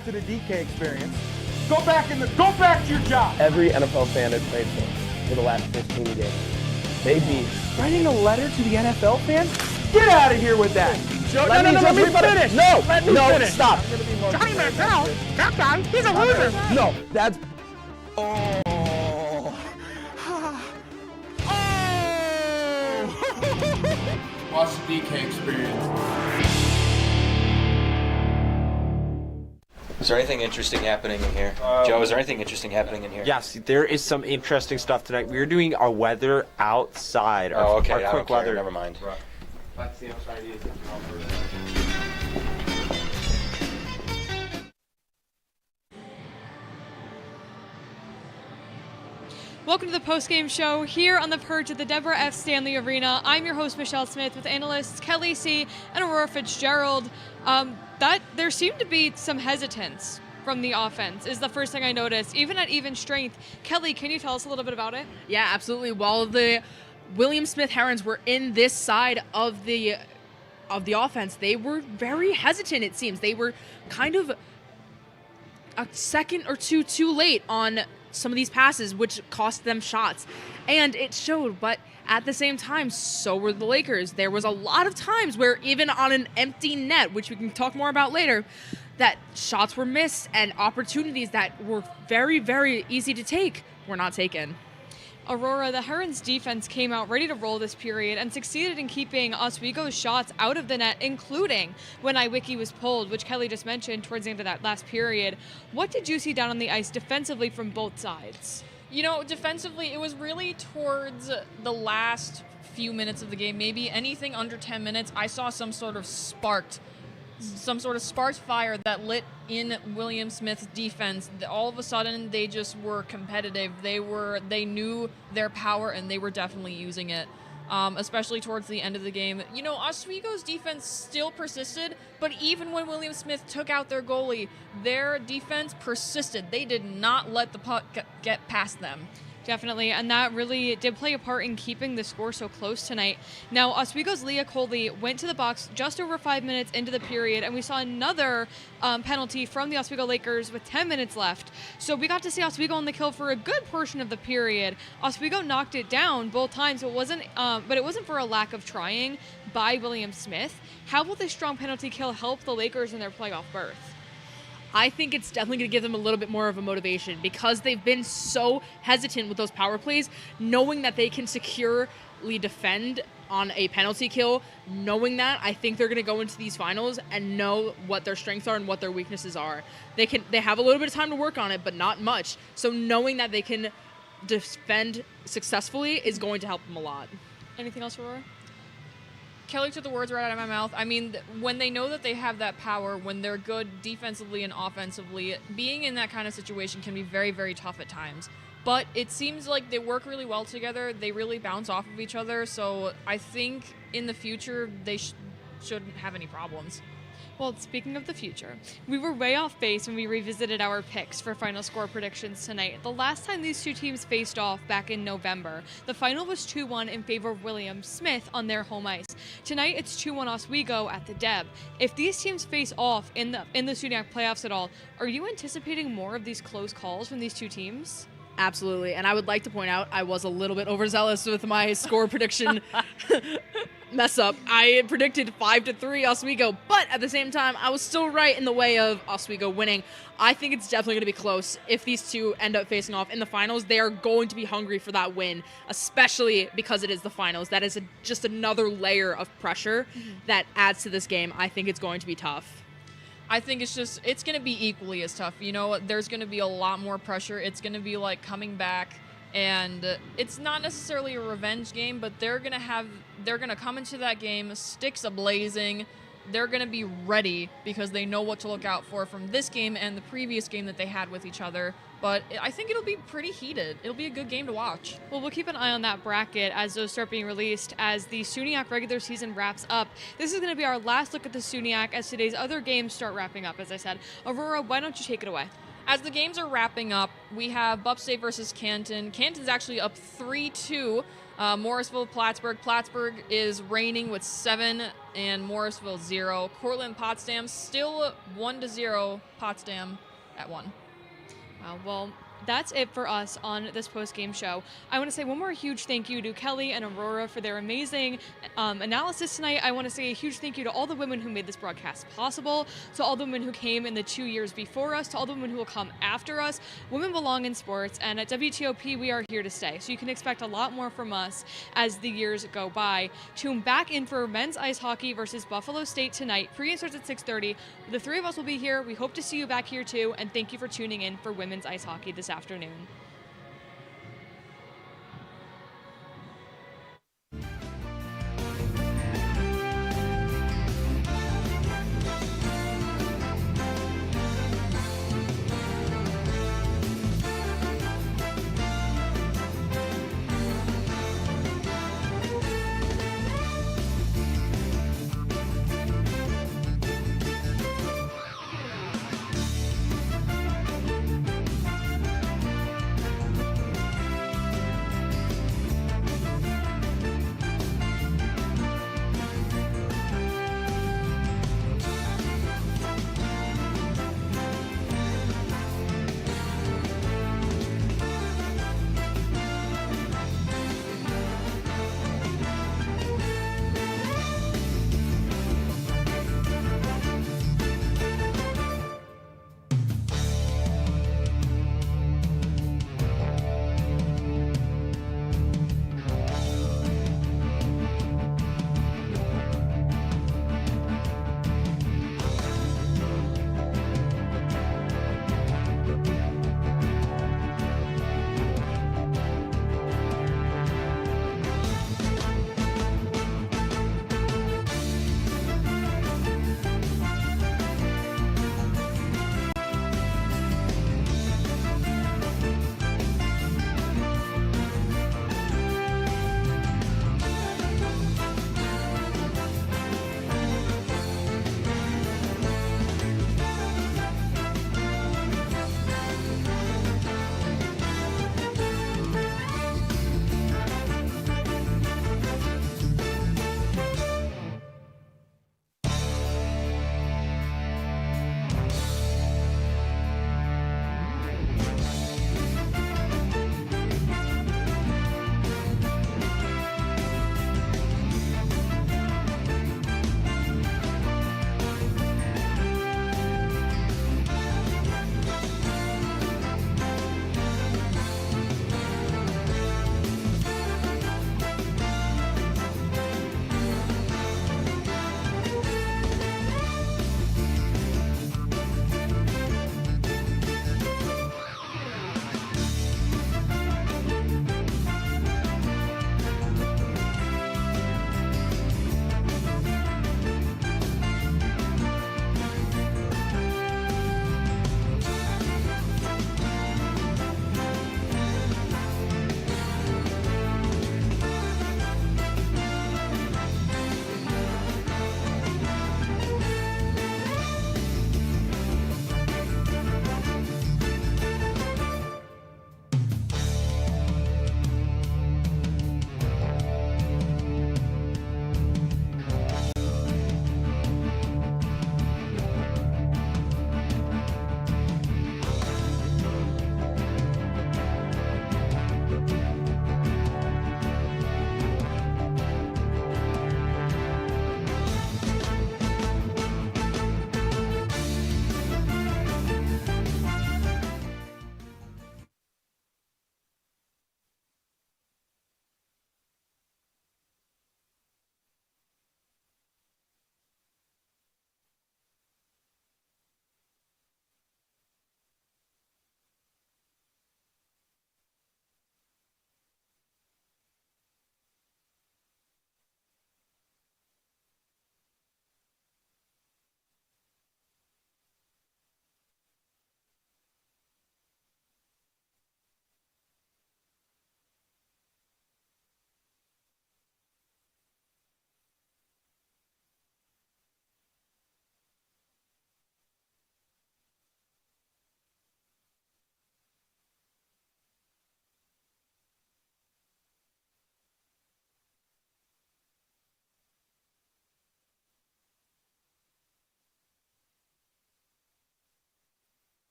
back to the DK experience. Go back to your job. Every NFL fan has played for the last 15 games. They beat. Writing a letter to the NFL fans? Get out of here with that. Let me finish. No, Let me finish. Stop. Johnny Manziel, captain, he's a loser. No, that's. Watch the DK experience. Is there anything interesting happening in here? Joe, is there anything interesting happening in here? Yes, there is some interesting stuff tonight. We're doing our weather outside. Oh, okay. Our I don't quick care. weather. Never mind. Let's see outside. Welcome to the post-game show here on the perch at the Deborah F. Stanley Arena. I'm your host, Michelle Smith, with analysts Kelly C. and Aurora Fitzgerald. There seemed to be some hesitance from the offense is the first thing I noticed, even at even strength. Kelly, can you tell us a little bit about it? Yeah, absolutely. While the William Smith Herons were in this side of the offense, they were very hesitant, it seems. They were kind of a second or two too late on some of these passes, which cost them shots. And it showed, but at the same time, so were the Lakers. There was a lot of times where even on an empty net, which we can talk more about later, that shots were missed and opportunities that were very, very easy to take were not taken. Aurora, the Herons defense came out ready to roll this period and succeeded in keeping Oswego's shots out of the net, including when Iwicki was pulled, which Kelly just mentioned towards the end of that last period. What did you see down on the ice defensively from both sides? You know, defensively, it was really towards the last few minutes of the game, maybe anything under 10 minutes. I saw some sort of sparked fire that lit in William Smith's defense. All of a sudden, they just were competitive. They knew their power, and they were definitely using it, especially towards the end of the game. You know, Oswego's defense still persisted, but even when William Smith took out their goalie, their defense persisted. They did not let the puck get past them. Definitely, and that really did play a part in keeping the score so close tonight. Now, Oswego's Leah Coley went to the box just over 5 minutes into the period, and we saw another penalty from the Oswego Lakers with 10 minutes left. So we got to see Oswego on the kill for a good portion of the period. Oswego knocked it down both times, but it wasn't for a lack of trying by William Smith. How will this strong penalty kill help the Lakers in their playoff berth? I think it's definitely going to give them a little bit more of a motivation because they've been so hesitant with those power plays, knowing that they can securely defend on a penalty kill. Knowing that, I think they're going to go into these finals and know what their strengths are and what their weaknesses are. They have a little bit of time to work on it, but not much. So knowing that they can defend successfully is going to help them a lot. Anything else, Aurora? Kelly took the words right out of my mouth. I mean, when they know that they have that power, when they're good defensively and offensively, being in that kind of situation can be very, very tough at times. But it seems like they work really well together. They really bounce off of each other. So I think in the future, they shouldn't have any problems. Well, speaking of the future, we were way off base when we revisited our picks for final score predictions tonight. The last time these two teams faced off back in November, the final was 2-1 in favor of William Smith on their home ice. Tonight, it's 2-1 Oswego at the Deb. If these teams face off in the SUNY playoffs at all, are you anticipating more of these close calls from these two teams? Absolutely, and I would like to point out I was a little bit overzealous with my score prediction mess up. I predicted 5-3 Oswego, but at the same time, I was still right in the way of Oswego winning. I think it's definitely going to be close. If these two end up facing off in the finals, they are going to be hungry for that win, especially because it is the finals. That is just another layer of pressure that adds to this game. I think it's going to be tough. I think it's going to be equally as tough. You know, there's going to be a lot more pressure. It's going to be like coming back, and it's not necessarily a revenge game, but they're going to come into that game sticks a-blazing. They're going to be ready because they know what to look out for from this game and the previous game that they had with each other. But I think it'll be pretty heated. It'll be a good game to watch. Well, we'll keep an eye on that bracket as those start being released as the SUNY regular season wraps up. This is going to be our last look at the SUNY as today's other games start wrapping up, as I said. Aurora, why don't you take it away? As the games are wrapping up, we have Buff State versus Canton. Canton's actually up 3-2. Morrisville, Plattsburgh. Plattsburgh is reigning with 7 and Morrisville 0. Cortland Potsdam still 1-0. Potsdam at 1. Well, that's it for us on this post-game show. I want to say one more huge thank you to Kelly and Aurora for their amazing analysis tonight. I want to say a huge thank you to all the women who made this broadcast possible, to all the women who came in the 2 years before us, to all the women who will come after us. Women belong in sports, and at WTOP, we are here to stay. So you can expect a lot more from us as the years go by. Tune back in for men's ice hockey versus Buffalo State tonight. Pregame starts at 6:30. The three of us will be here. We hope to see you back here too, and thank you for tuning in for women's ice hockey this afternoon.